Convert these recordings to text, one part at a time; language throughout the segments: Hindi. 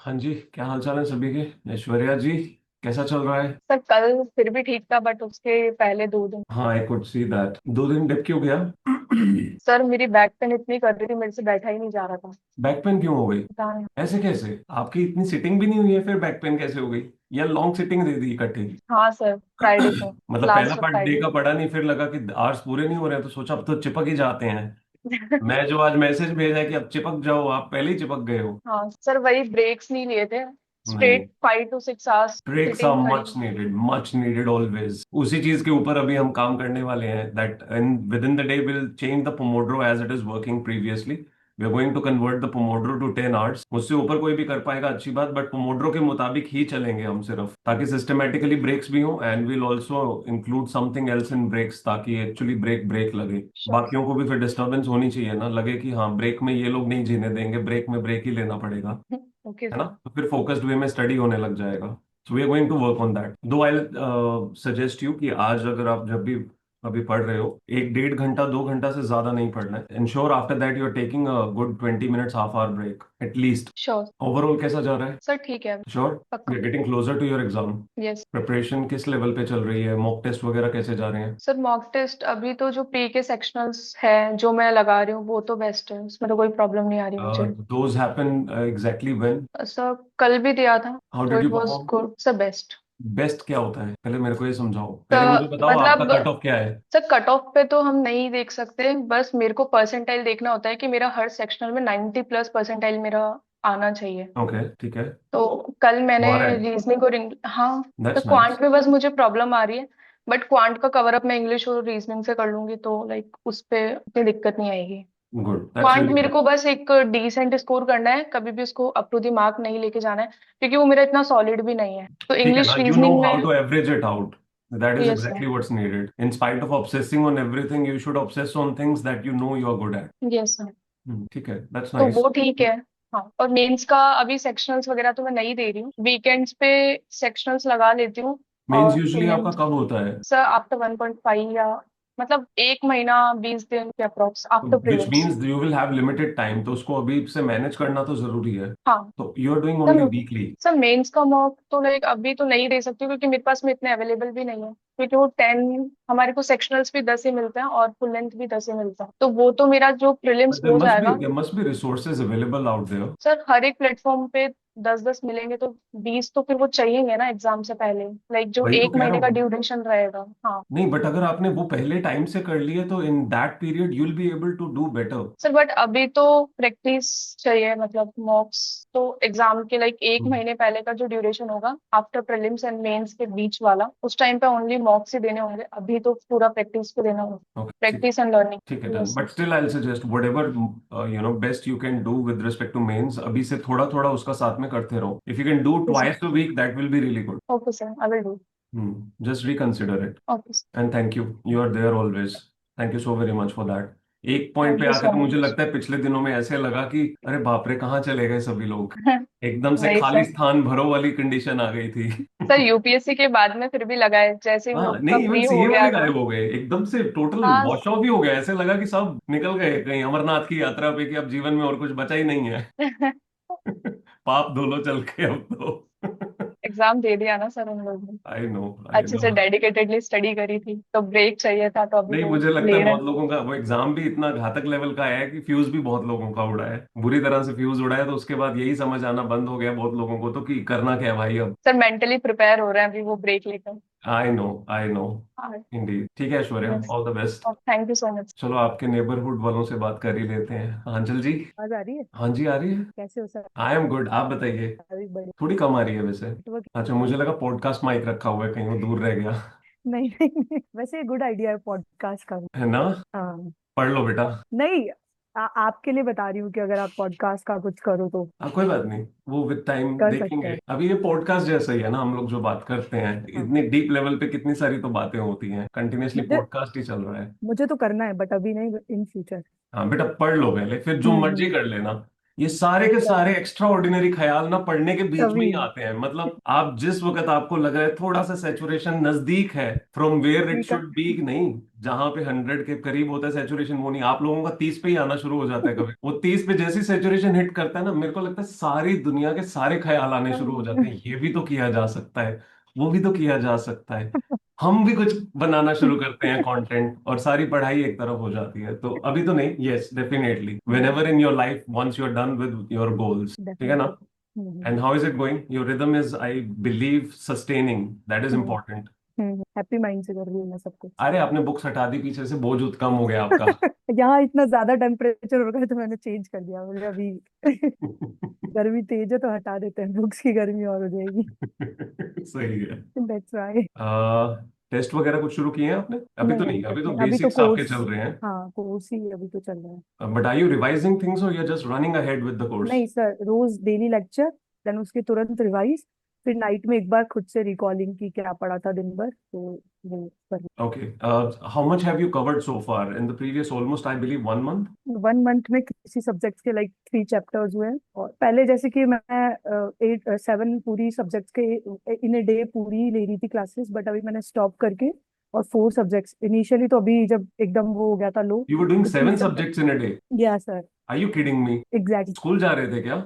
हाँ जी, क्या हाल चाल है सभी के। ऐश्वर्या जी, कैसा चल रहा है? सर कल फिर भी ठीक था बट उसके पहले 2 दिन। हाँ, आई कुड सी दैट। 2 दिन डिप क्यों गया? सर मेरी बैक पेन इतनी कर रही थी, मेरे से बैठा ही नहीं जा रहा था। बैक पेन क्यों हो गई? पता नहीं। ऐसे कैसे? आपकी इतनी सिटिंग भी नहीं हुई है, फिर बैक पेन कैसे हो गई? या लॉन्ग सिटिंग दे दी इकट्ठी? हाँ सर, फ्राइडे को। मतलब पहला लास्ट पार्ट डे फ्राइडे। का पढ़ा नहीं, फिर लगा कि आवर्स पूरे नहीं हो रहे हैं तो सोचा अब तो चिपक ही जाते हैं। मैं जो आज मैसेज भेजा है कि अब चिपक जाओ, आप पहले ही चिपक गए हो। हाँ सर, वही ब्रेक्स नहीं लिए थे। नहीं, straight 5 to 6 hours breaks are sitting खड़ी। Much needed always. उसी चीज के ऊपर अभी हम काम करने वाले हैं, that in within the day will change the pomodoro as it is working previously. We are going to convert the pomodoro to 10 hours. उससे ऊपर कोई भी कर पाएगा अच्छी बात, बट पोमोड्रो के मुताबिक ही चलेंगे हम सिर्फ, ताकि सिस्टमेटिकली ब्रेक्स भी हो and will also include something else in breaks, ताकि एक्चुअली ब्रेक ब्रेक लगे। श्योर। बाकियों को भी फिर डिस्टरबेंस होनी चाहिए ना, लगे कि हाँ ब्रेक में ये लोग नहीं जीने देंगे, ब्रेक में ब्रेक ही लेना पड़ेगा। ओके है ना? सर। तो फिर फोकस्ड वे में स्टडी होने लग जाएगा। So we are going to work on that. Though I suggest you कि आज अगर आप जब भी अभी पढ़ रहे हो, 1 1.5 घंटा 2 घंटा से ज्यादा नहीं पढ़ना है। Ensure after that you are taking a good 20 minutes, half hour break at least. Sure. Overall कैसा जा रहा है? सर ठीक है। श्योर। वी पक्का। Are getting closer to your exam. Yes. Preparation किस लेवल पे चल रही है? मॉक टेस्ट वगैरह कैसे जा रहे हैं? सर मॉक टेस्ट अभी तो जो प्री के सेक्शनल्स है जो मैं लगा रही हूँ वो तो बेस्ट है, उसमें तो कोई प्रॉब्लम नहीं आ रही मुझे। Those happen exactly when? Sir कल भी दिया था हाउ तो did it you was perform? Good sir, best. Best क्या होता है, पहले मेरे को ये समझाओ। तो पहले मुझे बताओ आपका मतलब कट ऑफ क्या है। सर कट ऑफ पे तो हम नहीं देख सकते, बस मेरे को परसेंटाइल देखना होता है कि मेरा हर सेक्शनल में 90+ परसेंटाइल मेरा आना चाहिए। ओके, ठीक है। तो कल मैंने वो आ रहा है। रीजनिंग और हाँ। तो दैट्स नाइस। क्वांट में बस मुझे प्रॉब्लम आ रही है, बट क्वांट का कवर अप मैं इंग्लिश और रीजनिंग से कर लूंगी तो लाइक उस पे इतनी दिक्कत नहीं आएगी। गुड, दैट्स क्वांट रियली मेरे गुड। को बस एक डिसेंट स्कोर करना है, कभी भी उसको अप टू द मार्क नहीं लेके जाना है क्योंकि वो मेरा इतना सॉलिड भी नहीं है, तो ठीक है ना, English you know reasoning how में। To average it out. That is yes sir. Exactly what's needed. In spite of obsessing on everything, you should obsess on things that you know you are good at. Yes sir. ठीक है, दैट्स तो नाइस। वो ठीक है। हाँ, और मेंस का अभी सेक्शनल्स वगैरह तो मैं नहीं दे रही हूँ, वीकेंड्स पे सेक्शनल्स लगा लेती हूँ। मेंस और यूजुअली आपका प्रीलिम्स कब होता है? सर आफ्टर 1.5 या मतलब 1 महीना 20 दिन के approx after which prelims. Means you will have limited time, तो उसको अभी से मैनेज करना तो जरूरी है। हाँ तो you are doing only sir. Weekly? Sir mains का मॉक तो लाइक अभी तो नहीं दे सकती क्योंकि मेरे पास में इतने अवेलेबल भी नहीं है, क्योंकि वो 10, हमारे को सेक्शनल्स भी 10 ही मिलते हैं और फुल लेंथ भी 10 ही मिलता है, तो वो तो मेरा जो बट प्रीलिम्स देयर हो मस्ट बी जाएगा। There must be resources available out there. Sir हर एक प्लेटफॉर्म पे 10 10 मिलेंगे तो 20 तो फिर वो चाहिए ना एग्जाम से पहले, लाइक जो वही तो एक कह रहा महीने का हूँ। ड्यूरेशन रहेगा। हाँ नहीं, बट अगर आपने वो पहले टाइम से कर लिए तो in that period you will be able to do better. Sir, but अभी तो प्रैक्टिस चाहिए, मतलब मॉक्स तो एग्जाम के लाइक 1 महीने पहले का जो ड्यूरेशन होगा आफ्टर प्रीलिम्स एंड मेंस के बीच वाला, उस टाइम पे ओनली मॉक्स ही देने होंगे, अभी तो पूरा प्रैक्टिस पे देना होगा। ओके, ठीक। प्रैक्टिस एंड ठीक है, learning. Done. Yes but still I will suggest whatever best you can do with respect to mains, अभी से थोड़ा थोड़ा उसका साथ में करते रहो। If you can do sir. Twice a week, that will be really good. Okay sir, I will do. Just reconsider it. Okay sir. And thank you are there always. Thank you so very much for that. एक पॉइंट पे थैंक यू आके सो तो मुझे मच। लगता है पिछले दिनों में ऐसे लगा कि अरे बाप रे, कहाँ चले गए सभी लोग। एकदम से वही खाली सर। स्थान भरो वाली कंडीशन आ गई थी। सर यूपीएससी के बाद में फिर भी लगा है, जैसे ही उन हाँ, लोग का नहीं, इवन फ्री हो सीए गया वाले था। गायब हो गए एकदम से, टोटल हाँ। वॉश ऑफ ही हो गया। ऐसे लगा कि सब निकल गए कहीं अमरनाथ की यात्रा पे, कि अब जीवन में और कुछ बचा ही नहीं है। पाप धो लो चल के अब तो। एग्जाम दे दिया ना सर उन लोगों ने। आई नो, आई अच्छे नो। से डेडिकेटेडली स्टडी करी थी तो ब्रेक चाहिए था, तो अभी नहीं, वो मुझे लगता है ले रहे बहुत हैं। लोगों का वो एग्जाम भी इतना घातक लेवल का आया है कि फ्यूज भी बहुत लोगों का उड़ा है, बुरी तरह से फ्यूज उड़ा है। तो उसके बाद यही समझ आना बंद हो गया बहुत लोगों को, तो कि करना क्या है भाई अब। सर मेंटली प्रिपेयर हो रहे हैं अभी वो ब्रेक लेकर। I know, I know. हाँ। इंडीड। ठीक है Aishwarya, yes. All the best. Thank you so much. चलो आपके नेबरहुड वालों से बात कर ही लेते हैं। आंचल जी। आवाज आ रही है? हाँ जी, आ रही है। कैसे हो सर? आई एम गुड, आप बताइए। अभी बड़े थोड़ी कम आ रही है वैसे। नेटवर्क। अच्छा, मुझे लगा पॉडकास्ट माइक रखा हुआ है कहीं, वो दूर रह गया। नहीं नहीं नहीं, वैसे गुड आइडिया है पॉडकास्ट का। है ना? हाँ। पढ़ लो बेटा। नहीं, आपके लिए बता रही हूँ कि अगर आप पॉडकास्ट का कुछ करो तो हाँ, कोई बात नहीं, वो विद टाइम कर सकते देखेंगे। हैं। अभी ये पॉडकास्ट जैसा ही है ना, हम लोग जो बात करते हैं हाँ। इतनी डीप लेवल पे कितनी सारी तो बातें होती हैं, कंटिन्यूअसली मुझे पॉडकास्ट ही चल रहा है। मुझे तो करना है बट अभी नहीं, इन फ्यूचर। हाँ बेटा, पढ़ लो पहले, फिर जो मर्जी हम्म। कर लेना। ये सारे के सारे एक्स्ट्रा ऑर्डिनरी ख्याल ना पढ़ने के बीच में तभी ही आते हैं। मतलब आप जिस वक्त आपको लग रहा है थोड़ा सा सेचुरेशन नजदीक है फ्रॉम वेयर इट ठीक है। शुड बी, नहीं, जहां पे 100 के करीब होता है सेचुरेशन, वो नहीं, आप लोगों का 30 पे ही आना शुरू हो जाता है। कभी वो 30 पे जैसी सेचुरेशन हिट करता है ना, मेरे को लगता है सारी दुनिया के सारे ख्याल आने शुरू हो जाते हैं, ये भी तो किया जा सकता है, वो भी तो किया जा सकता है, हम भी कुछ बनाना शुरू करते हैं कंटेंट, और सारी पढ़ाई एक तरफ हो जाती है। तो अभी तो नहीं, yes definitely whenever in your life once you are done with your goals, ठीक है ना। Definitely. And how is it going, your rhythm is I believe sustaining, that is important. Happy mind से कर रही हूँ मैं सब कुछ। अरे आपने बुक्स हटा दी पीछे से, बोझ कम हो गया आपका। यहाँ इतना ज्यादा टेम्परेचर हो रहा है तो मैंने चेंज कर दिया, बोले अभी गर्मी तेज है तो हटा देते हैं, बुक्स की गर्मी और हो जाएगी। सही है। That's why. टेस्ट वगैरह कुछ शुरू किए हैं आपने? अभी तो नहीं, नहीं, अभी अभी तक तो नहीं, अभी तो बेसिक्स आपके कोर्स। चल रहे हैं। हाँ, कोर्स ही अभी तो चल रहा है। But are you revising things और you are just running ahead with the course? नहीं सर, रोज डेली लेक्चर, देन उसके तुरंत रिवाइज, फिर नाइट में एक बार खुद से रिकॉलिंग की क्या पढ़ा था दिन भर, तो वो कर। Okay. How much have you covered so far in the previous almost, I believe, 1 month? 1 month में किसी सब्जेक्ट के लाइक 3 चैप्टर्स हुए हैं, और पहले जैसे कि मैं 8 7 पूरी सब्जेक्ट्स के इन ए डे पूरी ले रही थी क्लासेस, बट अभी मैंने स्टॉप करके, और 4 सब्जेक्ट्स इनिशियली, तो अभी जब एकदम वो हो गया था लो, You were doing तो three 7 subject subjects in a day. गया sir. Are you kidding me? Exactly. School जा रहे थे क्या?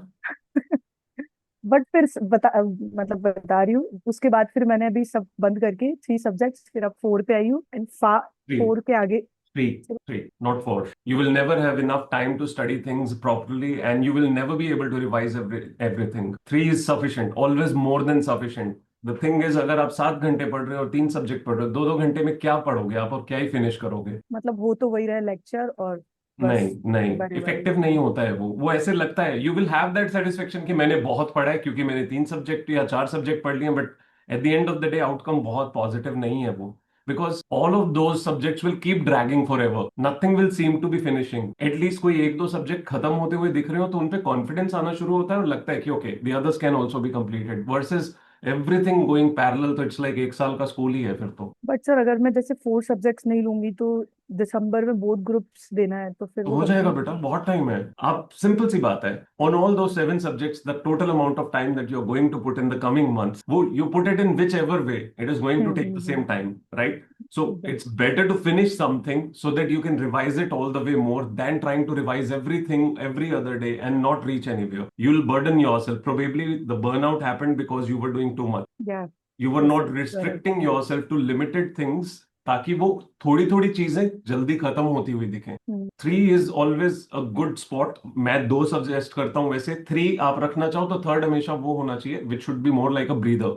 बट फिर मतलब बता रही हूँ, उसके बाद फिर मैंने अभी सब बंद करके 3 सब्जेक्ट्स, फिर अब 4 पे आई हूँ, एंड Three, 4 के आगे। three, not four. You will never have enough time to study things properly, and you will never be able to revise everything. Three is sufficient, always more than sufficient. The thing is, अगर आप 7 घंटे पढ़ रहे हो और 3 सब्जेक्ट पढ़ रहे हो, 2 2 घंटे में क्या पढ़ोगे आप और क्या ही फिनिश करोगे? मतलब वो तो वही रहा लेक्चर, और नहीं बस नहीं, एक बार रिवाइज। इफेक्टिव नहीं होता है वो ऐसे लगता है you will have that satisfaction कि मैंने बहुत पढ़ा है क्योंकि मैंने 3 सब्जेक्ट या 4 सब्जेक्ट पढ़ लिए, but at the end of the day outcome बहुत पॉजिटिव नहीं है वो, because all of those subjects will keep dragging forever, nothing will seem to be finishing. At least कोई 1 2 सब्जेक्ट खत्म होते हुए दिख रहे हो तो उनपे कॉन्फिडेंस आना शुरू होता है और लगता है कि okay the others can also be completed, versus everything going parallel, तो इट्स लाइक 1 साल का स्कूल ही है फिर तो। बट सर, अगर मैं जैसे 4 सब्जेक्ट्स नहीं लूंगी तो दिसंबर में बोथ ग्रुप्स देना है, तो फिर तो वो हो जाएगा कंप्लीट। बेटा, बहुत टाइम है। आप सिंपल सी बात है, ऑन ऑल दो 7 subjects the total amount of time that you are going to put in the coming months, वो you put it in whichever way it is going to take the same time, right? So it's better to finish something so that you can revise it all the way more than trying to revise everything every other day and not reach anywhere. You will burden yourself, probably the burnout happened because you were doing too much, या you were not restricting yourself to limited things, ताकि वो थोड़ी थोड़ी चीजें जल्दी खत्म होती हुई दिखें। 3 is always a good spot. मैं 2 सजेस्ट करता हूं, वैसे 3 आप रखना चाहो तो थर्ड हमेशा वो होना चाहिए which should be more like a breather.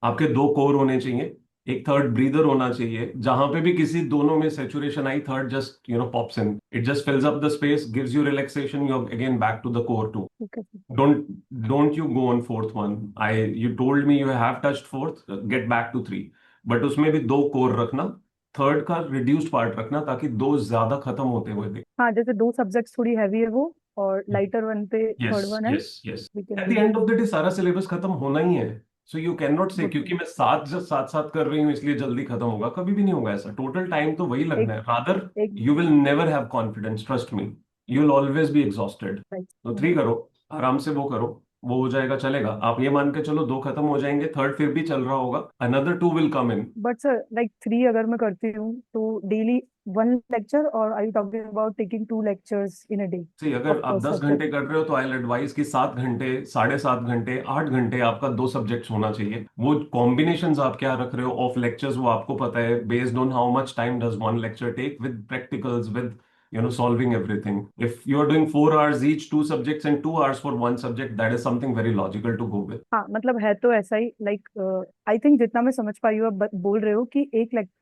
आपके 2 कोर होने चाहिए, एक थर्ड ब्रीदर होना चाहिए, जहां पे भी किसी दोनों में सेचुरेशन आई, third just pops in, it just fills up the space, gives you relaxation, you again back to the core two. ठीक है। Don't don't you go on fourth one. You told me you have touched fourth. Get back to 3. But उसमें भी 2 कोर रखना, थर्ड का रिड्यूस्ड पार्ट रखना ताकि 2 ज्यादा खत्म होते हुए दिखे। हाँ, जैसे 2 सब्जेक्ट्स थोड़ी हैवी है वो, और लाइटर वन पे यस थर्ड वन है, yes yes, we can at the do and that. Of the day सारा सिलेबस खत्म होना ही है। सो यू कैन नॉट से वो क्योंकि तो मैं 7 जब साथ साथ कर रही हूँ इसलिए जल्दी खत्म होगा, कभी भी नहीं होगा ऐसा। टोटल टाइम तो वही लगना एक है, रादर एक you will never have confidence, trust me, you will always be exhausted. तो 3 करो, आराम से वो करो, वो हो जाएगा, चलेगा। आप ये मान के चलो 2 खत्म हो जाएंगे, थर्ड फिर भी चल रहा होगा, another 2 will come in. But sir like 3 अगर मैं करती हूँ तो डेली 1 लेक्चर, और I you talking about taking 2 lectures in a day see अगर ऑफ आप दस सब्जेक्ट? घंटे कर रहे हो तो आई एडवाइस कि 7 घंटे, 7.5 घंटे, 8 घंटे आपका 2 सब्जेक्ट्स होना चाहिए। वो कॉम्बिनेशंस आप क्या रख रहे हो ऑफ लेक्चर्स वो आपको पता है, based on how much time does one lecture take, with practicals, with solving everything. If you are doing 4 hours each, 2 subjects, and 2 hours for one subject, that is something very logical to go with. हाँ, मतलब है तो ऐसा ही, लाइक आई थिंक जितना मैं समझ पाई हूँ, आप बोल रहे हो कि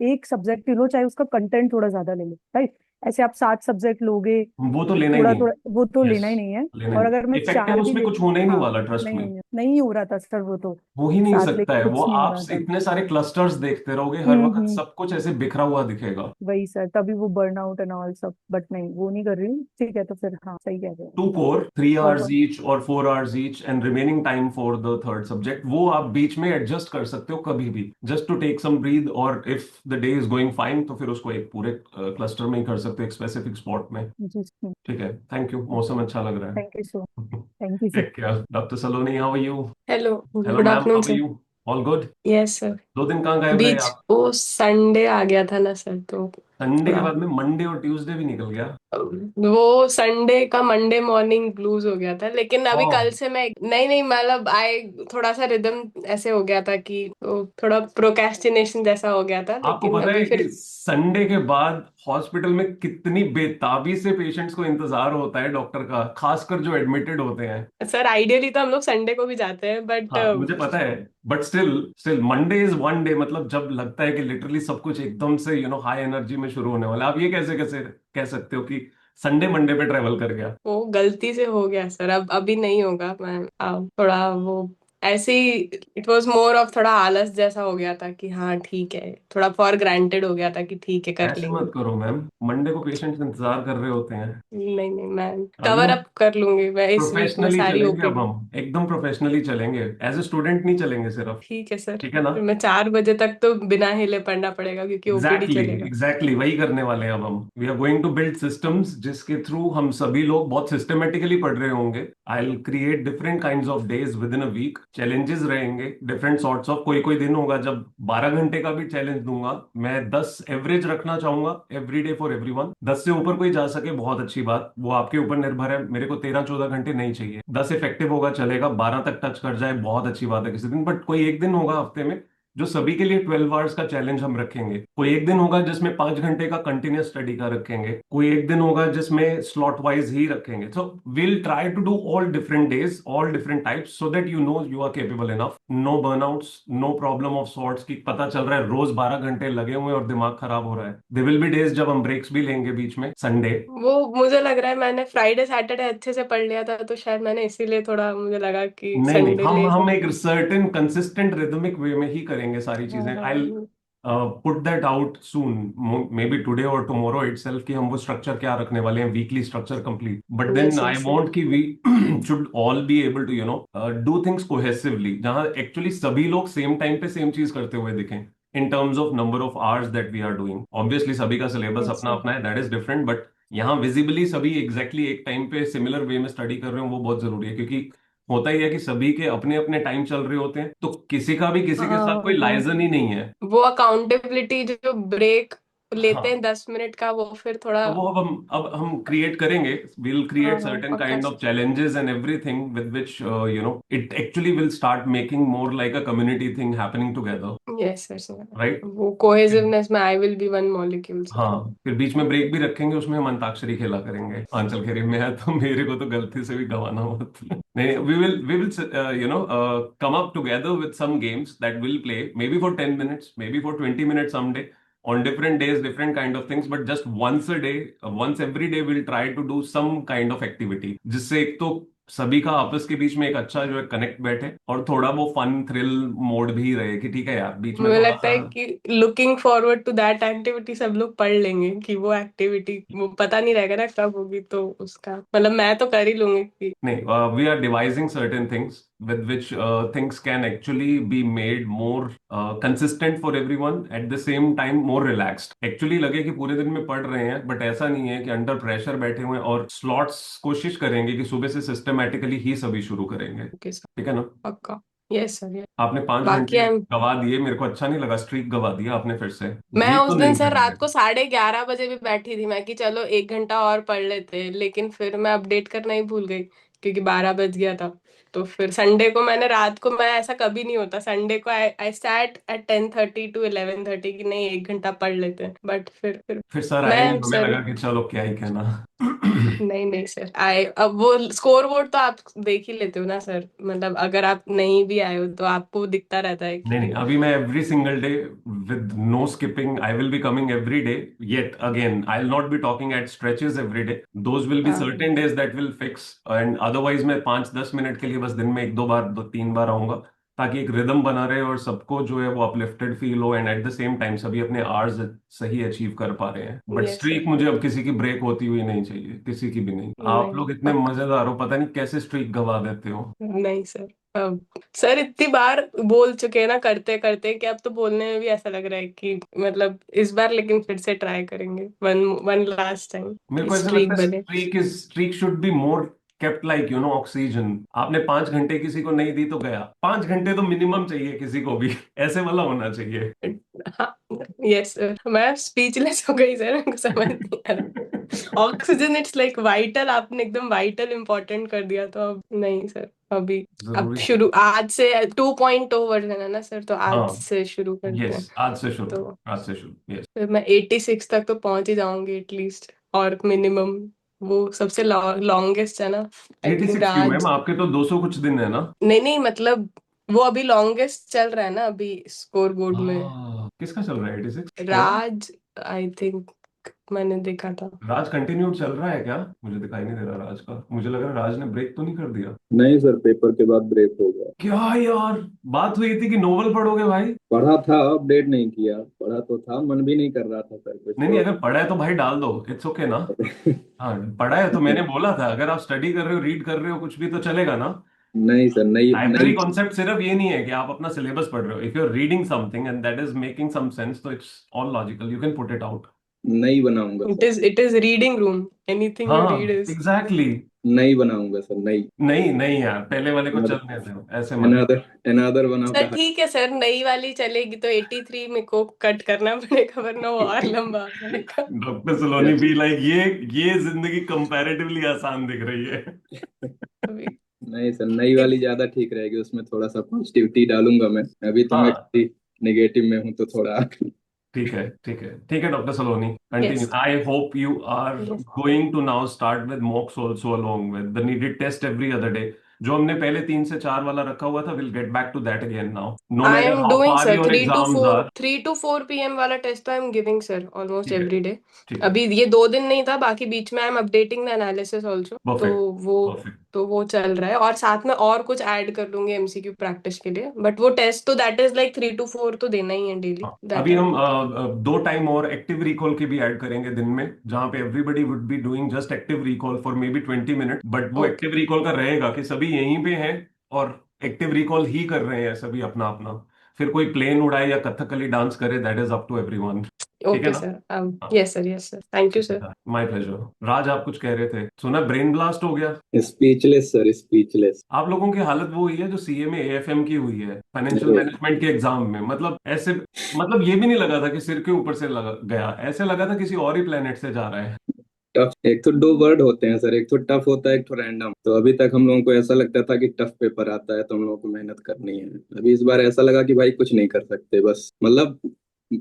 एक सब्जेक्ट लो, चाहे उसका कंटेंट थोड़ा ज्यादा ले लो, राइट? ऐसे आप 7 सब्जेक्ट लोगे, वो तो लेना ही थोड़ा नहीं। थोड़ा वो तो यस, लेना ही नहीं है। लेना और ही, अगर मैं इफेक्टिव 4 भी उसमें कुछ लेती, होना ही नहीं हाँ, वाला, ट्रस्ट मी। नहीं हो रहा था सर वो तो, हो ही नहीं 7 लेके सकता है वो, कुछ नहीं हो आप रहा था। इतने सारे क्लस्टर्स देखते रहोगे हर वक्त, हम्म। सब कुछ ऐसे बिखरा हुआ दिखेगा। वही सर, तभी वो बर्नआउट एंड ऑल सब, बट नहीं, वो नहीं कर रही हूँ। ठीक है, तो फिर हाँ, सही कह रहे हो। 2 कोर, 3 hours और each और 4 hours each and remaining time for the third subject, वो आप बीच में एडजस्ट कर सकते हो कभी भी, just to take some breath, और if the day is going fine तो फिर उसको एक पूरे क्लस्टर में ही कर सकते हो एक स्पेसिफिक स्पॉट में। जी सर। ठीक है, थैंक यू, मौसम अच्छा लग रहा थैंक यू सो है। Thank you sir. Take care doctor Saloni, how are you? Hello, hello good ma'am, afternoon how are sir. You? All good? Yes sir. 2 दिन कहाँ गायब रहे बीच आप? वो संडे आ गया था ना सर, तो संडे के थोड़ा बाद में मंडे और ट्यूसडे भी निकल गया। वो संडे का मंडे मॉर्निंग ब्लूज हो गया था, लेकिन अभी ओह, कल से मैं नहीं नहीं मतलब आए थोड़ा सा रिदम ऐसे हो गया था कि वो थोड़ा प्रोक्रेस्टिनेशन जैसा हो गया था, आपको लेकिन पता अभी है कि फिर संडे के बाद हॉस्पिटल में कितनी बेताबी से पेशेंट्स को इंतजार होता है डॉक्टर का, खासकर जो एडमिटेड होते हैं। सर आइडियली तो हम लोग संडे को भी जाते हैं, बट हाँ मुझे पता है, but still still Monday is one day, मतलब जब लगता है कि लिटरली सब कुछ एकदम से हाई एनर्जी में शुरू होने वाला है। आप ये कैसे कैसे कह सकते हो कि संडे मंडे पे ट्रेवल कर गया? वो गलती से हो गया सर, अब अभी नहीं होगा। मैं थोड़ा वो ऐसे ही इट वाज मोर ऑफ थोड़ा आलस जैसा हो गया था कि हाँ ठीक है, थोड़ा फॉर ग्रांटेड हो गया था कि ठीक है कर ऐसे लेंगे। मत करो मैम, मंडे को पेशेंट्स इंतजार कर रहे होते हैं। नहीं नहीं, मैं अब कवर अप कर लूंगी मैं इस वीक में प्रोफेशनली सारी चलेंगे, अब ओपीडी। हम एकदम प्रोफेशनली चलेंगे, एज ए स्टूडेंट नहीं चलेंगे सिर्फ। ठीक है सर, ठीक है ना? फिर मैं 4 बजे तक तो बिना हिले पढ़ना पड़ेगा क्योंकि ओपीडी एग्जैक्टली चलेगा। एग्जैक्टली वही करने वाले हैं अब हम। We are going to build systems जिसके थ्रू हम सभी लोग बहुत सिस्टमेटिकली पढ़ रहे होंगे। I will create different kinds of days within a week, challenges रहेंगे डिफरेंट सॉर्ट्स ऑफ। कोई कोई दिन होगा जब 12 घंटे का भी चैलेंज दूंगा मैं। 10 एवरेज रखना चाहूंगा एवरी डे फॉर एवरीवन। 10 से ऊपर कोई जा सके बहुत अच्छी बात, वो आपके ऊपर निर्भर है। मेरे को 13-14 घंटे नहीं चाहिए। 10 इफेक्टिव होगा चलेगा, 12 तक टच कर जाए बहुत अच्छी बात है किसी दिन। बट कोई एक दिन होगा हफ्ते में जो सभी के लिए 12 आवर्स का चैलेंज हम रखेंगे। कोई एक दिन होगा जिसमें 5 घंटे का कंटिन्यूस स्टडी का रखेंगे। कोई एक दिन होगा जिसमें स्लॉट वाइज ही रखेंगे। So will try to do all different days, all different types, so that you are capable enough. No burnouts, no problem of sorts की पता चल रहा है रोज 12 घंटे लगे हुए और दिमाग खराब हो रहा है। देयर विल बी डेज जब हम ब्रेक्स भी लेंगे बीच में, संडे। वो मुझे लग रहा है मैंने फ्राइडे सैटरडे अच्छे से पढ़ लिया था, तो शायद मैंने इसीलिए थोड़ा मुझे लगा कि नहीं नहीं, संडे हम ले हम सकते। एक सर्टेन कंसिस्टेंट रिदमिक वे में ही करेंगे सारी चीजें। आई हाँ, put that out soon, maybe today और टुमारो इटसेल्फ, कि हम वो स्ट्रक्चर क्या रखने वाले हैं, weekly structure complete. But then yes I yes sir. Want कि we should all be able to do things cohesively, जहां एक्चुअली सभी लोग सेम टाइम पे सेम चीज करते हुए दिखें in terms of number of hours that we are doing. Obviously सभी का सिलेबस यस अपना सर। अपना है, दैट इज डिफरेंट, बट यहाँ विजिबली सभी एग्जैक्टली एक टाइम पे सिमिलर वे में स्टडी कर रहे हो, वो बहुत जरूरी है। क्योंकि होता ही है कि सभी के अपने अपने टाइम चल रहे होते हैं, तो किसी का भी किसी के साथ हाँ, कोई लाइजन ही नहीं है। वो अकाउंटेबिलिटी जो ब्रेक लेते हैं हाँ, 10 मिनट का, वो फिर थोड़ा। तो वो अब हम क्रिएट करेंगे। विल हाँ क्रिएट हाँ सर्टेन पक्का kind of sir. challenges and everything with which it actually will start making more like a community thing happening together, yes sir sir. right? वो कोहेसिवनेस में आई will be one molecule sir. हाँ, फिर बीच में ब्रेक भी रखेंगे, उसमें हम अंताक्षरी खेला करेंगे। आंचल खेरी में है तो मेरे को तो गलती से भी गवाना मत। नहीं, we will come up together with some games that will play, maybe for 10 minutes, maybe for 20 minutes someday, on different days, different kind of things, but just once a day, once every day we'll try to do some kind of activity, जिससे एक तो सभी का आपस के बीच में एक अच्छा जो है कनेक्ट बैठे, और थोड़ा वो फन थ्रिल मोड भी रहे कि ठीक है यार बीच में मुझे थोड़ा लगता सा। है कि looking forward to that activity सब लोग पढ़ लेंगे कि वो एक्टिविटी वो पता नहीं रहेगा ना कब होगी, तो उसका मतलब मैं तो कर ही लूंगी कि। नहीं, we are devising certain things with which things can actually be made more consistent for everyone, at the same time more relaxed. Actually लगे कि पूरे दिन में पढ़ रहे हैं, बट ऐसा नहीं है कि अंडर प्रेशर बैठे हुए हैं। और स्लॉट्स कोशिश करेंगे कि सुबह से सिस्टमेटिकली ही सभी शुरू करेंगे। ओके सर, ठीक है ना? पक्का। Yes sir. आपने पांच बाकी घंटे गवा दिए, मेरे को अच्छा नहीं लगा, स्ट्रीक गवा दिया आपने फिर से। मैं ये उस तो दिन नहीं सर करेंगे। रात को 11:30 बजे भी बैठी थी मैं कि चलो 1 घंटा और पढ़ लेते हैं, लेकिन फिर मैं अपडेट करना ही भूल गई क्योंकि 12 बज गया था। तो फिर संडे को मैंने रात को, मैं ऐसा कभी नहीं होता, संडे को आई स्टार्ट एट 10:30 to 11:30 कि नहीं 1 घंटा पढ़ लेते हैं, बट फिर फिर सर आए नहीं, मैं हमें सर। लगा कि चलो क्या ही कहना। नहीं नहीं सर, आए अब वो स्कोर बोर्ड तो आप देख ही लेते हो ना सर, मतलब अगर आप नहीं भी आए हो तो आपको दिखता रहता है नहीं नहीं, कि। अभी मैं every single day with no skipping I will be coming every day. Yet again I will not be talking at stretches every day, those will be हाँ certain days that will fix. And otherwise मैं 5-10 मिनट के लिए बस दिन में 1-2 बार, 2-3 बार आऊंगा, ताकि एक रिदम बना रहे और सबको जो है वो अपलिफ्टेड फील हो, and at the same time सभी अपने आवर्स सही अचीव कर पा रहे हैं। But yes sir. स्ट्रीक मुझे अब किसी की ब्रेक होती हुई नहीं चाहिए, किसी की भी नहीं। आप नहीं लोग इतने पक्का। मजेदार हो, पता नहीं कैसे स्ट्रीक गवा देते हो। नहीं सर, अब सर इतनी बार बोल चुके हैं ना करते करते कि अब तो बोलने में भी ऐसा लग रहा है कि मतलब इस बार लेकिन फिर से ट्राई करेंगे वन वन लास्ट टाइम मेरे कि को ऐसा लगता स्ट्रीक है बने। Streak should be more kept like oxygen. आपने 5 घंटे किसी को नहीं दी तो गया, 5 घंटे तो मिनिमम चाहिए किसी को भी, ऐसे वाला होना चाहिए। हाँ, यस सर, मैं स्पीचलेस हो गई सर, मेरे को समझ नहीं आ रहा। ऑक्सीजन इट्स लाइक वाइटल, आपने एकदम वाइटल इम्पोर्टेंट कर दिया, तो अब नहीं सर अभी। अब जरूरी तो। शुरू आज से 2.0 वर्जन है ना सर, तो आज हाँ, से शुरू करते हैं। यस, आज से शुरू, तो आज से शुरू, यस। फिर मैं 86 तक तो पहुंच ही जाऊंगी एटलीस्ट, और मिनिमम वो सबसे लॉन्गेस्ट है ना, आई एटी थिंक सिक्स क्यों मैम, राज। आपके तो 200 कुछ दिन है ना। नहीं नहीं, मतलब वो अभी लॉन्गेस्ट चल रहा है ना अभी स्कोर बोर्ड में। किसका चल रहा है 86 मेरा? राज, आई थिंक मैंने देखा था। राज कंटिन्यूड चल रहा है क्या? मुझे दिखाई नहीं दे रहा राज का, मुझे लग रहा है राज ने ब्रेक तो नहीं कर दिया। नहीं सर, पेपर के बाद ब्रेक हो गया। क्या यार, बात हुई थी कि नोवेल पढ़ोगे भाई। पढ़ा था, अपडेट नहीं किया। पढ़ा तो था, मन भी नहीं कर रहा था सर कुछ नहीं नहीं, तो। अगर पढ़ा है तो भाई डाल दो, इट्स ओके ना। हाँ, पढ़ा है तो मैंने बोला था, अगर आप स्टडी कर रहे हो, रीड कर रहे हो, कुछ भी तो चलेगा ना। नहीं सर, नहीं लाइब्रेरी नहीं। कॉन्सेप्ट सिर्फ ये नहीं है कि आप अपना सिलेबस पढ़ रहे हो। If you are reading something and that is making some sense, तो it's all logical, you can put it out. नहीं बनाऊंगा sir. It is reading room, anything you read हाँ, इज। एग्जैक्टली। नहीं बनाऊंगा सर, नहीं। नहीं नहीं यार, पहले वाले को चलने दो, ऐसे मत। Another another one of sir the. ठीक है सर, नई वाली चलेगी तो 83 में को कट करना पड़ेगा, वरना वो और लंबा हो जाएगा। डॉक्टर सलोनी भी लाइक ये जिंदगी कंपैरेटिवली आसान दिख रही है। अभी नहीं सर, नई वाली ज्यादा ठीक रहेगी, उसमें थोड़ा सा पॉजिटिविटी डालूंगा मैं। अभी तो मैं हाँ, निगेटिव में हूँ तो थोड़ा। ठीक है, ठीक है, ठीक है doctor Saloni, continue. Yes I hope you are yes. Going to now start with mocks also along with the needed test every other day. जो हमने पहले 3 से 4 वाला रखा हुआ था, will get back to that again now, no I matter am how doing far sir your exams are. 3 to 4 PM वाला टेस्ट तो I am giving sir almost ठीक है, एवरी डे। ठीक है, अभी ये 2 दिन नहीं था, बाकी बीच में I am updating the analysis also, तो परफेक्ट, वो परफेक्ट। तो वो चल रहा है, और साथ में और कुछ ऐड कर लूंगी एमसीक्यू प्रैक्टिस के लिए, बट वो टेस्ट तो दैट इज लाइक 3 to 4 तो देना ही है डेली, हाँ, दैट अभी आई हम एम ओके। 2 टाइम और एक्टिव रिकॉल की भी ऐड करेंगे दिन में, जहां पे everybody would be doing just active recall for may be 20 minute, but वो ओके एक्टिव रिकॉल का रहेगा कि सभी यहीं पे हैं और एक्टिव रिकॉल ही कर रहे हैं सभी अपना अपना। फिर कोई प्लेन उड़ाए या कथकली डांस करे, that is up to everyone. ठीक है ओके ना? सर, हाँ, yes sir, thank you sir. My pleasure. Raj, आप कुछ कह रहे थे, सुना ब्रेन ब्लास्ट हो गया। Speechless sir, speechless. आप लोगों की हालत वो हुई है जो सीए में एएफएम की हुई है, फाइनेंशियल अरे मैनेजमेंट के एग्जाम में, मतलब ऐसे, मतलब ये भी नहीं लगा था कि सिर के ऊपर से लगा गया, ऐसे लगा था किसी और ही प्लेनेट से जा रहा है। टफ, एक तो दो वर्ड होते हैं सर, एक तो टफ होता है, एक तो रैंडम। तो अभी तक हम लोगों को ऐसा लगता था कि टफ पेपर आता है तो हम लोगों को मेहनत करनी है। अभी इस बार ऐसा लगा कि भाई कुछ नहीं कर सकते, बस मतलब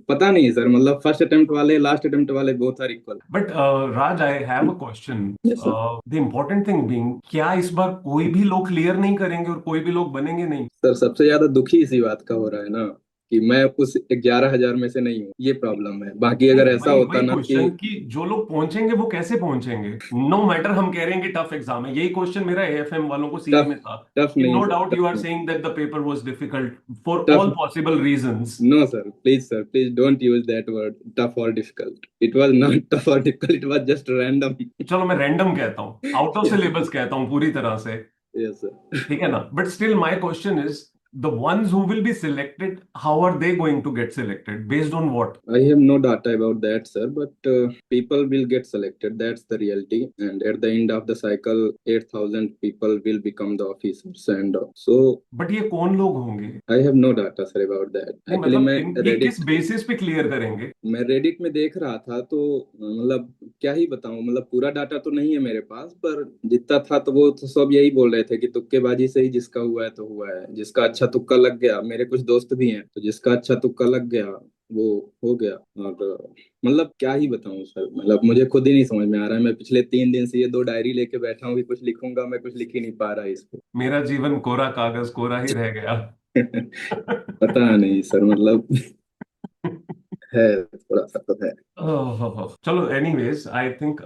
पता नहीं सर, मतलब फर्स्ट अटेम्प्ट वाले लास्ट अटेम्प्ट वाले both are equal. But Raj, I have a question. Yes sir. The important thing being, क्या इस बार कोई भी लोग क्लियर नहीं करेंगे और कोई भी लोग बनेंगे नहीं? सर सबसे ज्यादा दुखी इसी बात का हो रहा है ना, कि मैं उस 11,000 में से नहीं हूँ, ये प्रॉब्लम है। बाकी नहीं, अगर ऐसा वही होता वही ना कि क्वेश्चन कि जो लोग पहुंचेंगे वो कैसे पहुंचेंगे। नो मैटर, हम कह रहे हैं कि टफ एग्जाम है, यही क्वेश्चन मेरा एएफएम वालों को सीए टफ, में था। टफ कि नहीं no sir, doubt tough you are नहीं। Saying that the paper was difficult for tough, all possible reasons. no sir, please don't use that word, tough or difficult. It was not tough or difficult, it was just random. चलो मैं रैंडम कहता हूँ, आउट ऑफ Yes, सिलेबस कहता हूँ पूरी तरह से। yes sir. ठीक है ना? But still my question is, the ones who will be selected, how are they going to get selected, based on what? I have no data about that, sir, but people will get selected. That's the reality. And at the end of the cycle, 8,000 people will become the officers. And so but ये कौन लोग होंगे? I have no data, sir, about that. नहीं Actually, मतलब मैं ये किस Reddit बेसिस पे क्लियर करेंगे? मैं रेडिट में देख रहा था तो मतलब क्या ही बताऊं, मतलब पूरा डाटा तो नहीं है मेरे पास, पर जितना था तो वो तो सब यही बोल रहे थे कि तुक्केबाजी से ही जिसका हुआ है तो हुआ है। जिसका अच्छा तुक्का लग गया, मेरे कुछ दोस्त भी हैं, तो जिसका अच्छा तुक्का लग गया वो हो गया। और मतलब क्या ही बताऊं सर, मतलब मुझे खुद ही नहीं समझ में आ रहा है। मैं पिछले 3 दिन से ये 2 डायरी लेके बैठा हूँ कि कुछ लिखूंगा, मैं कुछ लिख ही नहीं पा रहा इस पे। मेरा जीवन कोरा कागज कोरा ही रह गया। पता नहीं सर, मतलब है, थोड़ा सा तो है। Chalo, anyways, I think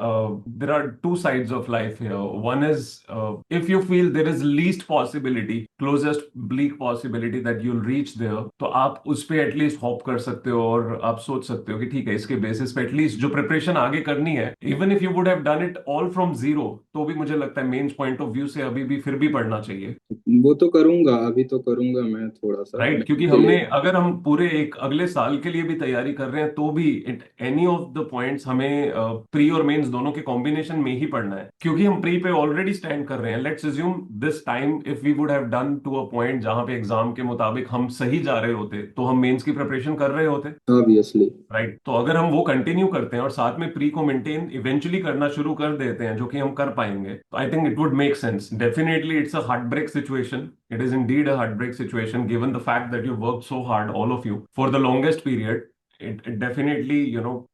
there are two sides of life here. One is if you feel there is least possibility, closest bleak possibility that you'll reach there, तो आप उस पे एटलीस्ट होप कर सकते हो और आप सोच सकते हो कि ठीक है, इसके बेसिस पे एटलीस्ट जो प्रिपरेशन आगे करनी है, even if you would have done it all from zero, तो भी मुझे लगता है मेंस पॉइंट ऑफ व्यू से अभी भी फिर भी पढ़ना चाहिए। वो तो करूंगा, अभी तो करूंगा मैं थोड़ा सा राइट, क्योंकि के लिए। हमने अगर हम पूरे एक अगले साल के लिए भी तैयारी कर रहे हैं तो भी it any of the points हमें प्री और मेंस दोनों के कॉम्बिनेशन में ही पढ़ना है, क्योंकि हम प्री पे ऑलरेडी स्टैंड कर रहे हैं। Let's assume this time if we would have done to a point जहां पे एग्जाम के मुताबिक हम सही जा रहे होते, तो हम मेंस की प्रिपरेशन कर रहे होते। ऑब्वियसली। राइट, तो अगर हम वो कंटिन्यू करते हैं और साथ में प्री को मेंटेन इवेंचुअली करना शुरू कर देते हैं, जो कि हम कर पाएंगे, तो I think it would make sense. Definitely it's a heartbreak situation, it is indeed a heartbreak situation given the fact that you work so hard all of you for the longest period. it definitely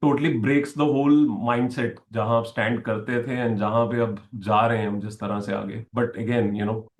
totally breaks the whole mindset जहां आप स्टैंड करते थे एंड जहां पे अब जा रहे हैं हम जिस तरह से आगे। But again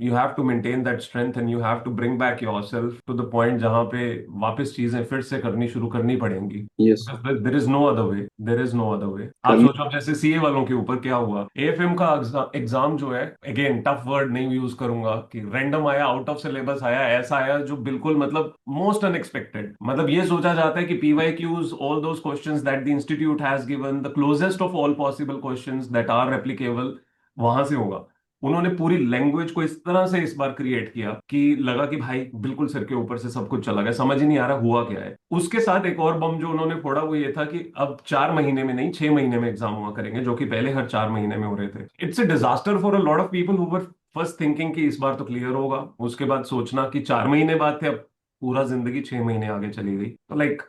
you have to maintain that strength and you have to bring back yourself to the point जहां पे वापस चीजें फिर से करनी शुरू करनी पड़ेंगी। Yes. There is no other way, there is no other way. आप सोचो अब जैसे सीए वालों के ऊपर क्या हुआ, एएफएम का एग्जाम जो है, अगेन टफ वर्ड नहीं यूज करूंगा कि रैंडम आया, आउट ऑफ सिलेबस आया, ऐसा आया जो बिल्कुल मतलब मोस्ट अनएक्सपेक्टेड। मतलब ये सोचा जाता है कि PYQs, all those questions that the institute has given, the closest of all possible questions that are replicable, वहां से होगा। उन्होंने पूरी लैंग्वेज को इस तरह से इस बार क्रिएट किया कि लगा कि भाई बिल्कुल सिर के ऊपर से सब कुछ चला गया, समझ ही नहीं आ रहा हुआ क्या है। उसके साथ एक और बम जो उन्होंने फोड़ा वो ये था कि अब 4 महीने में नहीं 6 महीने में एग्जाम हुआ करेंगे, जो कि पहले हर 4 महीने में हो रहे थे। It's a disaster for a lot of people who were first thinking कि इस बार तो क्लियर होगा, उसके बाद सोचना कि 4 महीने बाद थे, अब पूरा जिंदगी 6 महीने आगे चली गई। तो like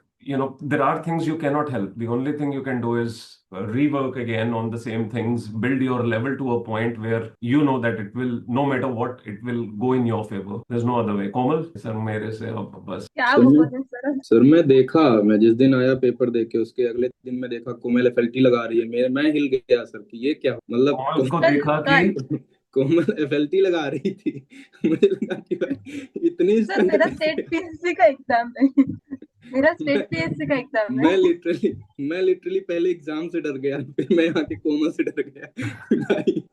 there are things you cannot help. The only thing you can do is rework again on the same things, build your level to a point where you know that it will, no matter what, it will go in your favor. There's no other way. Komal, sir, मेरे से अब बस। क्या सर बोल मैं रहे सर? सर मैं देखा, मैं जिस दिन आया पेपर दे के उसके अगले दिन मैं देखा कोमल एफएलटी लगा रही है। मैं हिल गया सर कि ये क्या मतलब कोमल को सर देखा कल कि कोमल एफएलटी लगा रही थी। मुझे लगा कि भाई इतनी सर स्ट्रेंथ मेरा कैसे स्टेट है? पीएससी का एग्जाम है। मेरा स्टेट पीएससी का एग्जाम है। मैं लिटरली पहले एग्जाम से डर गया, फिर मैं यहाँ के कोमल से डर गया भाई।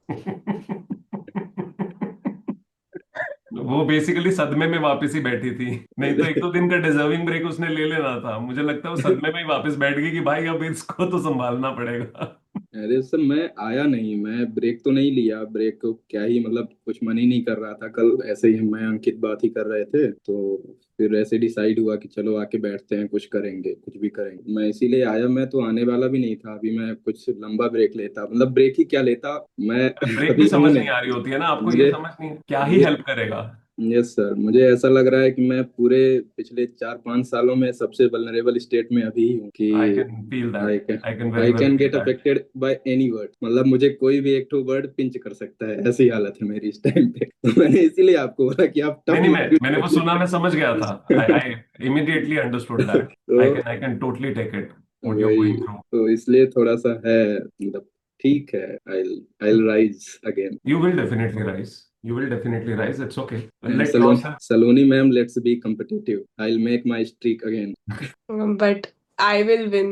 वो बेसिकली सदमे में वापस ही बैठी थी, नहीं तो 1-2 दिन का डिजर्विंग ब्रेक उसने ले लेना था। मुझे लगता है वो सदमे में ही वापस बैठ गई कि भाई अब इसको तो संभालना पड़ेगा। अरे सर मैं आया नहीं, मैं ब्रेक तो नहीं लिया। ब्रेक को क्या ही मतलब कुछ मन ही नहीं कर रहा था। कल ऐसे ही मैं अंकित बात ही कर रहे थे तो फिर ऐसे डिसाइड हुआ कि चलो आके बैठते हैं, कुछ करेंगे, कुछ भी करेंगे। मैं इसीलिए आया। मैं तो आने वाला भी नहीं था। अभी मैं कुछ लंबा ब्रेक लेता, मतलब ब्रेक ही क्या लेता मैं ब्रेक भी अभी हूं समझ नहीं नहीं। आ रही होती है ना आपको, ये मुझे समझ नहीं क्या ही हेल्प करेगा। यस सर, मुझे ऐसा लग रहा है कि मैं पूरे पिछले 4-5 सालों में सबसे वल्नरेबल स्टेट में अभी ही हूँ कि I can feel I that, can I can very I well can feel get that. Affected by any word. मतलब मुझे कोई भी एक ठो वर्ड पिंच कर सकता है, ऐसी हालत है मेरी इस टाइम पे। तो मैंने इसीलिए आपको बोला कि आप नहीं टफ नहीं, इंटरव्यू मैंने वो सुना, मैं समझ गया था। I immediately understood that. तो I can totally take it what you are वही, गोइंग थ्रू। तो इसलिए थोड़ा सा है मतलब ठीक है। I rise again. You will definitely rise. You will definitely rise. It's okay. And Let yourself. Saloni ma'am, let's be competitive. I'll make my streak again. But I will win.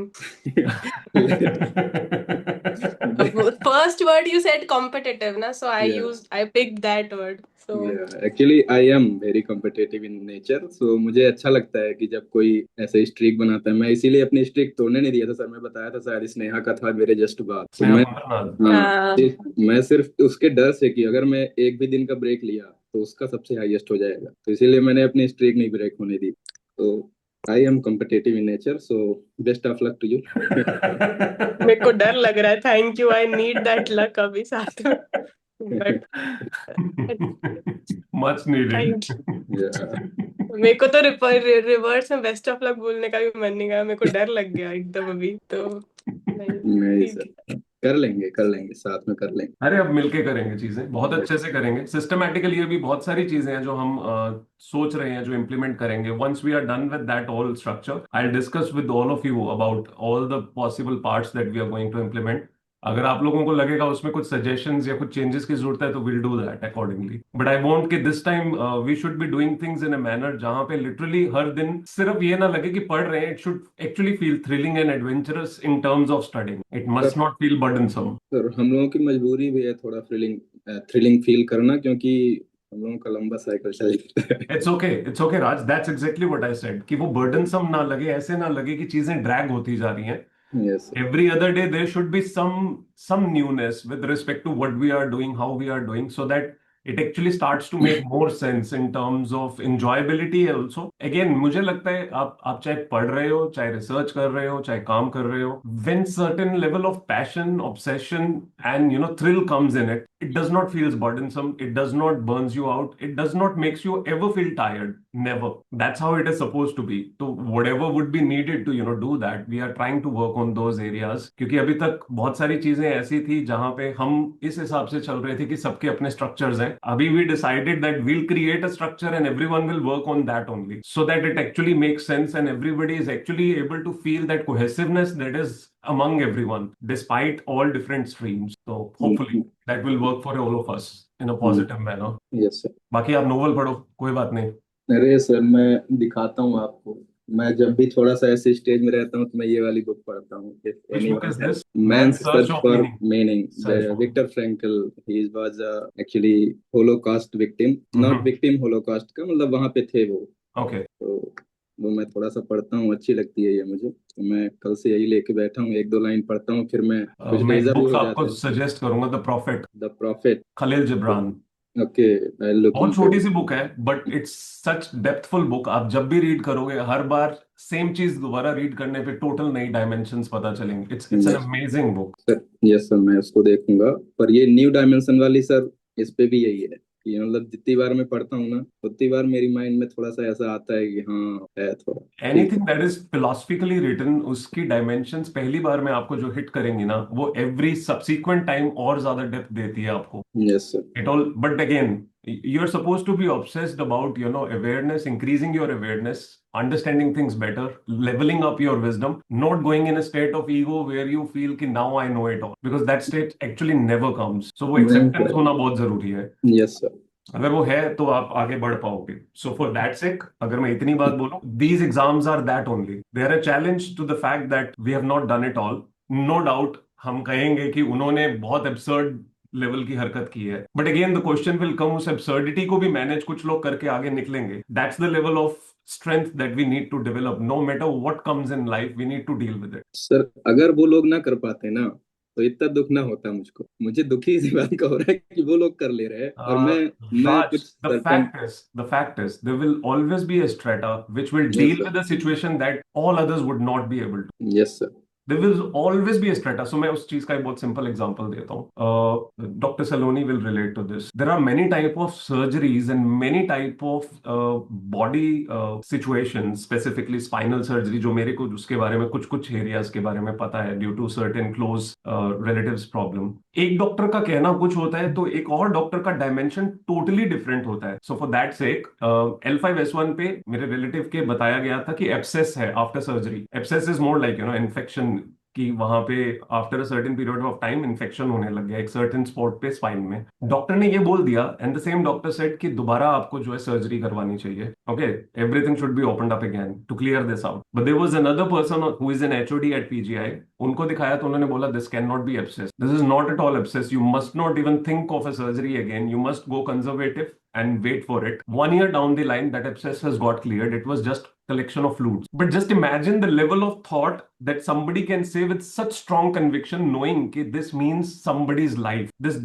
First word you said competitive, na? So Yeah. I picked that word. So Yeah, actually I am very competitive in nature. So मुझे अच्छा लगता है कि जब कोई ऐसे स्ट्रीक बनाता है। मैं इसीलिए अपनी स्ट्रीक तोड़ने नहीं दिया था सर। मैं बताया था शायद स्नेहा का था मेरे जस्ट बाद। तो स्नेहा मैं कुमारनाथ। हाँ, मैं सिर्फ उसके डर से कि अगर मैं एक भी दिन का ब्रेक लिया तो उसका सबसे हाईएस्ट हो जाएगा, तो इसीलिए मैंने अपनी स्ट्रीक नहीं ब्रेक होने दी। तो I M competitive in nature, so best of luck to you. मेरे को डर लग रहा है। Thank you, I need that luck अभी साथ में। But Much needed. Thank you. Yeah. मेरे को तो रिवर्स में बेस्ट ऑफ लक बोलने का भी मन नहीं गया। मेरे को डर लग गया एकदम अभी तो। नहीं ठीक सर, कर लेंगे साथ में कर लेंगे। अरे अब मिलके करेंगे चीजें, बहुत अच्छे से करेंगे सिस्टमैटिकली। अभी बहुत सारी चीजें हैं जो हम सोच रहे हैं, जो इम्प्लीमेंट करेंगे। Once we are done with that all structure, I discuss with all of you about all the possible parts that we are going to implement. अगर आप लोगों को लगेगा उसमें कुछ सजेशंस या कुछ चेंजेस की जरूरत है तो will do that accordingly, but I want कि this time we should be doing things in a manner जहां पे लिटरली हर दिन सिर्फ ये ना लगे कि पढ़ रहे हैं, it should actually feel thrilling and adventurous in terms of studying, it must not feel burdensome. Sir हम लोगों की मजबूरी भी है थोड़ा थ्रिलिंग थ्रिलिंग फील करना, क्योंकि हम लोगों का लंबा साइकिल चलता है। It's okay Raj, that's exactly what I said कि वो बर्डनसम ना लगे, ऐसे ना लगे कि चीजें ड्रैग होती जा रही हैं। Yes sir. Every other day there should be some newness with respect to what we are doing, how we are doing, so that it actually starts to make more sense in terms of enjoyability also. Again, मुझे लगता है आप चाहे पढ़ रहे हो, चाहे रिसर्च कर रहे हो, चाहे काम कर रहे हो, when certain level of passion, obsession and thrill comes in it, it does not feel burdensome, it does not burns you out, it does not makes you ever feel tired, never. That's how it is supposed to be. So whatever would be needed to do that, we are trying to work on those areas, क्योंकि अभी तक बहुत सारी चीजें ऐसी थी जहां पे हम इस हिसाब से चल रहे थे कि सबके अपने स्ट्रक्चर्स हैं। अभी we decided that we'll create a structure and everyone will work on that only, so that it actually makes sense and everybody is actually able to feel that cohesiveness that is among everyone despite all different streams. So hopefully that will work for all of us in a positive manner. Yes sir. बाकी आप नोवेल पढ़ो, कोई बात नहीं। अरे सर मैं दिखाता हूँ आपको, मैं जब भी थोड़ा सा ऐसे स्टेज में रहता हूँ तो मैं ये वाली बुक पढ़ता हूँ। Which book is this? Man's Search Search of for Meaning. Meaning. Search for Viktor Frankl, he was actually Holocaust victim, not victim Holocaust का, मतलब वहां पे थे वो। Okay. तो वो मैं थोड़ा सा पढ़ता हूँ, अच्छी लगती है ये मुझे, तो मैं कल से यही लेके बैठा हूँ, एक दो लाइन पढ़ता हूँ, फिर मैं कुछ मैं एक डेजा भी बुक हो आपको जाता है। सजेस्ट करूंगा, the profit, the profit, Khalil Gibran. Okay, I look बहुत इनटू छोटी इट। सी बुक है but it's such depthful book. आप जब भी रीड करोगे हर बार सेम चीज दोबारा रीड करने पे टोटल नई डायमेंशंस पता चलेंगे। It's an amazing book. Sir yes sir, मैं उसको देखूंगा। पर ये न्यू डायमेंशन वाली सर, इस पे भी यही है कि मतलब जितनी बार मैं पढ़ता हूँ ना, उतनी बार मेरी माइंड में थोड़ा सा ऐसा आता है कि हाँ है थोड़ा ठीक एनीथिंग है। दैट इज फिलोसफिकली रिटन, उसकी डायमेंशंस पहली बार में आपको जो हिट करेंगी ना, वो एवरी सब्सीक्वेंट टाइम और ज्यादा डेप्थ देती है आपको। Yes sir. It all, but again, you're supposed to be obsessed about, awareness, increasing your awareness, understanding things better, leveling up your wisdom, not going in a state of ego where you feel कि now I know it all, because that state actually never comes. So वो नहीं acceptance सर। होना बहुत जरूरी है। Yes sir. अगर वो है तो आप आगे बढ़ पाओगे। सो फॉर दैट सेक, अगर मैं इतनी बात बोलूं, these exams are that only, they are a challenge to the fact that we have not done it all. No doubt हम कहेंगे कि उन्होंने बहुत एब्सर्ड लेवल की हरकत की है, but again the question will come, उस एब्सर्डिटी को भी मैनेज कुछ लोग करके आगे निकलेंगे। That's the level of strength that we need to develop. No matter what comes in life, we need to deal with it. Sir अगर वो लोग ना कर पाते ना, तो इतना दुख ना होता मुझको। मुझे दुखी इसी बात का हो रहा है कि वो लोग कर ले रहे हैं और मैं Raj, कुछ the certain. fact is, there will always be a strata which will yes deal sir. with a situation that all others would not be able to. Yes sir. There will always be a strata. So मैं उस चीज का एक बहुत simple example देता हूँ. Dr. Saloni will relate to this. There are many type of surgeries and many type of body situations, specifically spinal surgery, जो मेरे को उसके बारे में कुछ areas के बारे में पता है due to certain close relatives problem. एक डॉक्टर का कहना कुछ होता है तो एक और डॉक्टर का डायमेंशन टोटली डिफरेंट होता है। So for that sake, L5S1 पे मेरे रिलेटिव के बताया गया था कि एब्सेस है after surgery. Abscess is more like infection, कि वहां पे after a certain period of time infection होने लग गया एक सर्टेन स्पॉट पे स्पाइन में। डॉक्टर ने ये बोल दिया and the same doctor said कि दोबारा आपको जो है सर्जरी करवानी चाहिए। Okay, everything should be opened up again to clear this out. But there was another person who is an HOD at PGI, उनको दिखाया तो उन्होंने बोला this can not be abscess, this is not at all abscess, you must not even think of a surgery again, you must go conservative and wait for it. 1 year down the line, that abscess has got cleared. It was just collection of fluids. But just imagine the level of thought that somebody can say with such strong conviction, knowing that this means somebody's life. This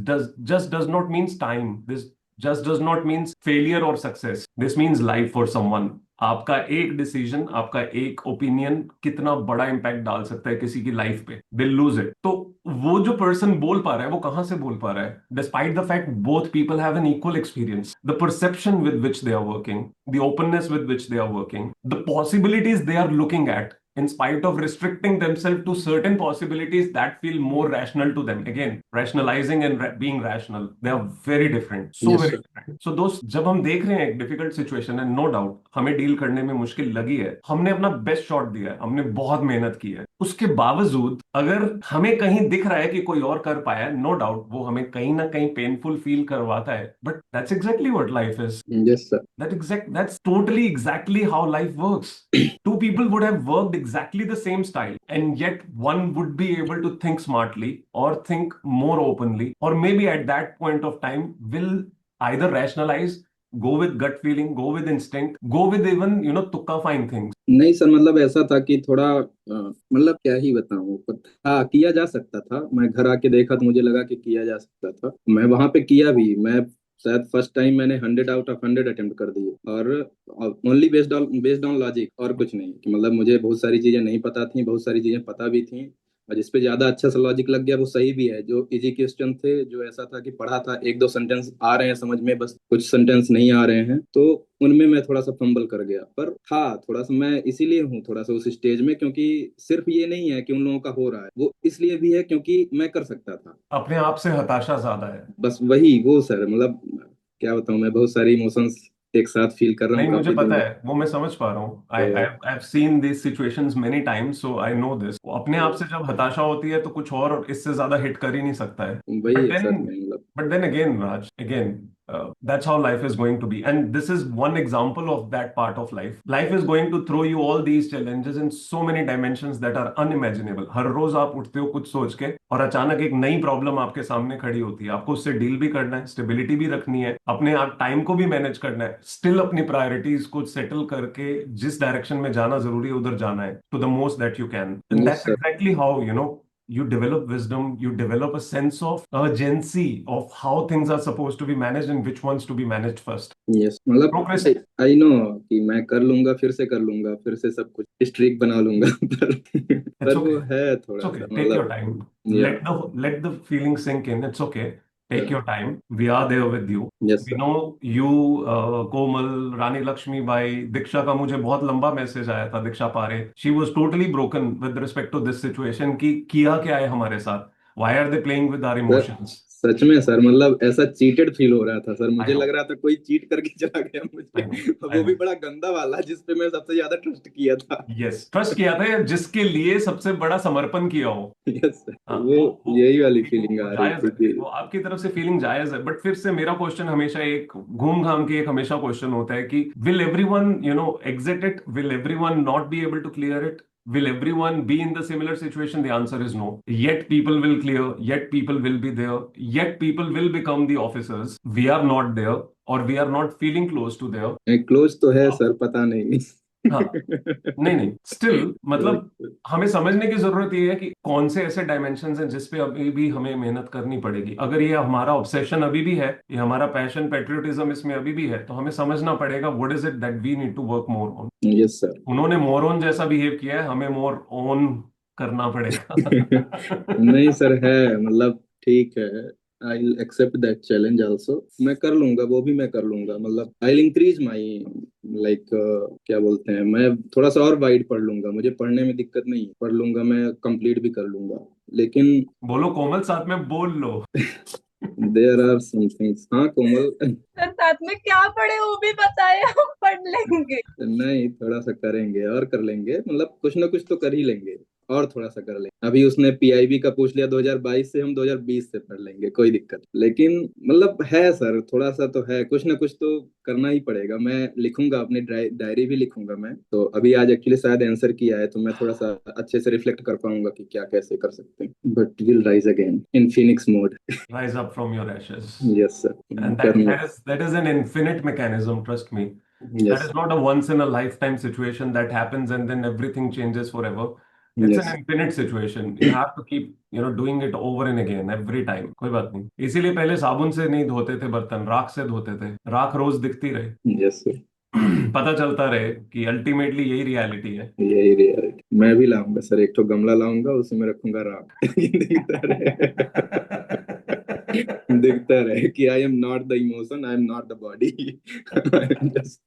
does not mean time. This just does not mean failure or success. This means life for someone. आपका एक डिसीजन, आपका एक ओपिनियन कितना बड़ा इंपैक्ट डाल सकता है किसी की लाइफ पे। They lose it. तो वो जो पर्सन बोल पा रहा है वो कहां से बोल पा रहा है? Despite the fact both people have an equal experience, the perception with which they are working, the openness with which they are working, the possibilities they are looking at, in spite of restricting themselves to certain possibilities that feel more rational to them. Again, rationalizing and being rational, they are very different. So Yes, very sir. different. So दोस्त, जब हम देख रहे हैं एक डिफिकल्ट सिचुएशन है, नो डाउट हमें डील करने में मुश्किल लगी है, हमने अपना बेस्ट शॉट दिया है, हमने बहुत मेहनत की है, उसके बावजूद अगर हमें कहीं दिख रहा है कि कोई और कर पाया है, नो डाउट वो हमें कहीं ना कहीं पेनफुल फील करवाता है, but that's exactly what life is. Yes sir. That's totally exactly how life works. Two people would have worked exactly the same style, and yet one would be able to think smartly or think more openly, or maybe at that point of time will either rationalize, go with gut feeling, go with instinct, go with even, tukka find things. नहीं सर, मतलब ऐसा था कि थोड़ा मतलब क्या ही बताऊं, पर था, किया जा सकता था। मैं घर आके देखा तो मुझे लगा कि किया जा सकता था। मैं वहां पे किया भी। मैं शायद फर्स्ट टाइम मैंने 100 आउट ऑफ 100 अटेम्प्ट कर दिए, और ओनली बेस्ड ऑन लॉजिक, और कुछ नहीं। कि मतलब मुझे बहुत सारी चीजें नहीं पता थी, बहुत सारी चीजें पता भी थी, और जिस पे ज्यादा अच्छा सा लॉजिक लग गया वो सही भी है। जो इजी क्वेश्चन थे, जो ऐसा था कि पढ़ा था, एक दो सेंटेंस आ रहे हैं समझ में, बस कुछ सेंटेंस नहीं आ रहे हैं, तो उनमें मैं थोड़ा सा फंबल कर गया। पर था थोड़ा सा, मैं इसीलिए हूँ थोड़ा सा उस स्टेज में, क्योंकि सिर्फ ये नहीं है कि उन लोगों का हो रहा है, वो इसलिए भी है क्योंकि मैं कर सकता था। अपने आप से हताशा ज्यादा है. बस वही वो सर, मतलब क्या बताऊँ, मैं बहुत सारी इमोशंस एक साथ फील कर रहा हूँ नहीं, मुझे काफी पता दिनों। है, वो मैं समझ पा रहा हूँ. आई तो I have seen this situations many times, so I know this. अपने आप से जब हताशा होती है तो कुछ और इससे ज्यादा हिट कर ही नहीं सकता है. वही बट है सर, देन मैं मतलब but then again, Raj, again, that's how life is going to be. And this is one example of that part of life. Life is going to throw you all these challenges in so many dimensions that are unimaginable. हर रोज आप उठते हो कुछ सोच के, और अचानक एक नई प्रॉब्लम आपके सामने खड़ी होती है. आपको उससे डील भी करना है, स्टेबिलिटी भी रखनी है, अपने आप टाइम को भी मैनेज करना है, स्टिल अपनी प्रायोरिटीज को सेटल करके जिस डायरेक्शन में जाना जरूरी है उधर जाना है, to the most that you can. And yes that's sir. Exactly how you develop wisdom, you develop a sense of urgency of how things are supposed to be managed and which ones to be managed first. Yes, मतलब Procrast, आई नो कि मैं कर लूंगा, फिर से कर लूंगा, फिर से सब कुछ स्ट्रीक बना लूंगा। it's पर वो okay. है It's थोड़ा okay. सा, Take your मतलब time. या Let the feeling sink in. It's okay. Take your time. We are there with you. Yes We sir. know you, Komal, Rani Lakshmi Bai, Diksha का मुझे बहुत लंबा मैसेज आया था. दीक्षा पारे, she was totally broken with respect to this situation कि किया क्या है हमारे साथ. Why are they playing with our sir emotions? सच में सर, मतलब ऐसा चीटेड फील हो रहा था सर। I मुझे लग know. रहा था कोई चीट करके चला गया I know. मुझे, I वो भी know. बड़ा गंदा वाला, जिसपे मैं सबसे ज्यादा ट्रस्ट किया था। यस, ट्रस्ट किया था, या जिसके लिए सबसे बड़ा समर्पण किया हो. यस सर, हाँ, वो यही वाली फीलिंग वो आ रही जायज थी है, कि वो आपकी तरफ से फीलिंग जायज है. बट फिर से मेरा क्वेश्चन हमेशा एक घूम घाम के एक हमेशा क्वेश्चन होता है कि will everyone exit it, will everyone not be able to clear it, will everyone be in the similar situation? The answer is no. Yet people will clear, yet people will be there, yet people will become the officers. We are not there, or we are not feeling close to there. Close तो है सर, पता नहीं। हाँ, नहीं नहीं, स्टिल मतलब हमें समझने की जरूरत ये है कि कौन से ऐसे डायमेंशंस हैं जिस पे अभी भी हमें मेहनत करनी पड़ेगी. अगर ये हमारा ऑब्सेशन अभी भी है, ये हमारा पैशन पेट्रियोटिज्म इसमें अभी भी है, तो हमें समझना पड़ेगा what is it that we need to work more on. Yes sir. उन्होंने मोर ऑन जैसा बिहेव किया है, हमें मोर ऑन करना पड़ेगा. नहीं सर, है मतलब ठीक है। I accept that challenge also. मैं कर लूंगा, वो भी मैं कर लूंगा। मतलब आई इंक्रीज माई, लाइक क्या बोलते हैं, मैं थोड़ा सा और वाइड पढ़ लूंगा। मुझे पढ़ने में दिक्कत नहीं है, पढ़ लूंगा, मैं कंप्लीट भी कर लूंगा। लेकिन बोलो कोमल, साथ में बोल लो. There are some things. हाँ कोमल। सर साथ में क्या पढ़े वो भी बताए, हम पढ़ लेंगे। नहीं, थोड़ा सा करेंगे और कर लेंगे, मतलब कुछ ना कुछ तो कर ही लेंगे, और थोड़ा सा कर लेंगे। अभी उसने पीआईबी का पूछ लिया 2022 से, हम 2020 से पढ़ लेंगे, कोई दिक्कत नहीं। लेकिन मतलब है सर, थोड़ा सा तो है, कुछ ना कुछ तो करना ही पड़ेगा। मैं लिखूंगा, अपनी डायरी भी लिखूंगा मैं तो। अभी आज एक्चुअली शायद आंसर किया है, तो मैं थोड़ा सा अच्छे से रिफ्लेक्ट कर पाऊंगा कि क्या कैसे कर सकते हैं। But will rise again in Phoenix mode. Rise up from your ashes. Yes sir. And करना। that is an infinite mechanism, trust me. That yes. is not a once in a lifetime situation that happens and then everything changes forever. It's an yes. infinite situation. You have to keep, doing it over and again every time. कोई बात नहीं. इसीलिए पहले साबुन से नहीं धोते थे बर्तन, राख से धोते थे. राख रोज दिखती रहे. Yes sir. पता चलता रहे कि अल्टीमेटली यही रियलिटी है. यही रियलिटी। मैं भी लाऊंगा सर, एक तो गमला लाऊंगा, उसी में रखूंगा राख। दिखता रहे। दिखता रहे कि I am not the emotion, I am not the body, I am just.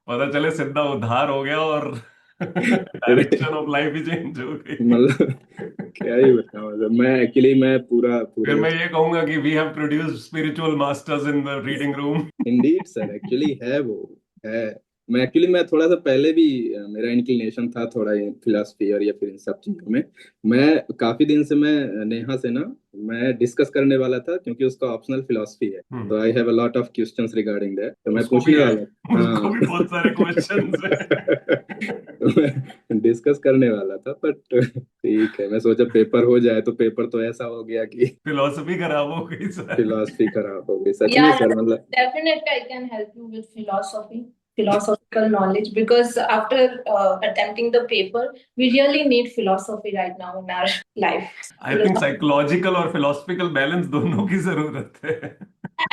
पता चले सीधा उद्धार हो गया और direction of life he change हो गई. मतलब क्या ही बताऊं सर, मैं एक्चुअली मैं पूरा फिर पूरे मैं ये कहूंगा कि we have produced spiritual masters in the reading room. Indeed sir, actually है वो है। मैं थोड़ा सा पहले भी मेरा इंक्लिनेशन था थोड़ा फिलोसफी और या फिर इन सब चीजों में। मैं काफी दिन से मैं नेहा से ना मैं डिस्कस करने वाला था, क्योंकि उसका ऑप्शनल फिलोसफी है, तो आई have a lot of questions regarding that, तो मैं उसको भी पूछने है, वाला। उसको हाँ। भी बहुत सारे क्वेश्चंस हैं। तो मैं डिस्कस करने वाला था, बट ठीक है, मैं सोचा पेपर हो जाए, तो पेपर तो ऐसा हो गया कि फिलोसफी खराब हो गई सर। फिलोसफी खराब हो गई सच में Yeah, सर, मतलब। definitely I can help you with philosophical knowledge, because after attempting the paper, we really need philosophy right now in our life. I think psychological और फिलोसफिकल बैलेंस दोनों की जरूरत है।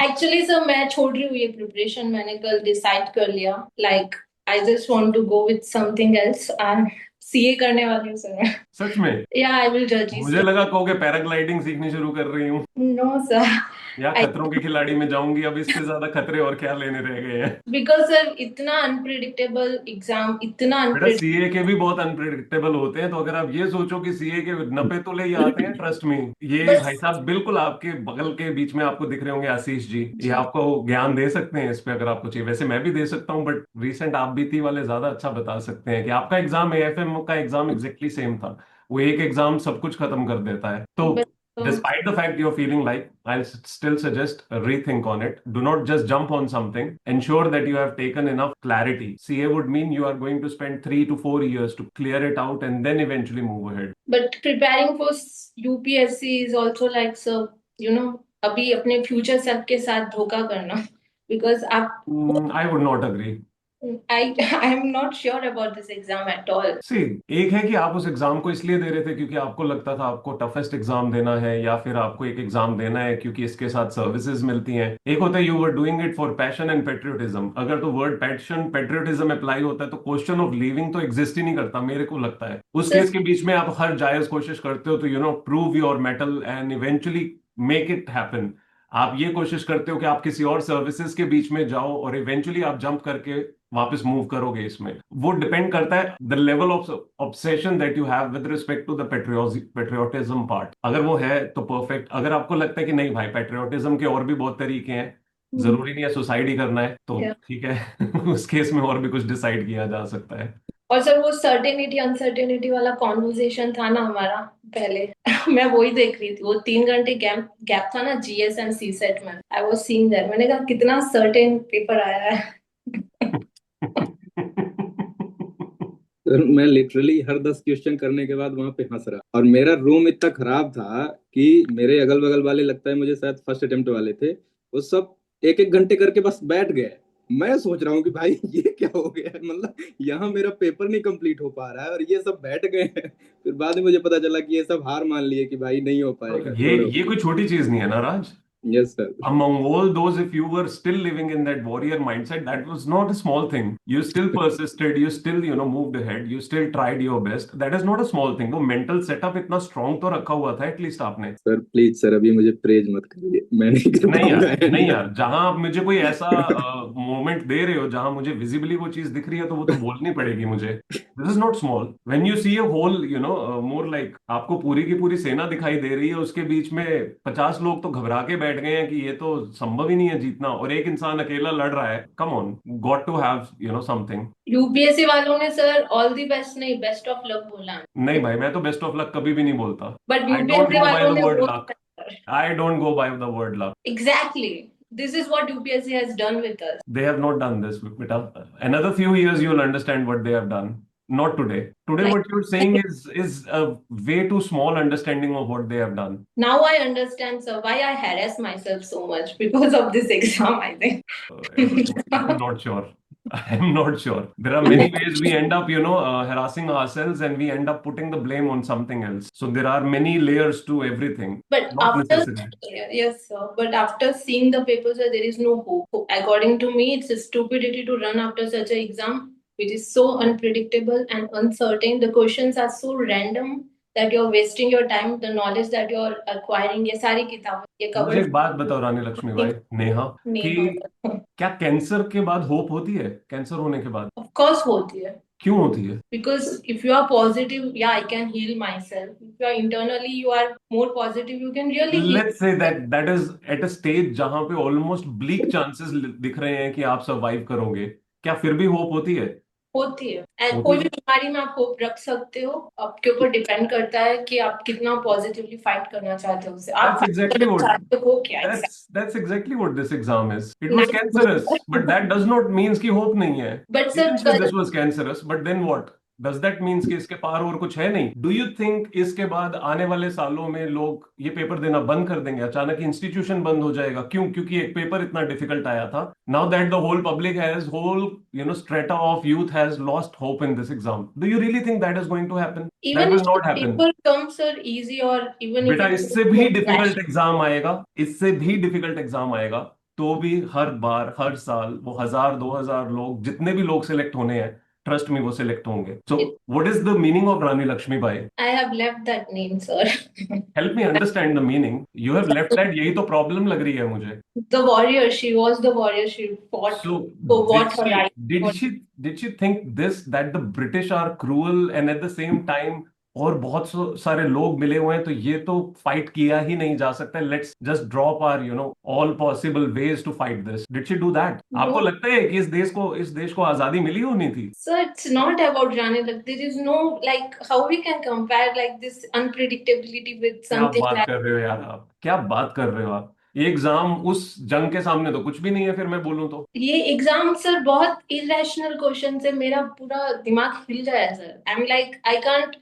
एक्चुअली सर मैं छोड़ रही हूँ ये प्रिपरेशन, मैंने कल डिसाइड कर लिया, like I just want to go with something else and CA करने वाली हूँ सर। सच में? या आई विल जज मुझे लगा कहोगे पैराग्लाइडिंग सीखनी शुरू कर रही हूँ, नो सर। या खतरों के खिलाड़ी में जाऊंगी। अब इससे ज्यादा खतरे और क्या लेने रह गए हैं। बिकॉज सर इतना अनप्रिडिक्टेबल एग्जाम, इतना बेटा सीए के भी बहुत अनप्रिडिक्टेबल होते हैं, तो अगर आप ये सोचो कि सीए के नपे तुले ही आते हैं, ट्रस्ट मी। ये भाई साहब बिल्कुल आपके बगल के बीच में आपको दिख रहे होंगे, आशीष जी, ये आपको ज्ञान दे सकते हैं इस पे अगर आपको चाहिए। वैसे मैं भी दे सकता हूँ, बट रीसेंट आप बीती वाले ज्यादा अच्छा बता सकते हैं कि आपका एग्जाम एएफएम का एग्जाम एग्जैक्टली सेम था। वो एक एग्जाम सब कुछ खत्म कर देता है। तो but despite the fact you're feeling like, I'll still suggest a rethink on it. Do not just jump on something. Ensure that you have taken enough clarity. CA would mean you are going to spend 3 to 4 years to clear it out and then eventually move ahead. but preparing for UPSC is also like, sir, you know, अभी अपने फ्यूचर सेल्फ के साथ धोखा करना, बिकॉज आप I would not agree. I am not sure about this exam at all. See, एक है कि आप उस एग्जाम को इसलिए दे रहे थे क्योंकि आपको लगता था आपको टफेस्ट एग्जाम देना है, या फिर आपको एक एग्जाम देना है क्योंकि इसके साथ सर्विसेज मिलती हैं। एक होता है you were doing it for passion and patriotism. अगर तो वर्ड पैशन पेट्रियोटिज्म अप्लाई होता है तो क्वेश्चन ऑफ लीविंग तो एग्जिस्ट ही नहीं करता, मेरे को लगता है। उस केस के बीच में आप हर जायज कोशिश करते हो तो prove your metal and eventually make it happen. आप ये कोशिश करते हो कि आप किसी और सर्विसेज के बीच में जाओ और इवेंचुअली आप जंप करके वापस मूव करोगे। इसमें वो डिपेंड करता है the level of obsession that you have with respect to the patriotism part. अगर वो है तो परफेक्ट। अगर आपको लगता है कि नहीं भाई, पेट्रियोटिज्म के और भी बहुत तरीके हैं, जरूरी नहीं है सुसाइड ही करना है, तो ठीक है उस केस में और भी कुछ डिसाइड किया जा सकता है। और सर वो सर्टेनिटी अनसर्टेनिटी वाला कॉन्वर्सेशन था ना हमारा पहले, मैं वही देख रही थी, वो 3 घंटे गैप था ना जीएस एंड सी सेट में, आई वाज सीइंग दैट, मैंने कहा कितना सर्टेन पेपर आया है। सर मैं लिटरली हर 10 क्वेश्चन करने के बाद वहां पे हंस रहा, और मेरा रूम इतना खराब था कि मेरे अगल बगल वाले, लगता है मुझे शायद फर्स्ट अटेम्प्ट वाले थे, वो सब एक एक घंटे करके बस बैठ गए। मैं सोच रहा हूँ कि भाई ये क्या हो गया है, मतलब यहाँ मेरा पेपर नहीं कंप्लीट हो पा रहा है और ये सब बैठ गए हैं। फिर बाद में मुझे पता चला कि ये सब हार मान लिए कि भाई नहीं हो पाएगा, छोड़ो। ये कोई छोटी चीज नहीं है ना Raj. Yes sir. Among all those, if you were still living in that warrior mindset, that was not a small thing. You still persisted, you still, moved ahead, you still tried your best. That is not a small thing. वो mental setup इतना strong तो रखा हुआ था एटलीस्ट आपने। सर प्लीज सर, अभी मुझे प्रेज मत करिए, मैं नहीं कर नहीं पाऊंगा। यार, नहीं यार, जहां आप मुझे कोई ऐसा मोमेंट दे रहे हो जहां मुझे विजिबली वो चीज दिख रही है, तो वो तो बोलनी पड़ेगी मुझे। This is not small. When you see a hole, more like आपको पूरी की पूरी सेना दिखाई दे रही है, उसके बीच में 50 लोग तो घबरा के बैठ गए हैं कि ये तो संभव ही नहीं है जीतना, और एक इंसान अकेला लड़ रहा है। Come on, got to have something. UPSC वालों ने सर ऑल द बेस्ट नहीं, बेस्ट ऑफ लक बोला है। नहीं भाई, मैं तो बेस्ट ऑफ लक कभी भी नहीं बोलता। But I don't UPSC go by वालों द ने वर्ड बोला luck. I don't go by the word luck. Exactly, this is what UPSC has done with us. They have not done this, Beta. Another few years you'll understand what they have done. Not today. Today, Like, what you're saying is a way too small understanding of what they have done. now I understand, sir, why I harass myself so much because of this exam, I think. I'm not sure. I'm not sure. There are many ways we end up, harassing ourselves, and we end up putting the blame on something else. So there are many layers to everything. But Not after, necessary. yes, sir, but after seeing the papers, sir, there is no hope. According to me, it's a stupidity to run after such an exam, which is so unpredictable and uncertain. The questions are so random that you're wasting your time. The knowledge that you're acquiring, ये सारी किताबें, ये मुझे cover एक बात बताओ रानी लक्ष्मी भाई, नेहा, कि नहीं, क्या कैंसर के बाद होप होती है? कैंसर होने के बाद of course होती है. क्यों होती है? Because if you are positive, yeah, I can heal myself. If you are internally, you are more positive, you can really heal. Let's say that is at a stage जहां पे ऑलमोस्ट ब्लीक चांसेस दिख रहे हैं कि आप सरवाइव करोगे, क्या फिर भी होप होती है? होती है। एंड होती कोई है। भी बीमारी में आप होप रख सकते हो, आपके ऊपर डिपेंड करता है कि आप कितना पॉजिटिवली फाइट करना चाहते हो उससे, आप That's फाइट exactly करना what चाहते हो क्या that's exactly what this exam is. It was exact. cancerous, but that does not means कि hope नहीं है. But You can say sir, this was cancerous, but then what? Does that means कि इसके पार और कुछ है नहीं? Do you think इसके बाद आने वाले सालों में लोग ये पेपर देना बंद कर देंगे? अचानक इंस्टीट्यूशन बंद हो जाएगा? क्यों? क्योंकि एक पेपर इतना डिफिकल्ट आया था. Now that the whole public has whole strata of youth has lost hope in this exam. Do you really think that is going to happen? That even will if the not happen. Paper comes sir easy, और इवन इफ बेटा इट इससे भी डिफिकल्ट एग्जाम आएगा, इससे भी डिफिकल्ट एग्जाम आएगा, तो भी हर बार हर साल वो 1000 2000 लोग, जितने भी लोग सिलेक्ट होने हैं, ट्रस्ट में वो सिलेक्ट होंगे. So what is the meaning of Rani Lakshmibai? I have left that name sir. Help me understand the meaning. You have left that, यही तो प्रॉब्लम लग रही है मुझे. The warrior, she was the warrior, she fought So for did what her she right. did she think this that the British are cruel and at the same time और बहुत सारे लोग मिले हुए हैं तो ये तो फाइट किया ही नहीं जा सकता, let's just drop our all possible ways to fight this. Did she do that? आपको No, लगता है कि इस देश को आजादी मिली होनी थी? sir, it's not about Rani. Like there is no, like how we can compare like this unpredictability with क्या something बात like कर रहे हो यार आप, क्या बात कर रहे हो आप? ये एग्जाम उस जंग के सामने तो कुछ भी नहीं है, फिर मैं बोलूं तो. ये एग्जाम सर बहुत इरेशनल क्वेश्चन से मेरा पूरा दिमाग हिल गया sir. I am like I can't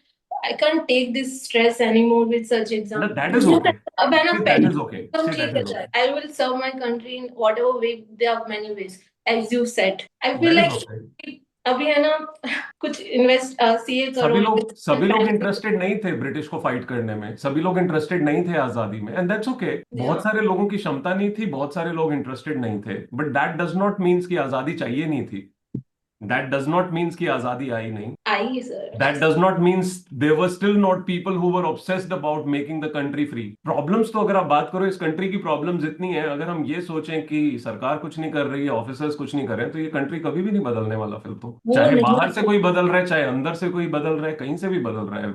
take this stress anymore with such exam. That is okay. अब है ना दैट पेट, इज ओके. तो सी ठीक दैट है is sir, okay. I will serve my country in whatever way, there are many ways as you said. I feel that is like okay. अभी है ना कुछ इन्वेस्ट सीए करो। सभी लोग इंटरेस्टेड नहीं थे ब्रिटिश को फाइट करने में, सभी लोग इंटरेस्टेड नहीं थे आजादी में, एंड दैट्स ओके. बहुत सारे लोगों की क्षमता नहीं थी, बहुत सारे लोग इंटरेस्टेड नहीं थे, but that does not means कि आजादी चाहिए नहीं थी. दैट डज नॉट मीन्स कि आजादी आई नहीं. आई sir, That does not means there were still not people who were obsessed about making the country free. Problems तो अगर आप बात करो इस कंट्री की प्रॉब्लम्स इतनी है, अगर हम ये सोचें कि सरकार कुछ नहीं कर रही है, ऑफिसर्स कुछ नहीं कर रहे हैं, तो ये कंट्री कभी भी नहीं बदलने वाला फिर तो. वो चाहे नहीं बाहर से कोई बदल रहा है, चाहे अंदर से कोई बदल रहा है, कहीं से भी बदल रहा है.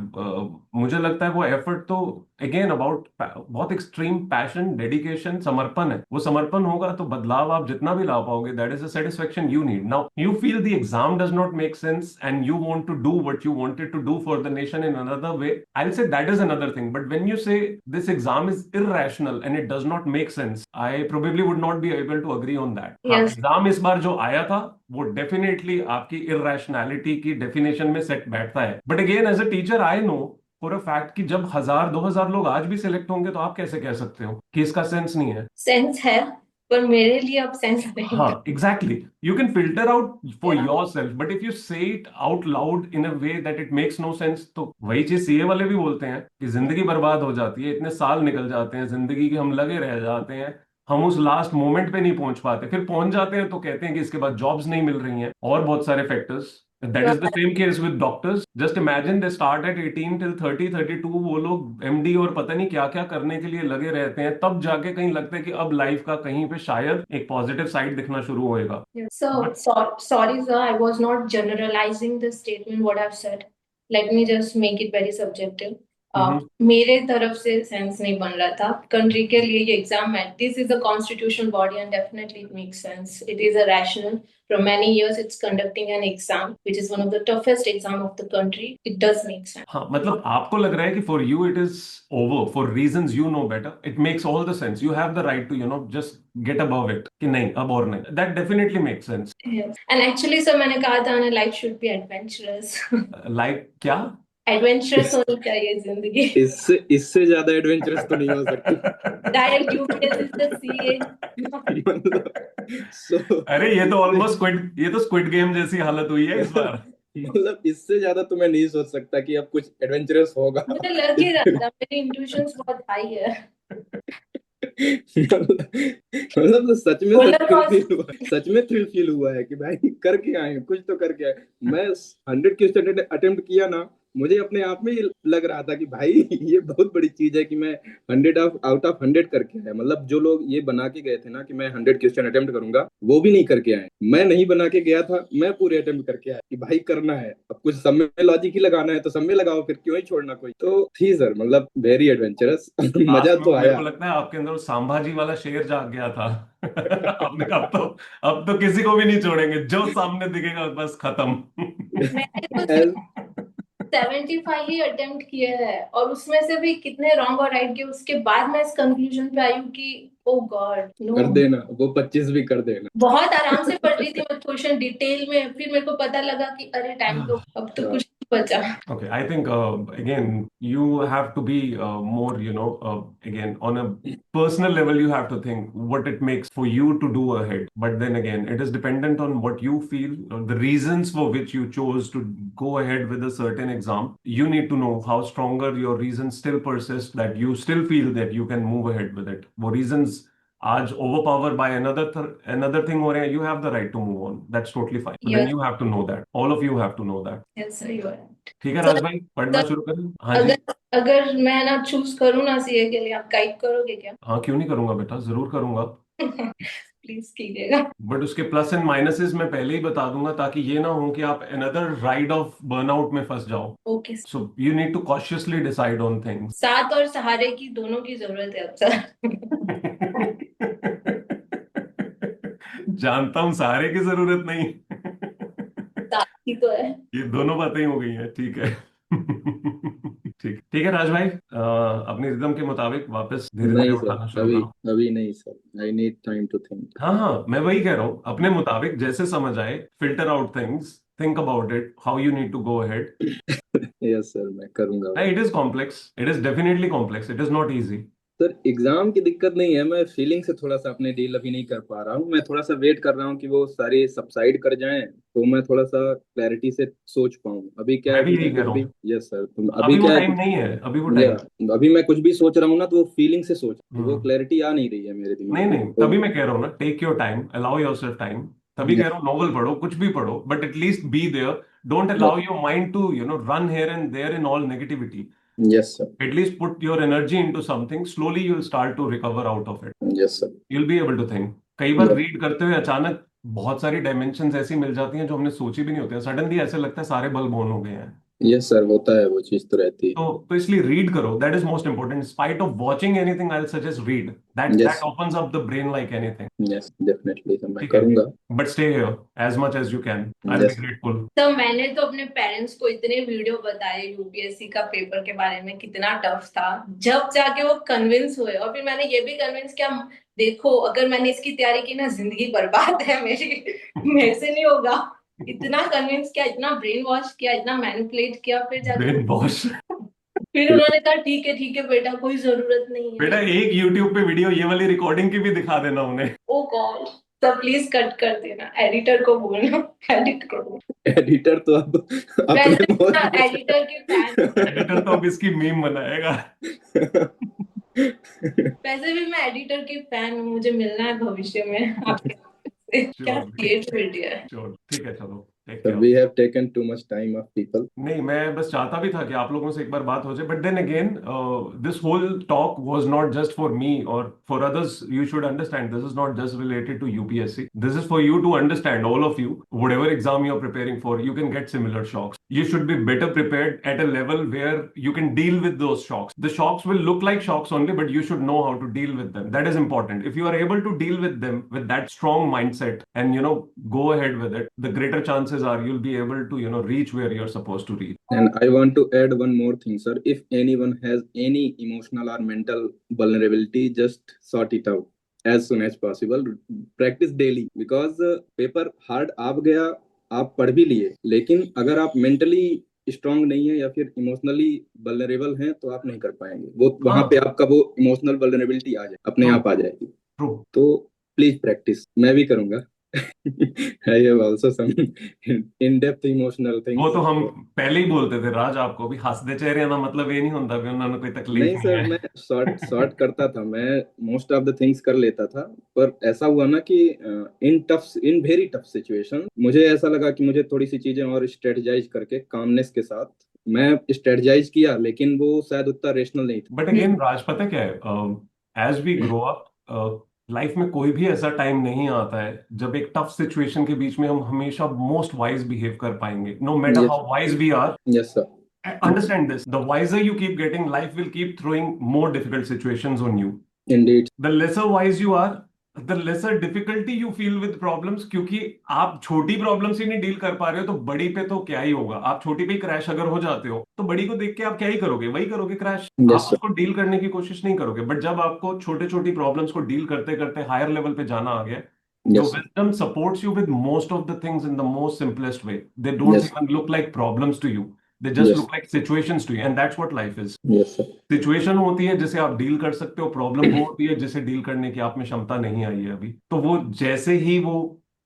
मुझे लगता है वो एफर्ट तो अगेन अबाउट बहुत एक्सट्रीम पैशन, डेडिकेशन, समर्पण है. वो समर्पण होगा तो बदलाव आप जितना भी ला पाओगे, that is the satisfaction you need. Now you feel the exam does not make sense and you want to do what you wanted to do for the nation in another way, I'll say that is another thing. But when you say this exam is irrational and it does not make sense, I probably would not be able to agree on that. हाँ, Yes. एग्जाम इस बार जो आया था वो डेफिनेटली आपकी irrationality की डेफिनेशन में सेट बैठता है. But again as a teacher I know for a fact कि जब 1000 2000 लोग आज भी सिलेक्ट होंगे तो आप कैसे कह सकते हो कि इसका सेंस नहीं है? सेंस है, पर मेरे लिए अब सेंस नहीं। हाँ, exactly. You can filter out for Yeah. yourself, but if you say it out loud in a way that it makes no sense, तो वही चीज सीए वाले भी बोलते हैं कि जिंदगी बर्बाद हो जाती है, इतने साल निकल जाते हैं जिंदगी के, हम लगे रह जाते हैं, हम उस लास्ट मोमेंट पे नहीं पहुंच पाते, फिर पहुंच जाते हैं तो कहते हैं कि इसके बाद जॉब्स नहीं मिल रही हैं और बहुत सारे factors. That is the same case with doctors. Just imagine they start at 18 till 30 32, वो लोग एमडी और पता नहीं क्या क्या करने के लिए लगे रहते हैं, तब जाके कहीं लगता है कि अब लाइफ का कहीं पे शायद एक पॉजिटिव साइड दिखना शुरू होएगा. So, sorry sir, I was not generalizing the statement what I've said. Let me just make it very subjective. मेरे तरफ से सेंस नहीं बन रहा था कंट्री के लिए ये एग्जाम है. This is a constitutional body and definitely it makes sense. It is a rational. From many years, it's conducting an exam, which is one of the toughest exam of the country. It does make sense. हाँ, मतलब आपको लग रहा है कि for you it is over for reasons you know better. It makes all the sense. You have the right to just get above it. कि नहीं, अब और नहीं. That definitely makes sense. Yes. And actually, sir, मैंने कहा था ना, life should be adventurous. Like क्या? एडवेंचरस होनी चाहिए जिंदगी. इससे ज्यादा एडवेंचरस तो नहीं हो सकती. डायरेक्ट यूपीएससी से सीए. अरे ये तो ऑलमोस्ट स्क्विड गेम जैसी हालत हुई है इस बार. मतलब इससे ज्यादा तो मैं नहीं सोच सकता कि अब कुछ एडवेंचरस होगा. मुझे लग ही रहा था, मेरी इंट्यूशंस बहुत हाई है. मतलब तो सच में थ्रिल फील हुआ है कि भाई करके आए, कुछ तो करके आए. मैं 100 क्वेश्चन अटेम्प्ट किया ना, मुझे अपने आप में ये लग रहा था कि भाई ये बहुत बड़ी चीज है कि मैं 100 आउट ऑफ 100 करके आया। मतलब जो लोग ये बना के गए थे ना कि मैं 100 क्वेश्चन अटेम्प्ट करूंगा, वो भी नहीं करके आए। मैं नहीं बना के गया था, मैं पूरे अटेम्प्ट करके आया कि भाई करना है, अब कुछ सब में लॉजिक ही लगाना है तो सब में लगाओ, फिर क्यों ही छोड़ना कोई। तो थी सर, मतलब वेरी एडवेंचरस मजा तो मेरे आया। को लगता है आपके अंदर वो संभाजी वाला शेर जाग गया था। आपने कहा अब तो किसी को भी नहीं छोड़ेंगे, जो सामने दिखेगा बस खत्म। मैंने तो As- 75 ही अटेम्प्ट किए हैं और उसमें से भी कितने रॉन्ग और राइट किए, उसके बाद मैं इस कंक्लूजन पे आई हूँ कि ओ गॉड नो। कर देना वो 25 भी कर देना। बहुत आराम से पढ़ रही थी मैं क्वेश्चन डिटेल में, फिर मेरे को पता लगा कि अरे टाइम तो अब तो कुछ नहीं बचा। Okay, I think again you have to be more, again on a personal level you have to think what it makes for you to do ahead. But then again, it is dependent on what you feel, the reasons for which you chose to go ahead with a certain exam. You need to know how stronger your reasons still persist, that you still feel that you can move ahead with it. वो reasons आज overpowered by another thing हो रहे हैं, you have the right to move on. That's totally fine. But then Yes, you have to know that. All of you have to know that. yes, sir, you are right. ठीक है सर, राज भाई, पढ़ना सर, शुरू करें। हाँ जी। अगर अगर मैं ना चूज करूँ ना सीए के लिए, आप गाइड करोगे क्या? हाँ, क्यों नहीं करूंगा बेटा, जरूर करूंगा। प्लीज कीजिएगा। बट उसके प्लस एंड माइनसेस मैं पहले ही बता दूंगा, ताकि ये ना हो कि आप अनदर राइड ऑफ बर्नआउट में फंस जाओ। Okay. So you need to cautiously decide on things. साथ और सहारे की दोनों की जरूरत है अब सर। जानता हूं, सहारे की जरूरत नहीं। साथ की तो है। ये दोनों बातें ही हो गई हैं, ठीक है। ठीक ठीक है राज भाई, अपनी रिदम के मुताबिक वापस धीरे धीरे नहीं उठाना सर, शुरू अभी करो। अभी नहीं sir, I need time to think. हाँ हाँ, मैं वही कह रहा हूँ, अपने मुताबिक जैसे समझ आए, filter out things, think about it, how you need to go ahead. Yes sir, मैं करूंगा। It is complex, it is definitely complex, it is not easy. Sir exam की दिक्कत नहीं है, मैं फीलिंग से थोड़ा सा अपने डील अभी नहीं कर पा रहा हूँ। मैं थोड़ा सा वेट कर रहा हूँ कि वो सारे सबसाइड कर जाएं तो मैं थोड़ा सा क्लैरिटी से सोच पाऊँ। अभी क्या मैं है भी कि यही मैं कह कुछ रहा भी, हूँ, यस सर, तो अभी अभी वो क्या है टाइम कि नहीं है, अभी वो या टाइम। अभी मैं कुछ भी सोच रहा हूँ ना तो वो फीलिंग से सोच, तो वो हम्म। क्लैरिटी आ नहीं रही है मेरे नहीं दिमाग में नहीं, तो। तभी मैं कह रहा हूँ ना, take your time, allow yourself time. तभी कह रहा हूँ नोवेल पढ़ो, कुछ भी पढ़ो, but at least be there. Don't allow your mind to run here and there in all negativity. Yes sir, At least put your energy into something. Slowly you'll start to recover out of it. Yes sir, You'll be able to think. कई बार रीड करते हुए अचानक बहुत सारी डायमेंशंस ऐसी मिल जाती हैं जो हमने सोची भी नहीं होती है, सडनली ऐसे लगता है सारे बल्ब ऑन हो गए हैं। यस सर, होता है, वो चीज तो रहती है। तो इसलिए रीड करो, that is most important. Spite of watching anything, I suggest read. That yes, opens up the brain like anything. Yes definitely sir, मैं ठीक है, करूंगा। But stay here as much as you can, I will be yes grateful. तो मैंने तो अपने पेरेंट्स को इतने वीडियो बताए यूपीएससी का पेपर के बारे में, कितना टफ था, जब जाके वो कन्विंस हुए। और फिर मैंने ये भी कन्विंस किया, देखो अगर मैंने इसकी तैयारी की ना, जिंदगी बर्बाद है मेरी, मेरे से नहीं होगा। इतना कन्विंस किया, इतना ब्रेन वॉश किया, इतना मैनिपुलेट किया, फिर जाके ब्रेन वॉश। फिर उन्होंने कहा ठीक है बेटा, कोई जरूरत नहीं बेटा है। एक YouTube पे वीडियो ये वाली रिकॉर्डिंग की भी दिखा देना उन्हें। ओ गॉड, सब प्लीज कट कर देना, एडिटर को बोलना एडिट करो। एडिटर तो अब वैसे अपने बहुत मैं कुछ एडिटर की फैन, एडिटर तो अब इसकी मीम बनाएगा। वैसे भी मैं एडिटर की फैन हूँ, मुझे मिलना है भविष्य में आपके से। क्या श्योर, क्रिएटिविटी है। श्योर, ठीक है, चलो take sir, care. We have taken too much time of people. नहीं, मैं बस चाहता भी था कि आप लोगों से एक बार बात हो जाए, but then again this whole talk was not just for me और for others. You should understand this is not just related to UPSC, this is for you to understand, all of you, whatever exam you're preparing for, you can get similar shocks. You should be better prepared at a level where you can deal with those shocks. The shocks will look like shocks only, but you should know how to deal with them. That is important. If you are able to deal with them with that strong mindset and go ahead with it, the greater chances are you'll be able to reach where you're supposed to reach. And I want to add one more thing, sir. If anyone has any emotional or mental vulnerability, just sort it out as soon as possible. Practice daily because paper hard आप गया, आप पढ़ भी लिए, लेकिन अगर आप मेंटली स्ट्रांग नहीं है या फिर इमोशनली वल्नरेबल हैं तो आप नहीं कर पाएंगे। वो वहां पे आपका वो इमोशनल वल्नरेबिलिटी आ जाए, अपने आप आ जाएगी। True. तो प्लीज प्रैक्टिस, मैं भी करूंगा। I have also some in-depth emotional things. वो तो हम पहले ही बोलते थे राज, आपको भी हंसते चेहरे ना, मतलब ये नहीं होता कि उन्होंने कोई तकलीफ नहीं नहीं सर, है। मैं सॉर्ट करता था, मैं मोस्ट ऑफ द थिंग्स कर लेता था। पर ऐसा हुआ ना कि इन वेरी टफ सिचुएशन मुझे ऐसा लगा कि मुझे थोड़ी सी चीजें और स्ट्रेटजाइज करके कामनेस के साथ मैं स्ट्रेटजाइज किया, लेकिन वो शायद उतना रेशनल नहीं था। बट अगेन राज, पता क्या है, as we grow up life में कोई भी ऐसा टाइम नहीं आता है जब एक टफ सिचुएशन के बीच में हम हमेशा मोस्ट वाइज बिहेव कर पाएंगे, no matter yes, how wise we are. Yes sir. Understand this: the wiser you keep getting, life will keep throwing more difficult situations on you. Indeed. The lesser wise you are, the lesser difficulty you feel with problems. क्योंकि आप छोटी प्रॉब्लम से नहीं डील कर पा रहे हो तो बड़ी पे तो क्या ही होगा. आप छोटी पे क्रैश अगर हो जाते हो तो बड़ी को देख के आप क्या ही करोगे, वही करोगे, क्रैश. यस आप सर। उसको डील करने की कोशिश नहीं करोगे. बट जब आपको छोटे छोटी प्रॉब्लम्स को डील करते करते हायर लेवल पे जाना आ गया, your yes sir. wisdom supports you with most of the things in the most simplest way. They don't yes, even look like problems to you. They just yes, look like situations to you, and that's what life is. Yes sir. Situation होती है जिसे आप डील कर सकते हो, प्रॉब्लम वो होती है जिसे डील करने की आप में क्षमता नहीं आई है अभी. तो वो जैसे ही वो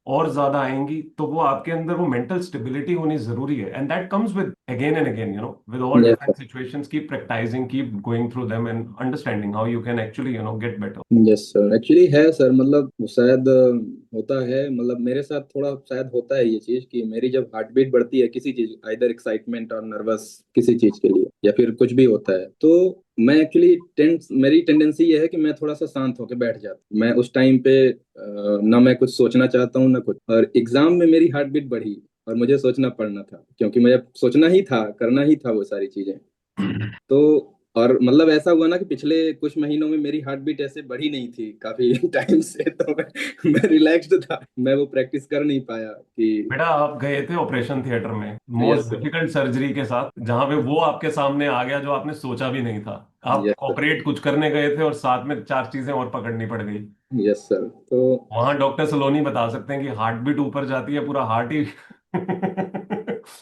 और ज्यादा आएंगी तो वो आपके अंदर वो मेंटल स्टेबिलिटी होनी जरूरी है. And that comes with again and again, with all yes different situations. Keep practicing, keep going through them and understanding how you can actually get better. Yes sir. Actually है सर, मतलब वो शायद होता है, मतलब मेरे साथ थोड़ा शायद होता है ये चीज कि मेरी जब हार्ट बीट बढ़ती है किसी चीज, आइदर एक्साइटमेंट और नर्वस किसी चीज के लिए, या फिर कुछ भी होता है, तो मैं एक्चुअली मेरी टेंडेंसी ये है कि मैं थोड़ा सा शांत होकर बैठ जाता हूँ। मैं उस टाइम पे ना मैं कुछ सोचना चाहता हूँ ना कुछ। और एग्जाम में मेरी हार्ट बीट बढ़ी और मुझे सोचना पड़ना था, क्योंकि मुझे सोचना ही था, करना ही था वो सारी चीजें। तो और मतलब ऐसा हुआ ना कि पिछले कुछ महीनों में मेरी हार्ट बीट ऐसे बढ़ी नहीं थी काफी टाइम से, तो मैं रिलैक्स्ड था, मैं वो प्रैक्टिस कर नहीं पाया कि। बेटा आप गए थे ऑपरेशन थिएटर में yes most sir. Difficult surgery के साथ, जहां पे वो आपके सामने आ गया जो आपने सोचा भी नहीं था. आप यस सर। ऑपरेट कुछ करने गए थे और साथ में चार चीजें और पकड़नी पड़ गई. Yes sir. तो वहां डॉक्टर सलोनी बता सकते हैं कि हार्ट बीट ऊपर जाती है, पूरा हार्ट ही है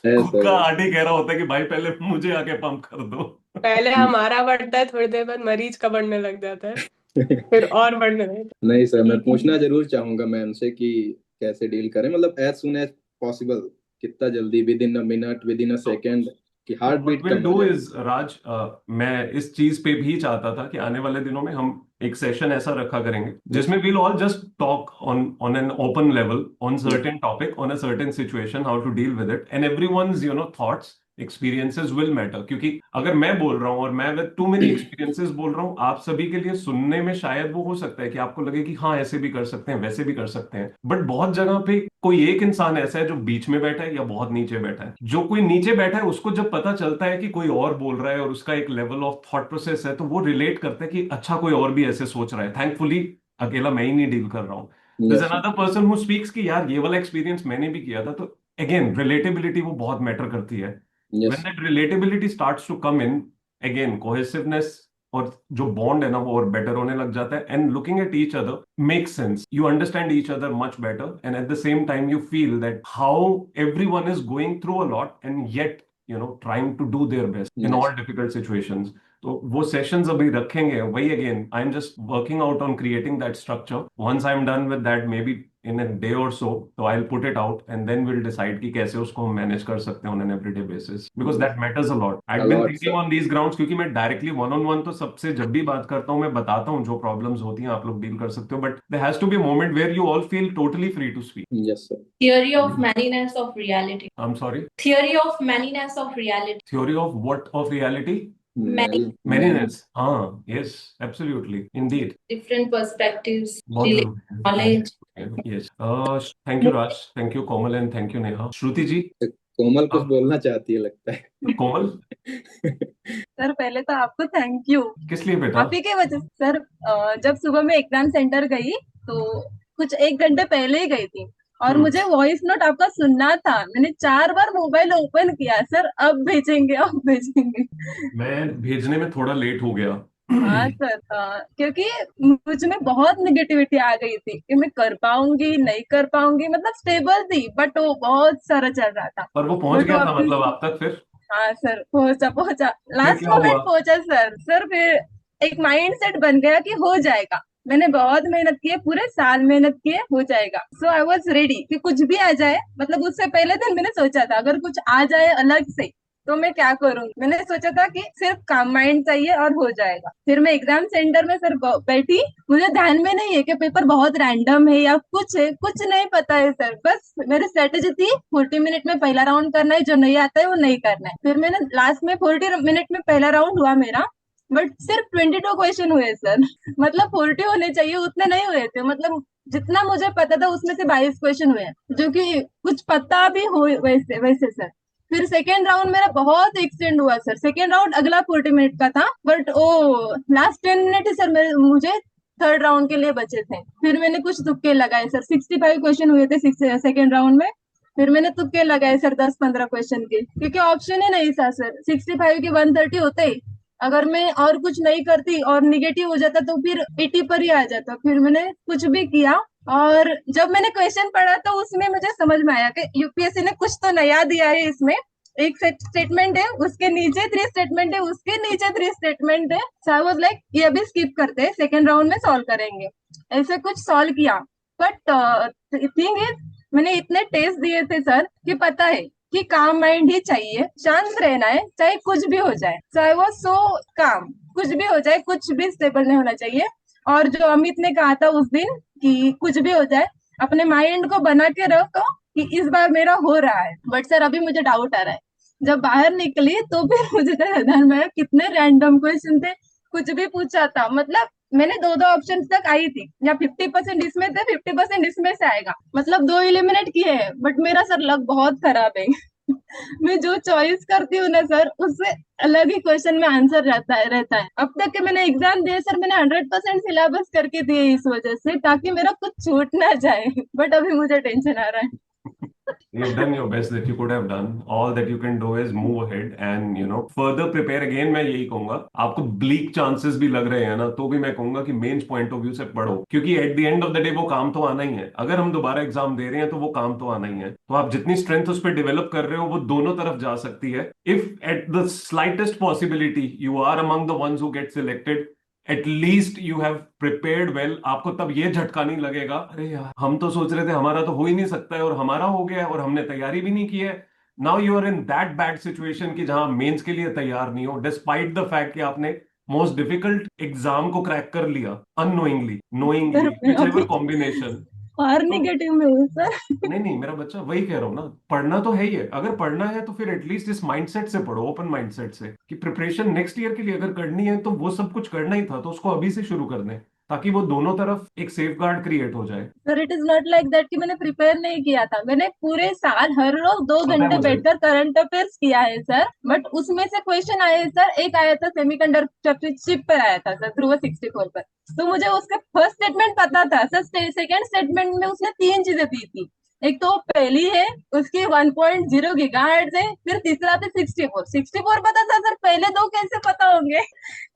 खुद का सर। हार्ट ही कह रहा होता है कि भाई पहले मुझे आके पंप कर दो. पहले हमारा बढ़ता है, थोड़ी देर बाद मरीज का बढ़ने लग जाता है, फिर और बढ़ने लगता नहीं सर, मैं है। पूछना जरूर चाहूंगा मैम से कि कैसे डील करें, मतलब एज सुन एज पॉसिबल, कितना जल्दी, within a minute, within a तो सेकेंड, कि तो हार्ट व्हाट बीट विल कम हो डू जाए। इज राज, मैं इस चीज पे भी चाहता था कि आने वाले दिनों में हम एक सेशन ऐसा रखा करेंगे यस जिसमें we'll all just talk on on an open level on sir. Certain topic on a certain situation, how to deal with it, and everyone's thoughts experiences will matter. क्योंकि अगर मैं बोल रहा हूँ और मैं विद टू मेनी एक्सपीरियंसेस बोल रहा हूँ, आप सभी के लिए सुनने में शायद वो हो सकता है कि आपको लगे कि हाँ ऐसे भी कर सकते हैं, वैसे भी कर सकते हैं. बट बहुत जगह पे कोई एक इंसान ऐसा है जो बीच में बैठा है या बहुत नीचे बैठा है. जो कोई नीचे बैठा है उसको जब पता चलता है कि कोई और बोल रहा है और उसका एक लेवल ऑफ थॉट प्रोसेस है, तो वो रिलेट करता है कि अच्छा कोई और भी ऐसे सोच रहा है. थैंकफुली अकेला मैं ही नहीं डील कर रहा हूँ. This yes sir. Another person who speaks कि यार ये वाला एक्सपीरियंस मैंने भी किया था. तो अगेन रिलेटेबिलिटी वो बहुत मैटर करती है. Yes when that relatability starts to come in, again cohesiveness और जो बॉन्ड है ना वो और बेटर होने लग जाता है. And looking at each other makes sense, you understand each other much better, and at the same time you feel that how everyone is going through a lot and yet trying to do their best in yes. All difficult situations. तो वो सेशंस अभी रखेंगे. वही again I am just working out on creating that structure. Once I am done with that, maybe in a day or so, तो I'll put it out and then we'll decide कि कैसे उसको हम मैनेज कर सकते हैं on an everyday basis, because that matters a lot. I've been a lot thinking sir. on these grounds क्योंकि मैं डायरेक्टली वन ऑन वन तो सबसे जब भी बात करता हूँ मैं बताता हूँ जो प्रॉब्लम्स होती हैं आप लोग डील कर सकते हो, but there has to be a moment where you all feel totally free to speak. Yes sir. Theory of manyness of reality. I'm sorry. Theory of manyness of reality. Theory of what of reality? Many many. Manyness. हाँ, yes, absolutely, indeed. different perspectives, बहुत relate जरूरी है. knowledge. Yes. Thank you Raj, thank you Komal, and thank you Neha. श्रुति जी. कोमल कुछ अब बोलना चाहती है लगता है। कोमल सर पहले तो आपको थैंक यू, किस लिए बेटा? आप ही के वजह से सर। जब सुबह मैं एग्जाम सेंटर गई तो कुछ 1 घंटे पहले ही गई थी और मुझे वॉइस नोट आपका सुनना था। मैंने 4 बार मोबाइल ओपन किया, सर अब भेजेंगे अब भेजेंगे। मैं भेजने में थोड़ा लेट हो गया. हाँ सर, क्योंकि मुझ में बहुत निगेटिविटी आ गई थी कि मैं कर पाऊंगी नहीं कर पाऊंगी, मतलब स्टेबल थी बट वो बहुत सारा चल रहा था। पर वो पहुंच बट वो गया था अपने, मतलब आप तक फिर? हाँ सर पहुंचा पहुंचा, फिर लास्ट क्या हुआ? मोमेंट पहुंचा सर फिर एक माइंड सेट बन गया कि हो जाएगा। मैंने बहुत मेहनत की है, पूरे साल मेहनत की है, हो जाएगा। सो आई वॉज रेडी कि कुछ भी आ जाए। मतलब उससे पहले दिन मैंने सोचा था अगर कुछ आ जाए अलग से तो मैं क्या करूँ। मैंने सोचा था कि सिर्फ काम माइंड चाहिए और हो जाएगा। फिर मैं एग्जाम सेंटर में सर बैठी, मुझे ध्यान में नहीं है कि पेपर बहुत रैंडम है या कुछ है, कुछ नहीं पता है सर। बस मेरी स्ट्रेटेजी थी 40 मिनट में पहला राउंड करना है, जो नहीं आता है वो नहीं करना है। फिर मैंने लास्ट में 40 मिनट में पहला राउंड हुआ मेरा, बट सिर्फ 22 क्वेश्चन हुए सर। मतलब 40 होने चाहिए, उतने नहीं हुए थे। मतलब जितना मुझे पता था उसमें से 22 क्वेश्चन हुए, जो कि कुछ पता भी हो वैसे वैसे सर। फिर सेकेंड राउंड मेरा बहुत एक्सटेंड हुआ सर। सेकेंड राउंड अगला 40 मिनट का था, बट ओ लास्ट 10 मिनट ही सर मेरे मुझे थर्ड राउंड के लिए बचे थे। फिर मैंने कुछ तुक्के लगाए सर। 65 क्वेश्चन हुए थे सेकेंड राउंड में। फिर मैंने तुक्के लगाए सर 10-15 क्वेश्चन के, क्योंकि ऑप्शन ही नहीं था सर। 65 के 130 होते ही, अगर मैं और कुछ नहीं करती और निगेटिव हो जाता तो फिर 80 पर ही आ जाता। फिर मैंने कुछ भी किया, और जब मैंने क्वेश्चन पढ़ा तो उसमें मुझे समझ में आया कि यूपीएससी ने कुछ तो नया दिया है इसमें। एक स्टेटमेंट है, उसके नीचे 3 स्टेटमेंट है, उसके नीचे 3 स्टेटमेंट है। सो आई वाज लाइक ये अभी स्किप करते हैं, सेकेंड राउंड में सॉल्व करेंगे। ऐसे कुछ सॉल्व किया। बट थिंग इज, मैंने इतने टेस्ट दिए थे सर कि पता है कि काम माइंड ही चाहिए, शांत रहना है, चाहे कुछ भी हो जाए। सो आई वाज सो काम, कुछ भी हो जाए, कुछ भी स्टेबल नहीं होना चाहिए। और जो अमित ने कहा था उस दिन कि कुछ भी हो जाए, अपने माइंड को बना के रखो कि इस बार मेरा हो रहा है। बट सर अभी मुझे डाउट आ रहा है, जब बाहर निकली तो फिर मुझे ध्यान में आया कितने रैंडम क्वेश्चन थे, कुछ भी पूछा था। मतलब मैंने दो दो ऑप्शन तक आई थी, या 50% इसमें थे, 50% इसमें से आएगा। मतलब 2 एलिमिनेट किए हैं, बट मेरा सर लक बहुत खराब है। मैं जो चॉइस करती हूँ ना सर, उससे अलग ही क्वेश्चन में आंसर रहता है। अब तक के मैंने एग्जाम दिए सर, मैंने 100% सिलेबस करके दिए इस वजह से, ताकि मेरा कुछ छूट ना जाए। बट अभी मुझे टेंशन आ रहा है। You've done your best that you could have done. All that you can do is move ahead and further prepare. Again मैं यही कहूंगा, आपको bleak chances भी लग रहे हैं ना, तो भी मैं कहूंगा कि मेंस पॉइंट ऑफ व्यू से पढ़ो, क्योंकि eight the end of the day वो काम तो आना ही है। अगर हम दोबारा एग्जाम दे रहे हैं तो वो काम तो आना ही है। तो आप जितनी स्ट्रेंथ उस पर डेवलप कर रहे हो वो दोनों तरफ जा सकती है। If at the slightest possibility you are among the ones who get selected, at least you have prepared well. आपको तब ये झटका नहीं लगेगा, अरे यार हम तो सोच रहे थे हमारा तो हो ही नहीं सकता है और हमारा हो गया है और हमने तैयारी भी नहीं की है। Now you are in that bad situation कि जहां मेंस के लिए तैयार नहीं हो, डिस्पाइट द फैक्ट कि आपने मोस्ट डिफिकल्ट एग्जाम को क्रैक कर लिया, अननोइंगली, सर नोइंगली, मैं विच एवर अभी कॉम्बिनेशन। और तो निगेटिव में हूँ सर। नहीं नहीं, मेरा बच्चा वही कह रहा हूँ ना, पढ़ना तो है ही है। अगर पढ़ना है तो फिर एटलीस्ट इस माइंडसेट से पढ़ो, ओपन माइंडसेट से, कि प्रिपरेशन नेक्स्ट ईयर के लिए अगर करनी है तो वो सब कुछ करना ही था तो उसको अभी से शुरू कर दें, ताकि वो दोनों तरफ एक सेफ गार्ड क्रिएट हो जाए। Sir it is not like that कि मैंने प्रिपेयर नहीं किया था। मैंने पूरे साल हर रोज दो पता है घंटे मुझे। बैठकर करंट अफेयर्स किया है सर। बट उसमें से क्वेश्चन आए हैं सर। एक आया था सेमीकंडक्टर चिप पर आया था सर, ध्रुव 64 पर। तो मुझे उसका फर्स्ट स्टेटमेंट पता था सर। सेकंड स्टेटमेंट में उसने 3 चीजें दी थी। एक तो पहली है उसकी 1.0 गीगाहर्ट्ज है, फिर तीसरा था 64 पता था सर, पहले दो कैसे पता होंगे।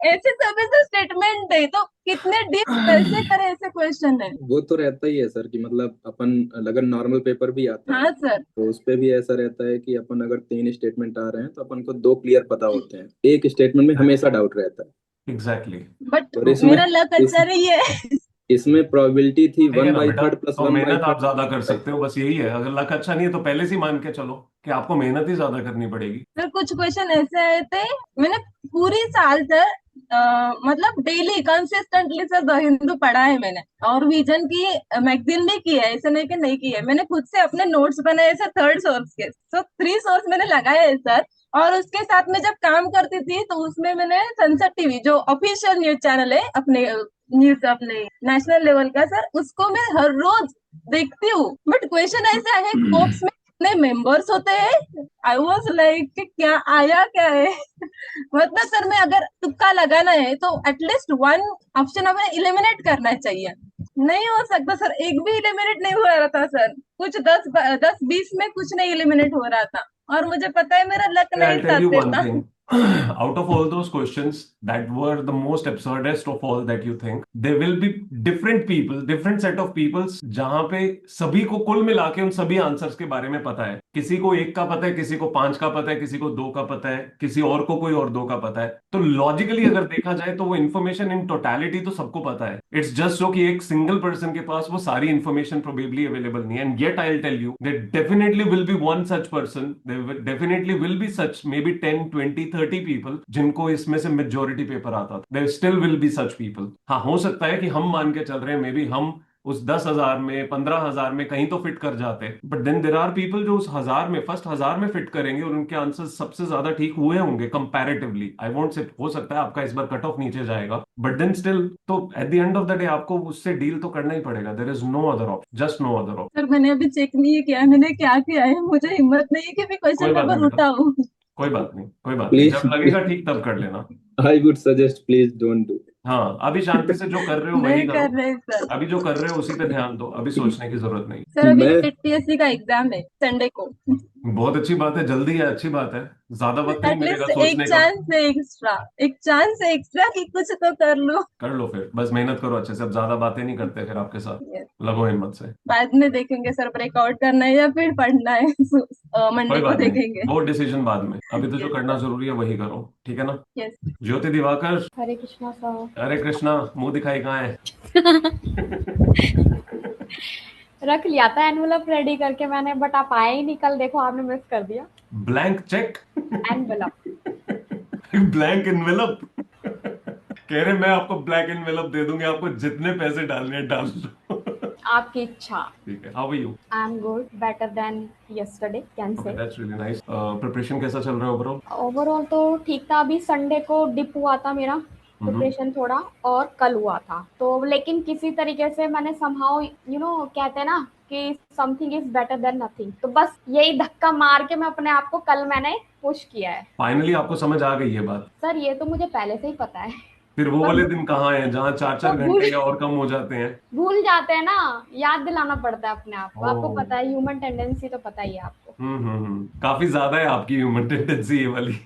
ऐसे सभी से स्टेटमेंट है, तो कितने डीप कैसे करें ऐसे क्वेश्चन है। वो तो रहता ही है सर कि मतलब अपन अगर नॉर्मल पेपर भी आता है हाँ सर। तो उस पे भी ऐसा रहता है कि अपन अगर 3 स्टेटमेंट आ रहे हैं तो अपन को 2 क्लियर पता होते हैं, एक स्टेटमेंट में हमेशा डाउट रहता है। एग्जैक्टली बट और इसमें मेरा लक इस अच्छा नहीं है। इसमें प्रोबेबिलिटी थी है वन ना बाई बेटा, थर्ड प्लस तो वन बाई मेहनत आप ज्यादा कर थर्ड। सकते हो, बस यही है। अगर लक अच्छा नहीं है तो पहले से ही मान के चलो कि आपको मेहनत ही ज्यादा करनी पड़ेगी। सर कुछ क्वेश्चन ऐसे आए थे, मैंने पूरी साल सर मतलब daily consistently sir the Hindu पढ़ा है मैंने, और विजन की मैगजीन भी की है, ऐसा नहीं कि नहीं की है। मैंने खुद से अपने नोट्स बनाए सर, थर्ड सोर्स के। तो 3 सोर्स मैंने लगाए हैं सर। और उसके साथ में जब काम करती थी तो उसमें मैंने संसद टीवी, जो ऑफिशियल न्यूज चैनल है अपने न्यूज अपने नेशनल लेवल का सर, उसको मैं हर रोज देखती हूँ। बट क्वेश्चन ऐसा है, कोप्स में कितने मेंबर्स होते हैं। आई वॉज लाइक कि क्या आया क्या है। मतलब सर मैं अगर तुक्का लगाना है तो एटलीस्ट वन ऑप्शन हमें इलिमिनेट करना चाहिए। नहीं हो सकता सर, एक भी इलिमिनेट नहीं हो रहा था सर। कुछ 10-20 में कुछ नहीं इलिमिनेट हो रहा था, और मुझे पता है मेरा लक आई नहीं टेल साथ यू वन देता। Thing, out of all those questions that were the most absurdest of all that you think, there will be different people, different set of peoples, जहां पे सभी को कुल मिला के उन सभी आंसर्स के बारे में पता है। किसी को एक का पता है, किसी को पांच का पता है, किसी को दो का पता है, किसी और को कोई और दो का पता है। तो लॉजिकली अगर देखा जाए तो वो इन्फॉर्मेशन इन टोटलिटी तो सबको पता है। इट्स जस्ट सो कि एक सिंगल पर्सन के पास वो सारी इन्फॉर्मेशन प्रोबेबली अवेलेबल नहीं है। And yet I will tell you that definitely will be one such person, definitely will be such maybe 10, 20, 30 people जिनको इसमें से मेजोरिटी पेपर आता था। There still will be such people. हाँ, हो सकता है कि हम मान के चल रहे हैं मे बी हम उस 10,000 में 15,000 में कहीं तो फिट कर जाते, but then there are people जो उस 1,000 में फर्स्ट 1,000 में फिट करेंगे और उनके आंसर सबसे ज्यादा ठीक हुए होंगे कंपैरेटिवली। आई वोंट से हो सकता है आपका इस बार कट ऑफ नीचे जाएगा, बट देन स्टिल तो at the end of the day आपको उससे डील तो करना ही पड़ेगा। There is no other option, just no other option. Sir मैंने अभी चेक नहीं किया मैंने क्या किया है, मुझे हिम्मत नहीं है कि मैं कोई क्वेश्चन बात नहीं पेपर बेटा, उठाऊं। कोई बात नहीं, कोई बात नहीं, प्लीज, जब लगेगा ठीक तब कर लेना। I would suggest please don't do. हाँ, अभी शांति से जो कर रहे हो वही नहीं करो। कर रहे सर। अभी जो कर रहे हो उसी पे ध्यान दो, अभी सोचने की जरूरत नहीं। सर अभी मैं सिट पीएससी का एग्जाम है संडे को। बहुत अच्छी बात है, जल्दी है, अच्छी बात है। ज्यादा वक्त नहीं मिलेगा एटलीस्ट सोचने का। एक चांस है एक्स्ट्रा कि कुछ तो कर लो। कर लो फिर, बस मेहनत करो अच्छे से। अब ज्यादा बातें नहीं करते फिर आपके साथ, Yes. लगो हिम्मत से। बाद में देखेंगे सर ब्रेकआउट करना है या फिर पढ़ना है। मंडे कोई को बात नहीं, देखेंगे। वो डिसीजन बाद में। अभी तो जो Yes, करना जरूरी है वही करो, ठीक है ना। यस। ज्योति दिवाकर, हरे कृष्णा सर। हरे कृष्णा, मुंह दिखाई कहाँ है? रख लिया था एनवेलप रेडी करके मैंने, बट आप आए ही नहीं कल, देखो आपने मिस कर दिया blank cheque, envelope. Blank envelope. कह रहे मैं आपको ब्लैक एनवेलप दे दूंगी, आपको जितने पैसे डालने हैं डाल दो। आपकी इच्छा। ठीक है, how are you? I am good, better than yesterday can okay, say. That's really nice. Preparation कैसा चल रहा है ओवरऑल? ओवरऑल तो ठीक था। अभी संडे को डिप हुआ था मेरा प्रिपरेशन थोड़ा, और कल हुआ था तो, लेकिन किसी तरीके से मैंने समहाउ कहते हैं ना कि something is better than nothing, तो बस यही धक्का मार के मैं अपने आप को कल मैंने पुश किया है। फाइनली आपको समझ आ गई ये बात? सर ये तो मुझे पहले से ही पता है। फिर वो पर वाले दिन कहाँ हैं जहाँ 4-4 तो घंटे या और कम हो जाते हैं? भूल जाते हैं ना, याद दिलाना पड़ता है अपने आप को। आपको ओह। पता है ह्यूमन टेंडेंसी तो पता ही है आपको। काफी ज्यादा है आपकी ह्यूमन टेंडेंसी ये वाली।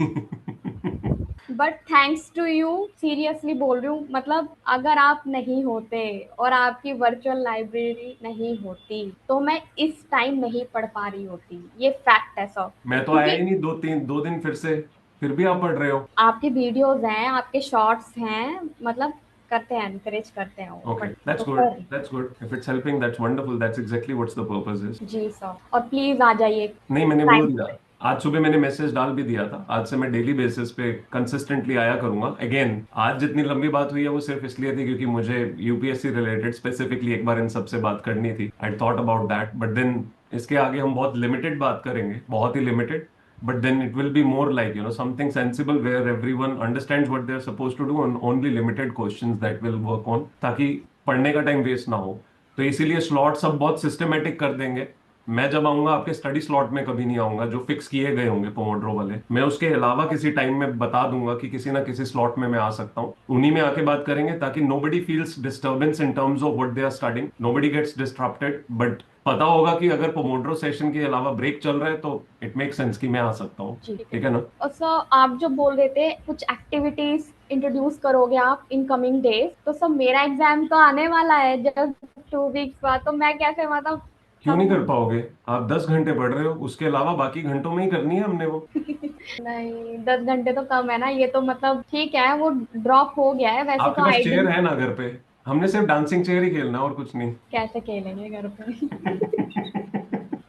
But thanks to you, seriously बोल रही हूँ, मतलब अगर आप नहीं होते और आपकी वर्चुअल लाइब्रेरी नहीं होती तो मैं इस टाइम नहीं पढ़ पा रही होती। ये फैक्ट है सर। मैं तो आया ही नहीं 2 दिन फिर से, फिर भी आप पढ़ रहे हो। आपके वीडियोस हैं, आपके शॉर्ट्स हैं, मतलब करते हैं, एनकरेज करते हैं वो, okay, but that's too good, कर। That's good. If it's helping that's wonderful, that's exactly what's the purpose is. जी सर, और प्लीज आ जाइए नहीं, मैंने टाइम बोल दिया, आज सुबह मैंने मैसेज डाल भी दिया था। आज से मैं डेली बेसिस पे कंसिस्टेंटली आया करूंगा। अगेन, आज जितनी लंबी बात हुई है वो सिर्फ इसलिए थी क्योंकि मुझे यूपीएससी रिलेटेड स्पेसिफिकली एक बार इन सबसे बात करनी थी। I thought about that, but then इसके आगे हम बहुत लिमिटेड बात करेंगे, बहुत ही limited. But then it will be more like, something sensible where everyone understands what they're supposed to do and only limited questions that will work on, ताकि पढ़ने का टाइम वेस्ट ना हो। तो इसीलिए स्लॉट सब बहुत सिस्टमेटिक कर देंगे। मैं जब आऊंगा आपके स्टडी स्लॉट में कभी नहीं आऊंगा, जो फिक्स किए गए होंगे पोमोड्रो वाले। मैं उसके अलावा किसी टाइम में बता दूंगा कि किसी ना किसी स्लॉट में मैं आ सकता हूँ, उन्हीं में आके बात करेंगे, ताकि nobody feels disturbance in terms of what they are studying, nobody gets disrupted. But पता होगा कि अगर पोमोड्रो सेशन के अलावा ब्रेक चल रहा है तो इट मेक सेंस कि मैं आ सकता हूँ, जी। ठीक है ना। और सर आप जो बोल रहे थे कुछ एक्टिविटीज इंट्रोड्यूस करोगे आप इन कमिंग डेज, तो सर मेरा एग्जाम तो आने वाला है जस्ट 2 वीक्स बाद, तो मैं कैसे मतलब क्यों नहीं कर पाओगे? आप 10 घंटे पढ़ रहे हो, उसके अलावा बाकी घंटों में ही करनी है हमने वो। नहीं 10 घंटे तो कम है ना, ये तो मतलब ठीक है वो ड्रॉप हो गया है वैसे आपके तो। पास आइडिया चेयर है ना घर पे? हमने सिर्फ डांसिंग चेयर ही खेलना है और कुछ नहीं। कैसे खेलेंगे घर पे?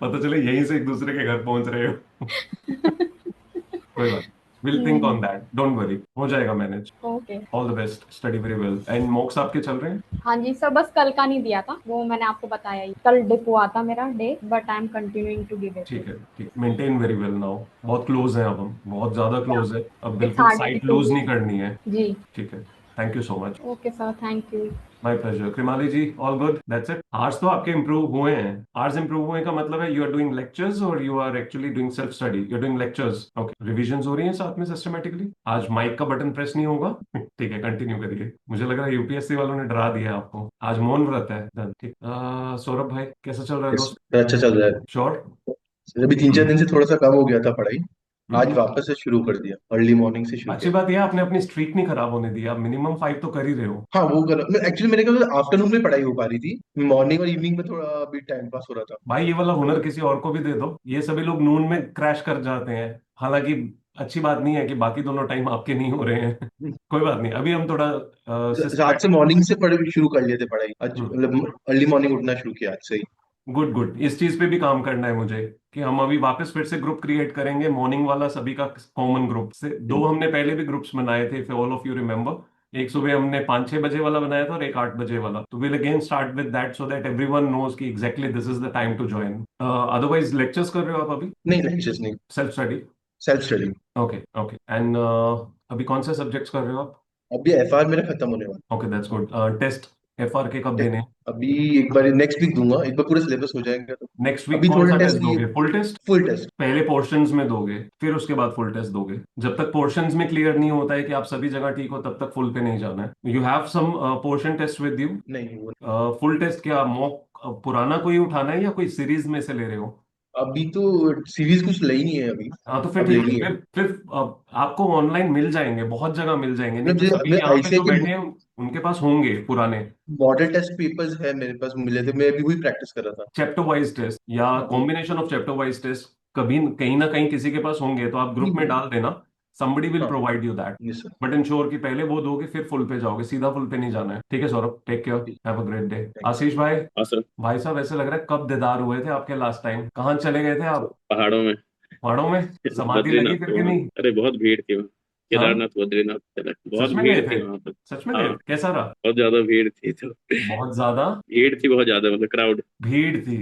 पता चले यहीं से एक दूसरे के घर पहुंच रहे हो। कोई बात, will think on that, don't worry, हो जाएगा manage. Okay. All the best, study very well. And मॉक्स आपके चल रहे हैं? हाँ जी सर, बस कल का नहीं दिया था, वो मैंने आपको बताया ही, कल डिप हुआ था मेरा day, but I am continuing to give it. ठीक है, ठीक, मेंटेन वेरी वेल नाउ। बहुत क्लोज हैं अब हम, बहुत ज्यादा क्लोज है अब, बिल्कुल hard साइट to- लूज नहीं करनी है। जी ठीक है, thank you so much. Okay sir, thank you. My pleasure. Krimali ji, all good? That's it. Hours तो आपके इंप्रूव हुए हैं। आवर्स इंप्रूव हुए का मतलब है यू आर डूइंग लेक्चर्स और you are actually doing self study. You are doing lectures, okay. Revision हो रही है साथ में सिस्टमेटिकली। आज माइक का बटन प्रेस नहीं होगा। ठीक है, कंटिन्यू करिए। मुझे लग रहा है यूपीएससी वालों ने डरा दिया आपको। आज मौन व्रत है। Done, ठीक। सौरभ भाई, कैसा चल रहा है दोस्त? अच्छा चल रहा है। श्योर? अभी 3-4 दिन से थोड़ा सा कम हो गया था पढ़ाई। आज वापस से शुरू कर दिया, अर्ली मॉर्निंग से शुरू अच्छी किया। बात यह आपने अपनी स्ट्रीक नहीं खराब होने दी, आप मिनिमम 5 तो कर ही रहे हो। हाँ वो कर, एक्चुअली मेरे ख्याल आफ्टरनून में पढ़ाई हो पा रही थी, मॉर्निंग और इवनिंग में थोड़ा अभी टाइम पास हो रहा था। भाई ये वाला हुनर किसी और को भी दे दो, ये सभी लोग नून में क्रैश कर जाते हैं। हालांकि अच्छी बात नहीं है कि बाकी दोनों टाइम आपके नहीं हो रहे हैं। कोई बात नहीं, अभी हम थोड़ा रात से सिस्टमैटिक। मॉर्निंग से पढ़ शुरू कर लिए थे पढ़ाई आज, मतलब अर्ली मॉर्निंग उठना शुरू किया आज से ही। गुड गुड, इस चीज पे भी काम करना है मुझे कि हम अभी वापस फिर से ग्रुप क्रिएट करेंगे मॉर्निंग वाला, सभी का कॉमन ग्रुप से। 2 हमने पहले भी ग्रुप्स बनाए थे, ऑल ऑफ यू रिमेम्बर। एक सुबह हमने 5-6 बजे वाला बनाया था और एक 8 बजे वाला। तो will again start with that so that everyone knows कि exactly this is the time to join. Otherwise lectures कर रहे हो आप अभी? नहीं लेक्चर्स नहीं, self study? Self study. Okay okay. And अभी कौन से सब्जेक्ट्स कर रहे हो आप? अभी एफआर मेरा खत्म होने वाला okay that's good. Test FR के कब है। देने हैं? अभी एक बार नेक्स्ट वीक दूंगा, एक बार पूरा सिलेबस हो जाएगा तो। नेक्स्ट वीक अभी कौन थोड़े सा टेस्ट टेस्ट दिए, दोगे? Full test? Full test. पहले पोर्शंस में दोगे, फिर उसके बाद फुल टेस्ट दोगे? जब तक पोर्शंस में क्लियर नहीं होता है कि आप सभी जगह ठीक हो, तब तक फुल पे नहीं जाना है। You have some portion test with you? नहीं वो फुल टेस्ट क्या मॉक पुराना कोई उठाना है या कोई सीरीज में से ले रहे हो? अभी तो सीरीज कुछ लई नहीं है अभी, हाँ तो फिर अब ठीक है, लेनी है। फिर आपको ऑनलाइन मिल जाएंगे, बहुत जगह मिल जाएंगे। नहीं तो मतलब सभी यहाँ पे आईसीआई जो के बैठे हैं उनके पास होंगे पुराने मॉडल टेस्ट पेपर्स है मेरे पास, मिले थे, मैं अभी वही प्रैक्टिस कर रहा था। चैप्टर वाइज टेस्ट या combination of chapter wise test. कभी कहीं ना कहीं किसी के पास होंगे तो आप ग्रुप में डाल देना, somebody will हाँ provide you that। Yes sir. But ensure कि पहले वो दोगे फिर फुल पे जाओगे, सीधा फुल पे नहीं जाना है। ठीक है Saurabh, take care, have a great day. Ashish भाई? हाँ सर। भाई साहब ऐसे लग रहा है कब दीदार हुए थे आपके लास्ट टाइम, कहाँ चले गए थे आप? पहाड़ों में। पहाड़ों में समाधि लगी बद्रीनाथ फिर कि वहाँ, नहीं? अरे बहुत भीड़ थी वहाँ। हाँ केदारनाथ बद्रीनाथ चला, बहुत सच में भीड़ गए थी थे? वहाँ पर। सच में हाँ गए? कैसा रहा? बहुत ज्यादा भीड़ थी तो बहुत ज्यादा भीड़ थी, बहुत ज्यादा, मतलब क्राउड भीड़ थी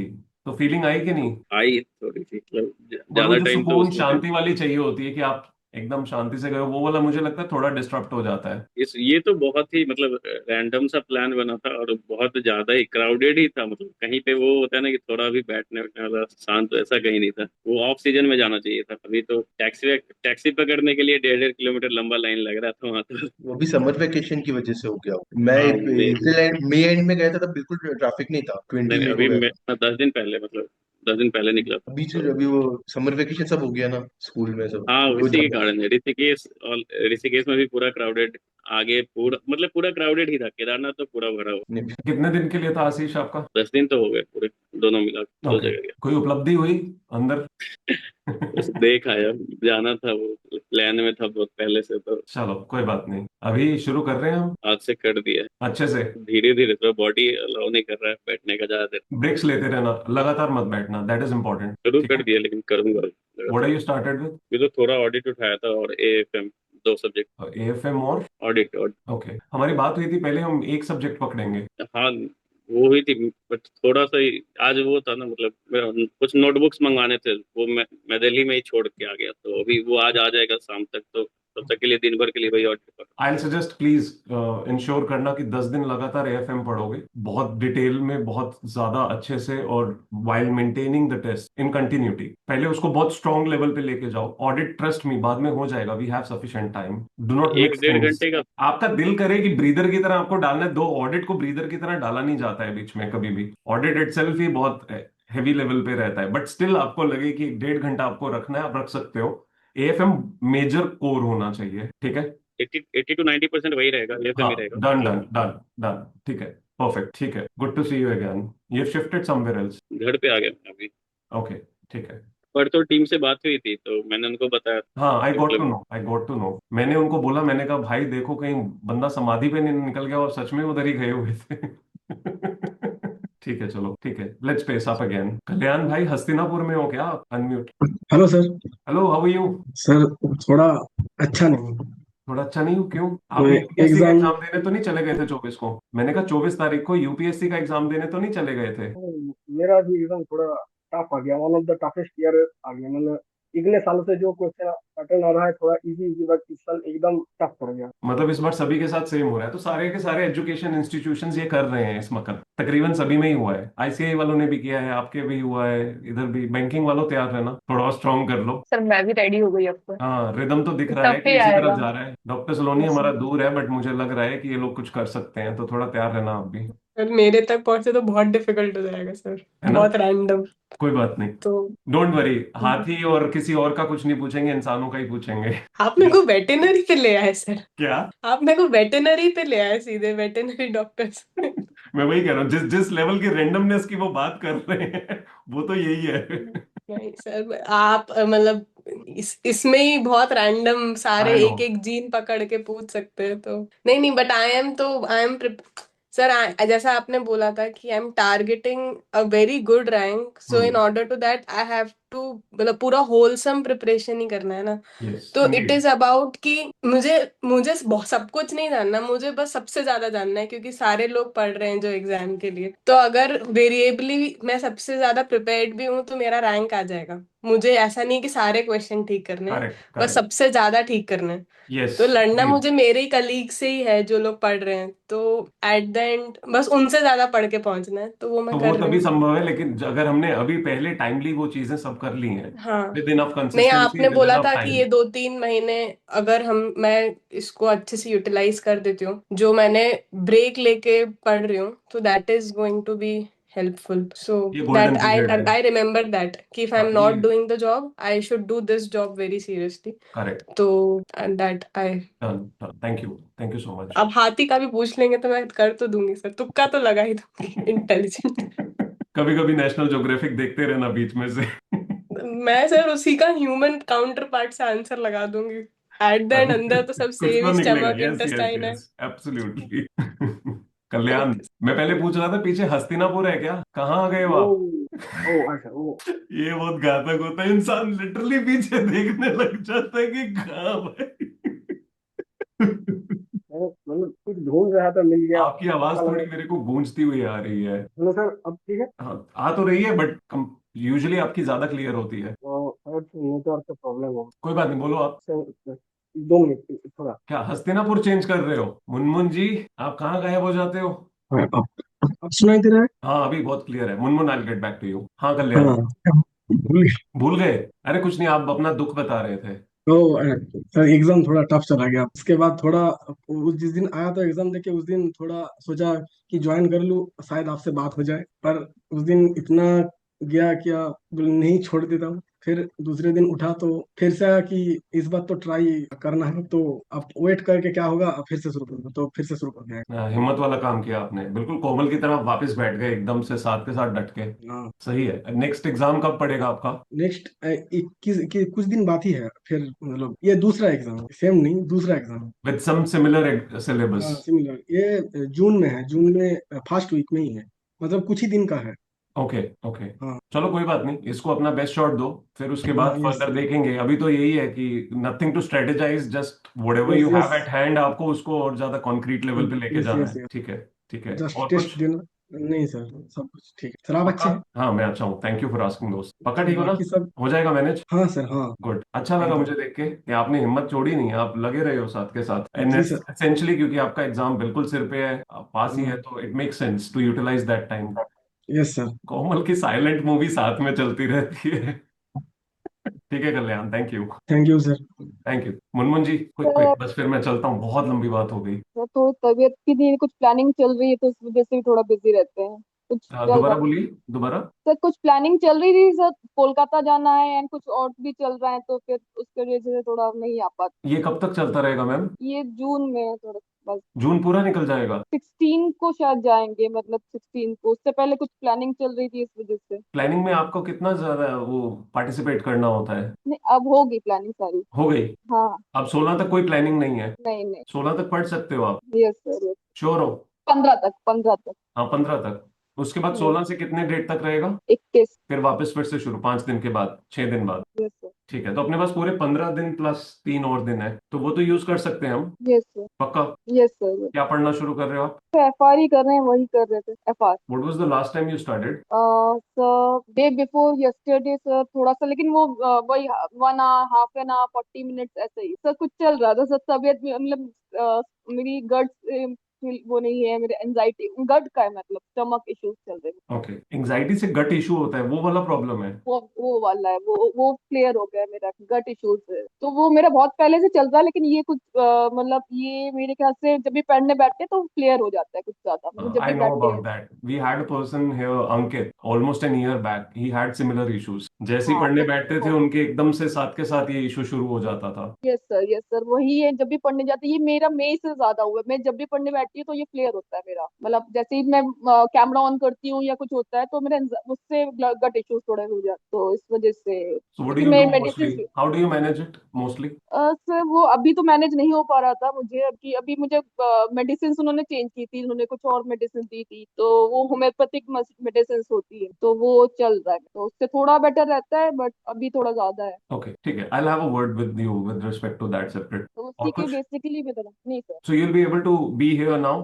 तो फीलिंग आई कि नहीं? आई थोड़ी सी, मतलब बट वो ज्यादा जो टाइम तो सुकून उसमें शांति वाली चाहिए होती है कि आप एकदम शांति से गए हो, वो वाला मुझे लगता है थोड़ा डिस्टर्ब हो जाता है। ये तो बहुत ही मतलब रैंडम सा प्लान बना था और बहुत ज्यादा ही क्राउडेड ही था। मतलब कहीं पे वो होता है ना कि थोड़ा भी बैठने बैठने वाला शांत, तो ऐसा कहीं नहीं था। वो ऑफ सीजन में जाना चाहिए था। अभी तो टैक्सी पकड़ने के लिए 1.5 किलोमीटर लंबा लाइन लग रहा था वहां तो। वो भी समर वेकेशन की वजह से हो गया। मैं हाँ अप्रैल एंड मई एंड में गया था, तब बिल्कुल ट्रैफिक नहीं था, 20 नहीं, मई को अभी गया मैं था। 10 दिन पहले, मतलब 10 दिन पहले निकला था अभी तो। अभी वो समर वेकेशन सब हो गया ना स्कूल में सब, हाँ वो इसी के ज्यादा। कारण है ऋषिकेश, और ऋषिकेश में भी पूरा क्राउडेड। आगे पूरा मतलब पूरा क्राउडेड ही था, केदारनाथ तो पूरा भरा हुआ। नहीं, कितने दिन के लिए था आशीष आपका? 10 दिन तो हो गए पूरे, दोनों मिला के, दो ओके, जगह गया। कोई उपलब्धि हुई अंदर? बस देख आया, जाना था, वो प्लान में था बहुत पहले से तो। चलो कोई बात नहीं, अभी शुरू कर रहे हैं हम आज से कर दिया है अच्छे से। धीरे धीरे, तो बॉडी अलाउ नहीं कर रहा है बैठने का ज्यादा देर। ब्रेक्स लेते रहना, लगातार मत बैठना, दैट इज इम्पोर्टेंट। शुरू ठीक कर है, दिया लेकिन करूंगा व्हाट आर लगातार। You started with? ये तो थोड़ा ऑडिट उठाया था और एएफएम, 2 सब्जेक्ट। एएफएम और ऑडिट। ओके, हमारी बात हुई थी पहले हम एक सब्जेक्ट पकड़ेंगे। हाँ वो हुई थी, बट थोड़ा सा ही आज वो था ना, मतलब मेरा कुछ नोटबुक्स मंगाने थे, वो मैं दिल्ली में ही छोड़ के आ गया, तो अभी वो आज आ जाएगा शाम तक, तो तब तक के लिए दिन भर के लिए वही audit. I suggest please ensure करना कि 10 दिन लगातार एएफएम पढ़ोगे, बहुत डिटेल में, बहुत ज्यादा अच्छे से, और while maintaining the test in continuity. पहले उसको बहुत स्ट्रॉन्ग लेवल पे लेके जाओ। ऑडिट ट्रस्ट मी बाद में हो जाएगा, we have sufficient time, do not एक मिक्स डेढ़ थिंग्स। घंटे का। आपका दिल करे कि ब्रीदर की तरह आपको डालना है, दो ऑडिट को ब्रीदर की तरह डाला नहीं जाता है बीच में कभी भी। ऑडिट इटसेल्फ ही बहुत हेवी लेवल पे रहता है, बट स्टिल आपको लगे कि 1.5 घंटा आपको रखना है, आप रख सकते हो। एएफएम मेजर कोर होना चाहिए, ठीक है? 80 to 90% वही रहेगा, एएफएम हाँ ही रहेगा। डन डन डन डन, ठीक है, परफेक्ट, ठीक है, good to see you again. You shifted somewhere else? घर पे आ गया मैं अभी। ओके, ठीक है। पर तो टीम से बात हुई थी तो मैंने उनको बताया हाँ आई कि गॉट टू मतलब know, I got to know. मैंने उनको बोला, मैंने कहा भाई देखो कहीं बंदा समाधि पे नहीं निकल गया और सच में उधर ही गए हुए थे। ठीक है चलो, ठीक है, let's pace up again. Kalyan भाई हस्तिनापुर में हो क्या आप? Unmute. Hello sir. Hello, how are you? Sir थोड़ा अच्छा नहीं। थोड़ा अच्छा नहीं हूँ, क्यों? तो आप यूपीएससी का एग्जाम, एग्जाम देने तो नहीं चले गए थे 24 को? मैंने कहा 24 तारीख को यूपीएससी का एग्जाम देने तो नहीं चले गए थे? मेरा भी एग्जाम थोड़ा टफ आ गया, one of the toughest year आ गया। मतलब इतने सालों से जो क्वेश्चन पैटर्न आ रहा है थोड़ा इजी इजी, बट इस साल एकदम टफ पड़ गया। मतलब इस बार सभी के साथ सेम हो रहा है? तो सारे के सारे एजुकेशन इंस्टीट्यूशंस ये कर रहे हैं इस मकर, तकरीबन सभी में ही हुआ है। आईसीआई वालों ने भी किया है, आपके भी हुआ है, इधर भी। बैंकिंग वालों तैयार रहना, थोड़ा और स्ट्रॉन्ग कर लो। सर मैं भी रेडी हो गई अब तो। हाँ रिदम तो दिख रहा है टफ कि ही इसी आएगा। तरफ जा रहा है। डॉक्टर सलोनी यस हमारा सर। दूर है, बट मुझे लग रहा है कि ये लोग कुछ कर सकते हैं, तो थोड़ा तैयार रहना आप भी, और मेरे तक पहुंचे तो बहुत डिफिकल्ट हो जाएगा सर, है ना? बहुत रैंडम। कोई बात नहीं, तो डोंट वरी। हाथी और किसी और का कुछ नहीं पूछेंगे, इंसानों का ही पूछेंगे। आप मेरे को वेटेनरी पे ले आए सर। क्या? आप मेरे को वेटेनरी पे ले आए, सीधे वेटेनरी डॉक्टर्स। मैं वही कह रहा हूँ, जिस जिस लेवल की रेंडमनेस की वो बात कर रहे हैं वो तो यही है। नहीं सर, आप मतलब इसमें ही बहुत रैंडम सारे आई नो। एक एक जीन पकड़ के पूछ सकते हैं, तो नहीं नहीं, बट आई एम सर, जैसा आपने बोला था कि I am targeting a very good rank, so in order to that I have to, मतलब पूरा होलसम प्रिपरेशन ही करना है ना। यस तो इट इंडीड। इज अबाउट कि मुझे मुझे सब कुछ नहीं जानना, मुझे बस सबसे ज्यादा जानना है, क्योंकि सारे लोग पढ़ रहे हैं जो एग्जाम के लिए। तो अगर वेरिएबली मैं सबसे ज्यादा प्रिपेयर्ड भी हूँ तो मेरा रैंक आ जाएगा। मुझे ऐसा नहीं कि सारे क्वेश्चन ठीक करने हैं, करेक्ट बस करेक्ट। सबसे ज्यादा ठीक करने हैं। यस तो लड़ना इंडीड। मुझे मेरे ही कलीग से ही है जो लोग पढ़ रहे हैं, तो एट द एंड बस उनसे ज्यादा पढ़ के पहुंचना है, तो वो मैं तो वो कर रही तभी हूँ। संभव है, लेकिन अगर हमने अभी पहले टाइमली वो चीजें सब कर ली हैं, हाँ, विद इनफ नहीं कंसिस्टेंसी, आपने विद बोला इनफ था कि टाइम। ये 2-3 महीने अगर मैं इसको अच्छे से यूटिलाइज कर देती हूँ, जो मैंने ब्रेक लेके पढ़ रही हूँ, तो that is going to be helpful. So ये दैट गोल्डन आई पीरियड है। आई रिमेम्बर दैट कि इफ आई एम हाँ नॉट ये doing the job, I should do this job very seriously. Correct. तो that I done done, thank you so much. अब हाथी का भी पूछ लेंगे तो मैं कर तो दूंगी सर, तुक्का तो लगा ही दूंगी। इंटेलिजेंट। कभी कभी नेशनल ज्योग्राफिक देखते रहना बीच में से। मैं सर उसी का ह्यूमन काउंटर पार्ट से आंसर लगा दूंगी। एट द एंड अंदर तो सब कुछ सेम तो ही निकलेगा। स्टमक यस यस इंटेस्टाइन है। Yes absolutely. कल्याण, ओके। मैं पहले पूछ रहा था पीछे हस्तिनापुर है क्या, कहाँ आ गए हो वो आप? ओ अच्छा वो ये बहुत घातक होता है, इंसान लिटरली पीछे देखने लग जाता है कि कहाँ भाई। मैंने मतलब कुछ ढूंढ रहा था, मिल गया, आपकी आवाज अच्छा लगा। थोड़ी मेरे को गूंजती हुई आ रही है। हेलो सर, अब ठीक है? हाँ आ तो रही है, बट यूजुअली आपकी ज्यादा क्लियर होती है। शायद नेटवर्क का प्रॉब्लम हो। कोई बात नहीं, बोलो आप। सर 2 मिनट थोड़ा। क्या हस्तिनापुर चेंज कर रहे हो? मुनमुन जी, आप कहाँ गायब हो जाते हो? हाँ, अब सुनाई दे रहा है? हाँ अभी बहुत क्लियर है। Munmun, I get back to you. हाँ कल्याण। हाँ, भूल गया। भूल गए? अरे कुछ नहीं, आप अपना दुख बता रहे थे। तो सर एग्जाम थोड़ा टफ चला गया, उसके बाद थोड़ा उस जिस दिन आया तो एग्जाम देके उस दिन थोड़ा सोचा कि ज्वाइन कर लूँ, शायद आपसे बात हो जाए, पर उस दिन इतना गया क्या, नहीं छोड़ देता हूँ। फिर दूसरे दिन उठा तो फिर से आया कि इस बार तो ट्राई करना है, तो अब वेट करके क्या होगा, अब फिर से शुरू करूँगा, तो फिर से शुरू कर दिया। हिम्मत वाला काम किया आपने, बिल्कुल कोमल की तरह वापस बैठ गए एकदम से, साथ के साथ डट के। हाँ, सही है। नेक्स्ट एग्जाम कब पड़ेगा आपका? नेक्स्ट 21 दिन बाकी है, फिर मतलब ये दूसरा एग्जाम, सेम नहीं, दूसरा exam. With some similar syllabus? हाँ सिमिलर, ये जून में है, जून में फर्स्ट वीक में ही है, मतलब कुछ ही दिन का है। Okay okay. हाँ चलो कोई बात नहीं, इसको अपना बेस्ट शॉट दो, फिर उसके हाँ, बाद यस फर्दर देखेंगे। अभी तो यही है कि nothing to strategize, just whatever yes you yes have at hand, आपको उसको और ज्यादा कॉन्क्रीट लेवल पे लेके यस जाना यस है। यस, ठीक है। ठीक है, जस्ट और टेस्ट कुछ? देना। नहीं सर, सब कुछ ठीक है सर, आप पक्का? अच्छे हैं? हाँ मैं अच्छा हूँ, थैंक यू फॉर आस्किंग दोस्त। पक्का ठीक हो ना? बाकी सब हो जाएगा मैनेज। हाँ सर, हाँ गुड, अच्छा लगा एकदम। मुझे देख के कि आपने हिम्मत छोड़ी नहीं, आप लगे रहे हो साथ के साथ। And ji sir. एसेंशियली क्योंकि आपका एग्जाम बिल्कुल सिर पे है, पास ही है, हाँ तो it make sense to utilise that time. Yes sir. Komal की साइलेंट मूवी साथ में चलती रहती है। ठीक है Kalyan, thank you. Thank you sir. Thank you. Munmun ji, quick sir quick, बस फिर मैं चलता हूँ, बहुत लंबी बात हो गई। सर, थोड़ी तबीयत की नहीं, कुछ प्लानिंग चल रही है तो उस वजह से भी थोड़ा बिजी रहते हैं। कुछ चल दोबारा रहा बोलिए, दोबारा। सर, कुछ प्लानिंग चल रही थी सर, कोलकाता जाना है एंड कुछ और भी चल रहा है, तो फिर उसके वजह से थोड़ा नहीं आ पाता। ये कब तक चलता रहेगा मैम? ये जून में है थोड़ा, बस जून पूरा निकल जाएगा? 16 को शायद जाएंगे, मतलब 16 को, उससे पहले कुछ प्लानिंग चल रही थी इस वजह से। प्लानिंग में आपको कितना ज्यादा वो पार्टिसिपेट करना होता है? नहीं, अब होगी प्लानिंग सारी। हो गई? हाँ। अब 16 तक कोई प्लानिंग नहीं है? नहीं नहीं। 16 तक पढ़ सकते हो आप? Yes sir, yes. श्योर हो? 15 तक, 15 तक। हाँ 15 तक। उसके बाद यस। 16 से कितने डेट तक रहेगा? 21। फिर वापस फिर से शुरू 5 दिन के बाद, 6 दिन बाद? Yes sir. ठीक है, तो अपने पास पूरे 15 दिन प्लस 3 और दिन है, तो वो तो यूज कर सकते हैं हम। Yes sir. पक्का? Yes sir. क्या पढ़ना शुरू कर रहे हो आप? FR ही कर रहे हैं, वही कर रहे थे, FR। What was the last time you started? Sir day before yesterday sir, थोड़ा सा, लेकिन वो वही 1 hour, half an hour, 40 minutes ऐसे ही सर कुछ चल रहा था सर। तबीयत में मतलब मेरी गट वो नहीं है, मेरे एंजाइटी गट का है, मतलब स्टमक इश्यूज चल रहे हैं। ओके, एंजाइटी से गट इशू होता है, वो वाला प्रॉब्लम है? वो वाला है, वो क्लियर हो गया, मेरा गट इश्यूज है। तो वो मेरा बहुत पहले से चल रहा है, लेकिन ये कुछ मतलब ये मेरे ख्याल से जब भी पढ़ने बैठते हैं तो क्लियर हो जाता है कुछ ज्यादा, मतलब जब I भी know बैठते about हैं। that. We had a person here, Ankit, almost an year back. He had similar issues. जैसे ही हाँ पढ़ने तो बैठते थे उनके एकदम से साथ के साथ ये इशू शुरू हो जाता था। यस सर वही है, जब भी पढ़ने जाती है ये मेरा मई से ज्यादा हुआ है। मैं जब भी पढ़ने बैठती हूँ तो ये क्लियर होता है मेरा, मतलब जैसे ही मैं कैमरा ऑन करती हूँ या कुछ होता है तो मेरे उससे गट इश्यूज थोड़े हो जाते, तो इस वजह से So what do क्योंकि you मैं do medicine. mostly? How do you manage it mostly? Sir वो अभी तो मैनेज नहीं हो पा रहा था मुझे, अभी मुझे मेडिसिन उन्होंने चेंज की थी, उन्होंने कुछ और मेडिसिन दी थी, तो वो होम्योपैथिक मेडिसिन होती है तो वो चल रहा है, तो उससे थोड़ा बेटर रहता है, बट अभी थोड़ा ज्यादा है। Okay, ठीक है. I'll have a word with you with respect to that separate. तो और उसी के कुछ? बेसिकली मैं बता नहीं sir. So you'll be able to be here now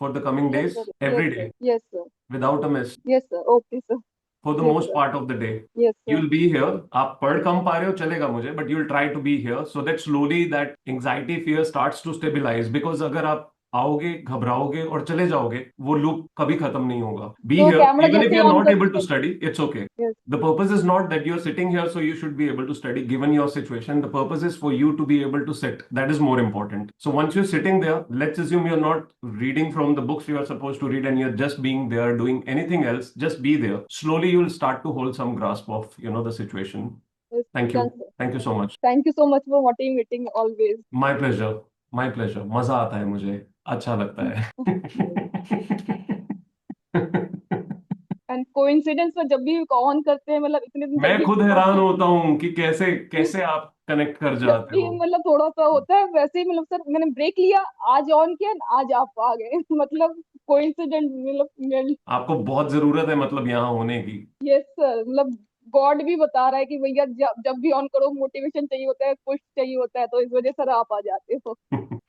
for the coming yes days, sir every day, yes sir without a miss, yes sir okay sir for the yes most sir part of the day. Yes sir You'll be here. आप पढ़ कम पा रहे हो चलेगा मुझे, but you'll try to be here so that slowly that anxiety fear starts to stabilize. Because अगर आप आओगे घबराओगे और चले जाओगे वो लूप कभी खत्म नहीं होगा. Be तो here कैमरा even if जैसे you're on not able to करती study, it's okay. Yes The purpose is not that you're sitting here so you should be able to study given your situation. The purpose is for you to be able to sit. That is more important. So once you're sitting there, let's assume you're not reading from the books you are supposed to read and you're just being there doing anything else. Just be there. Slowly you'll start to hold some grasp of, the situation. Thank you. Done sir. Thank you so much. Thank you so much for motivating always. My pleasure. My pleasure. मजा आता है मुझे. अच्छा लगता है. एंड कोइंसिडेंस में जब भी ऑन करते हैं, मतलब इतने दिन मैं जल्दी खुद हैरान होता हूँ कि कैसे कैसे आप कनेक्ट कर जब जाते भी हो. मतलब थोड़ा सा होता है वैसे ही, मतलब सर मैंने ब्रेक लिया, आज ऑन किया, आज आप आ गए मतलब कोइंसिडेंट, मतलब आपको बहुत जरूरत है मतलब यहाँ होने की. यस सर, मतलब गॉड भी बता रहा है कि भैया जब भी ऑन करो मोटिवेशन चाहिए होता है, पुश चाहिए होता है, तो इस वजह से आप आ जाते हो।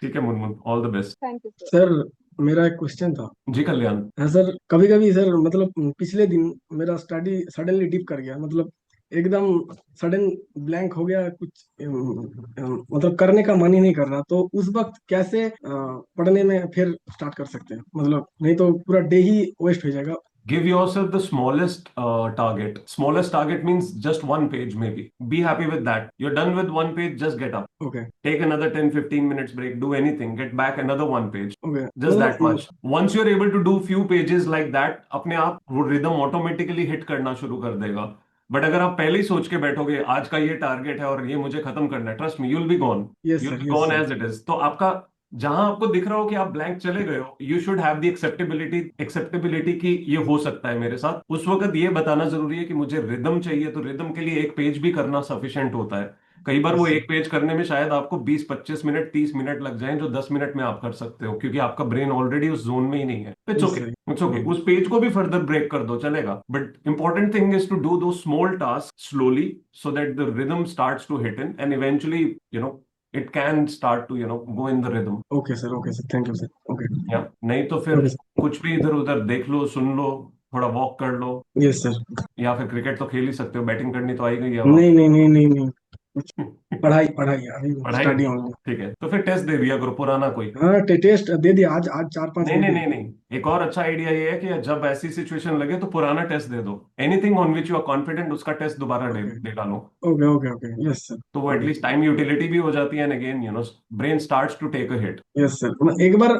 ठीक है Munmun, all the best. Thank you sir. Sir मेरा एक क्वेश्चन था। जी कल्याण. हाँ सर, कभी कभी सर मतलब पिछले दिन मेरा स्टडी सडनली डिप कर गया, मतलब एकदम सडन ब्लैंक हो गया, कुछ मतलब करने का मन ही नहीं कर रहा, तो उस वक्त कैसे पढ़ने में फिर स्टार्ट कर सकते हैं, मतलब नहीं तो पूरा डे ही वेस्ट हो जाएगा। Give yourself the smallest target. Smallest target means just one page maybe. Be happy with that. You're done with one page, just get up. Okay Take another 10-15 minutes break. Do anything. Get back another one page. Okay Just that मतलब much. Once you're able to do few pages like that, अपने आप वो rhythm automatically hit करना शुरू कर देगा. बट अगर आप पहले ही सोच के बैठोगे आज का ये टारगेट है और ये मुझे खत्म करना है, trust me you'll be gone. Yes You'll sir be yes gone sir as it is. तो आपका जहां आपको दिख रहा हो कि आप ब्लैंक चले गए हो, you should have the acceptability कि ये हो सकता है मेरे साथ. उस वक्त ये बताना जरूरी है कि मुझे रिदम चाहिए, तो रिदम के लिए एक पेज भी करना सफिशिएंट होता है. कई बार वो यस सर एक पेज करने में शायद आपको 20-25 मिनट 30 मिनट लग जाएं, जो 10 मिनट में आप कर सकते हो क्योंकि आपका ब्रेन ऑलरेडी उस जोन में ही नहीं है. It's yes okay. Sir it's okay. उस पेज को भी फर्दर ब्रेक कर दो, चलेगा. But important thing is to do do small task slowly so that the rhythm starts to hit in and eventually it can start to go in the rhythm. Okay sir thank you sir okay या नहीं तो फिर ओके कुछ भी इधर उधर देख लो, सुन लो, थोड़ा वॉक कर लो, यस सर या फिर क्रिकेट तो खेल ही सकते हो. बैटिंग करनी तो आई गई है अब नहीं नहीं नहीं नहीं नहीं कुछ आपको. पढ़ाई अभी पढ़ाई. Study only. ठीक है, तो फिर टेस्ट दे दिया करो पुराना कोई. हाँ टेस्ट दे दिया, आज आज 4-5 नहीं दे नहीं दिया। नहीं नहीं, एक और अच्छा आइडिया ये है कि जब ऐसी सिचुएशन लगे तो पुराना टेस्ट दे दो. Anything on which you are confident उसका टेस्ट दोबारा ओके दे डालो. Okay okay okay yes sir तो वो ओके एटलीस्ट टाइम यूटिलिटी भी हो जाती है and again brain starts to take a hit. Yes sir, एक बार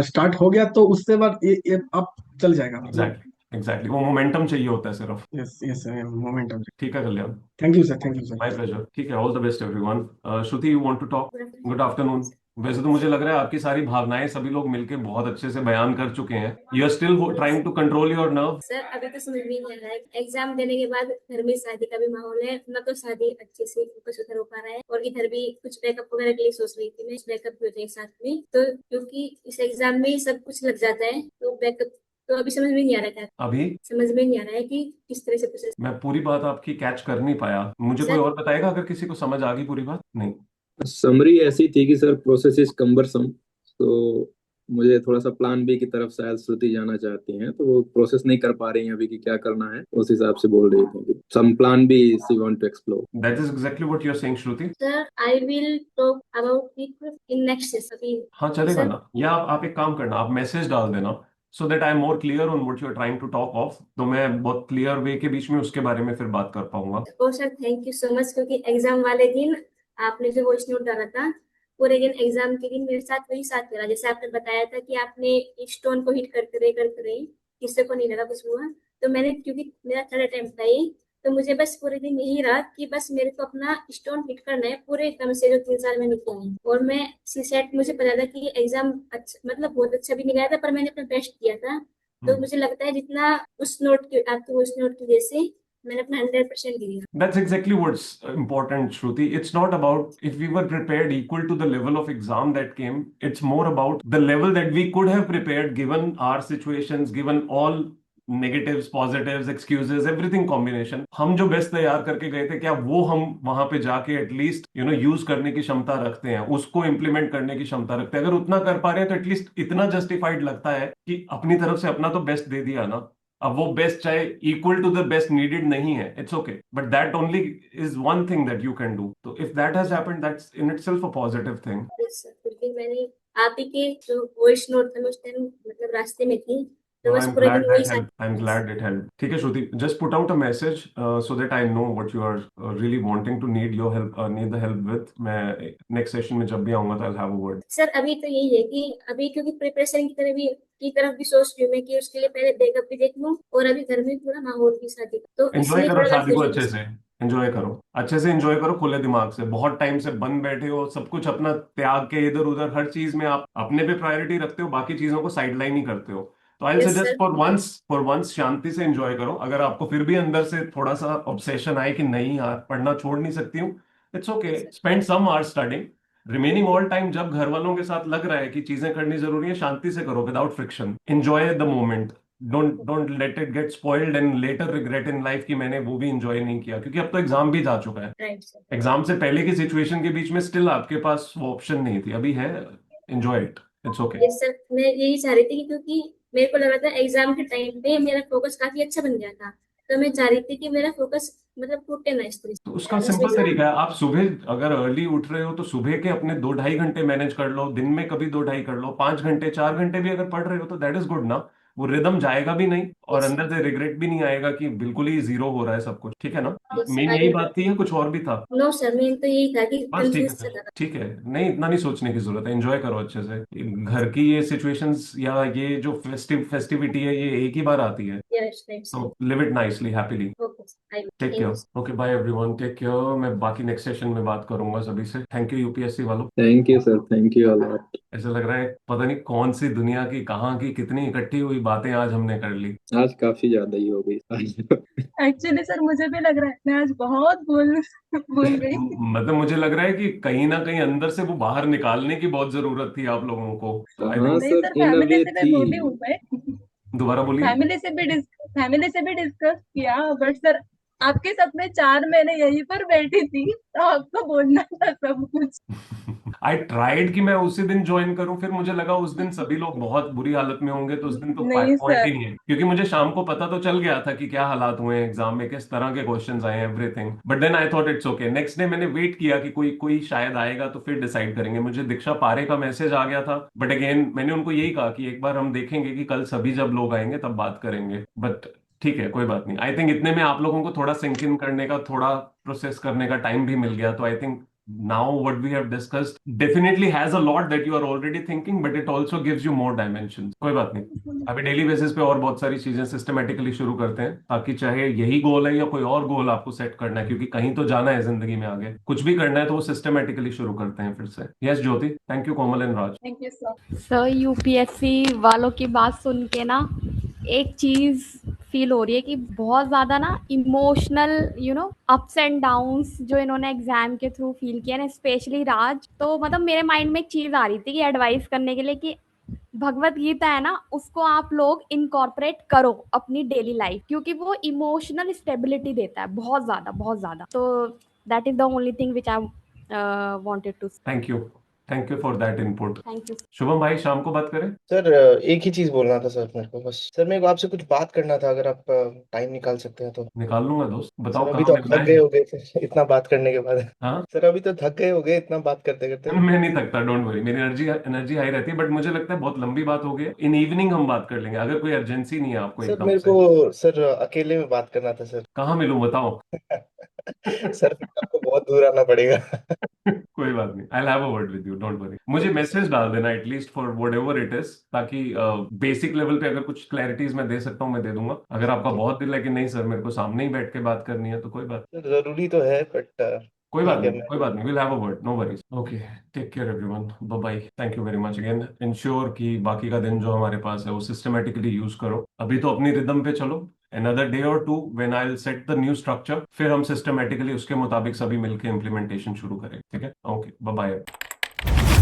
स्टार्ट हो गया तो उससे बाद ये अब चल जाएगा मतलब। Exactly exactly. वो मोमेंटम चाहिए होता है सिर्फ. Yes yes sir momentum. ठीक है Kalyan. Thank you sir my pleasure. ठीक है, all the best everyone. Shruti, you want to talk? Good afternoon. वैसे तो मुझे लग रहा है आपकी सारी भावनाएं सभी लोग मिलके बहुत अच्छे से बयान कर चुके हैं. You are still trying to control your nerve. Sir अभी तो समझ में नहीं आ रहा है, एग्जाम देने के बाद घर में शादी का भी माहौल है ना, तो शादी अच्छे से फोकस उधर हो पा रहा है, और इधर भी कुछ बैकअप वगैरह के लिए सोच रही थी मैं, बैकअप भी हो जाए साथ में, तो क्योंकि इस एग्जाम में ही सब कुछ लग जाता है, तो बैकअप तो अभी समझ में नहीं आ रहा है, अभी समझ में नहीं आ रहा है कि किस तरह से प्रोसेस। मैं पूरी बात आपकी कैच कर नहीं पाया. मुझे कोई सर और बताएगा अगर किसी को समझ आ गई पूरी बात? नहीं. समरी ऐसी थी कि सर प्रोसेस इज कम्बरसम, तो मुझे थोड़ा सा प्लान बी की तरफ शायद श्रुति जाना चाहती हैं, तो वो प्रोसेस नहीं कर पा रही हैं अभी कि क्या करना है, उस हिसाब से बोल रही थी some plan B she want to explore. That is exactly what you are saying Shruti. Sir I will talk about it in next session. हाँ चलेगा सर ना. या आप एक काम करना, आप मैसेज डाल देना so that I am more clear on what you are trying to talk of, तो मैं बहुत क्लियर वे के बीच में उसके बारे में फिर बात कर पाऊंगा. Oh sir thank you so much, क्योंकि एग्जाम वाले दिन आपने जो वॉइस नोट डाला था पूरे दिन एग्जाम के दिन मेरे साथ वही साथ चला। जैसे आपने बताया था कि आपने स्टोन को हिट करते रहे, किसी को नहीं लगा कुछ हुआ। तो मैंने, क्योंकि मेरा थर्ड अटेम्प्ट था ये, तो मुझे बस पूरे दिन यही रहा कि बस मेरे को अपना स्टोन हिट करना है पूरे एकदम से, जो 3 साल मैंने किया है। और मैं सी सेट, मुझे पता था कि एग्जाम अच्छा, मतलब बहुत अच्छा भी नहीं गया था, पर मैंने अपना बेस्ट किया था। तो मुझे लगता है जितना उस नोट के, आपके उस नोट की वजह से मैंने अपना 100% दिया। That's exactly what's important, Shruti. It's not about if we were prepared equal to the level of exam that came. It's more about the level that we could have prepared given our situations, given all negatives, positives, excuses, everything combination. हम जो बेस्ट तैयार करके गए थे, क्या वो हम वहां पे जाके एटलीस्ट यूज करने की क्षमता रखते हैं, उसको इम्प्लीमेंट करने की क्षमता रखते हैं? अगर उतना कर पा रहे हैं तो एटलीस्ट इतना जस्टिफाइड लगता है कि अपनी तरफ से अपना तो बेस्ट दे दिया ना। अब वो बेस्ट चाहे equal to the best needed नहीं है, it's okay, but that only is one thing that you can do. तो if that has happened, that's in itself a positive thing. Yes, sir. फिर भी मैंने आप ही के जो वॉइस नोट था, मैं उस टाइम मतलब रास्ते में थी, तो No, बस I'm पूरे glad दिन that वही साथ। helped. I'm glad it helped. ठीक है श्रुति, just put out a message so that I know what you are really wanting to need your help, need the help with. मैं next session में जब भी आऊंगा तो I'll have a word. Sir अभी तो यही है कि अभी क्योंकि प्रिपरेशन की तरफ भी सोच रही हूँ मैं कि उसके लिए पहले बैकअप भी देख लूँ, और अभी घर में थोड़ा माहौल भी शादी का, तो एंजॉय इसलिए करो थोड़ा शादी को, कंफ्यूजन अच्छे से एंजॉय करो, अच्छे से एंजॉय करो, खुले दिमाग से। बहुत टाइम से बंद बैठे हो, सब कुछ अपना त्याग के इधर उधर हर चीज में आप अपने पे प्रायोरिटी रखते हो, बाकी चीजों को साइडलाइन ही करते हो। तो I yes suggest sir. For once शांति से एंजॉय करो। अगर आपको फिर भी अंदर से थोड़ा सा ऑब्सेशन आए कि नहीं यार पढ़ना छोड़ नहीं सकती हूँ, it's okay, spend some hours studying, remaining all time. जब घर वालों के साथ लग रहा है कि चीजें करनी जरूरी है, शांति से करो, without friction, enjoy the moment. Don't let it get spoiled and later regret in life कि मैंने वो भी एंजॉय नहीं किया, क्योंकि अब तो एग्जाम भी जा चुका है। Right sir. एग्जाम से पहले की सिचुएशन के बीच में स्टिल आपके पास वो ऑप्शन नहीं थी, अभी है, enjoy it, it's okay. Yes sir, मैं यही चाह रही थी कि क्योंकि मेरे को लगा था एग्जाम के टाइम पे मेरा फोकस काफी अच्छा बन गया था, तो मैं चाह रही थी कि मेरा फोकस मतलब टूटे ना इस तरह तो से, उसका बस सिंपल वैसा। तरीका है, आप सुबह अगर अर्ली उठ रहे हो तो सुबह के अपने 2-2.5 घंटे मैनेज कर लो, दिन में कभी 2-2.5 कर लो, 5 घंटे 4 घंटे भी अगर पढ़ रहे हो तो दैट इज गुड ना। वो रिदम जाएगा भी नहीं और यस अंदर से रिग्रेट भी नहीं आएगा कि बिल्कुल ही जीरो हो रहा है सब कुछ, ठीक है ना? यस मेन आई यही विल। बात थी या कुछ और भी था? नो सर, मेन तो यही था कि बस ठीक कंफ्यूज है सा फिर, था। ठीक है, नहीं इतना नहीं सोचने की जरूरत है, एंजॉय करो अच्छे से। घर की ये सिचुएशंस या ये जो फेस्टिविटी है ये एक ही बार आती है, यस राइट सर। तो live it nicely, happily. Okay sir, I will. Take thank you care, okay bye everyone, take care. मैं बाकी नेक्स्ट सेशन में बात करूंगा सभी से। थैंक यू यूपीएससी वालों। Thank you sir, thank you a lot. ऐसा लग रहा है पता नहीं कौन सी दुनिया की कहाँ की कितनी इकट्ठी हुई बातें आज हमने कर ली। आज काफी ज्यादा ही हो गई आज। एक्चुअली सर मुझे भी लग रहा है मैं आज बहुत भूल गई। मतलब मुझे लग रहा है कि कहीं ना कहीं अंदर से वो बाहर निकालने की बहुत जरूरत थी आप लोगों को, तो आई हाँ थिंक। नहीं sir, sir, in a family way से मैं थी। बोली हूँ मैं, दोबारा बोलिए। फैमिली से भी डिस्कस किया, बट सर आपके सपने 4 महीने यहीं पर बैठी थी, तो आपको बोलना था सब कुछ। आई ट्राइड कि मैं उसी दिन ज्वाइन करूं, फिर मुझे लगा उस दिन सभी लोग बहुत बुरी हालत में होंगे, तो उस दिन तो नहीं पॉइंट ही सर। नहीं है, क्योंकि मुझे शाम को पता तो चल गया था कि क्या हालात हुए हैं एग्जाम में, किस तरह के क्वेश्चंस आए हैं, everything. But then I thought it's okay. Next day मैंने वेट किया कि कोई कोई शायद आएगा तो फिर डिसाइड करेंगे। मुझे दीक्षा पारे का मैसेज आ गया था, बट अगेन मैंने उनको यही कहा कि एक बार हम देखेंगे कि कल सभी जब लोग आएंगे तब बात करेंगे, बट ठीक है कोई बात नहीं। आई थिंक इतने में आप लोगों को थोड़ा सिंक इन करने का, थोड़ा प्रोसेस करने का टाइम भी मिल गया, तो I think now what we have discussed definitely has a lot that you are already thinking, but it also gives you more dimensions. कोई बात नहीं, अभी डेली बेसिस पे और बहुत सारी चीजें सिस्टमेटिकली शुरू करते हैं, ताकि चाहे यही गोल है या कोई और गोल आपको सेट करना है, क्योंकि कहीं तो जाना है जिंदगी में, आगे कुछ भी करना है तो वो सिस्टमेटिकली शुरू करते हैं फिर से। Yes Jyoti, thank you Komal and Raj. Thank you sir. Sir UPSC वालों की बात सुन के ना एक चीज फील हो रही है कि बहुत ज्यादा ना इमोशनल अप्स एंड डाउन्स जो इन्होंने एग्जाम के थ्रू फील किया ना, स्पेशली राज। तो मतलब मेरे माइंड में एक चीज आ रही थी कि एडवाइस करने के लिए कि भगवत गीता है ना, उसको आप लोग इनकॉर्पोरेट करो अपनी डेली लाइफ, क्योंकि वो इमोशनल स्टेबिलिटी देता है बहुत ज्यादा बहुत ज्यादा। तो that is the only thing which I wanted to. Thank you for that input. Thank you. Shubham भाई, शाम को बात करें। सर एक ही चीज बोलना था सर मेरे को, बस सर मेरे को आपसे कुछ बात करना था, अगर आप टाइम निकाल सकते हैं तो। निकाल लूंगा दोस्त, सर बताओ अभी कहाँ तो आप मिलना थक है। गए होगे सर इतना बात करने के बाद। हाँ, सर अभी तो थक गए होगे इतना बात करते करते। मैं नहीं थकता, डोंट वरी, मेरी एनर्जी हाई रहती है, बट मुझे लगता है बहुत लंबी बात हो गई। इन इवनिंग हम बात कर लेंगे, अगर कोई अर्जेंसी नहीं है आपको सर एकदम मेरे से। को सर अकेले में बात करना था सर। कहाँ मिलूं बताओ। सर फिर आपको बहुत दूर आना पड़ेगा। कोई बात नहीं, आई have a word with you, don't worry. मुझे मैसेज डाल देना at least for whatever it is, ताकि बेसिक लेवल पे अगर कुछ क्लैरिटीज मैं दे सकता हूँ मैं दे दूंगा। अगर आपका बहुत दिल है कि नहीं सर मेरे को सामने ही बैठ के बात करनी है तो कोई बात, जरूरी तो है बट कोई बात ठीक है नहीं, मैं कोई बात नहीं, will have a word, no worries. Okay, take care everyone, bye bye, thank you very much again. Ensure कि बाकी का दिन जो हमारे पास है वो सिस्टमेटिकली यूज करो। अभी तो अपनी रिदम पे चलो, another day or two when I'll set the new structure, फिर हम सिस्टमेटिकली उसके मुताबिक सभी मिलके इम्प्लीमेंटेशन शुरू करें, ठीक है? Okay, bye bye.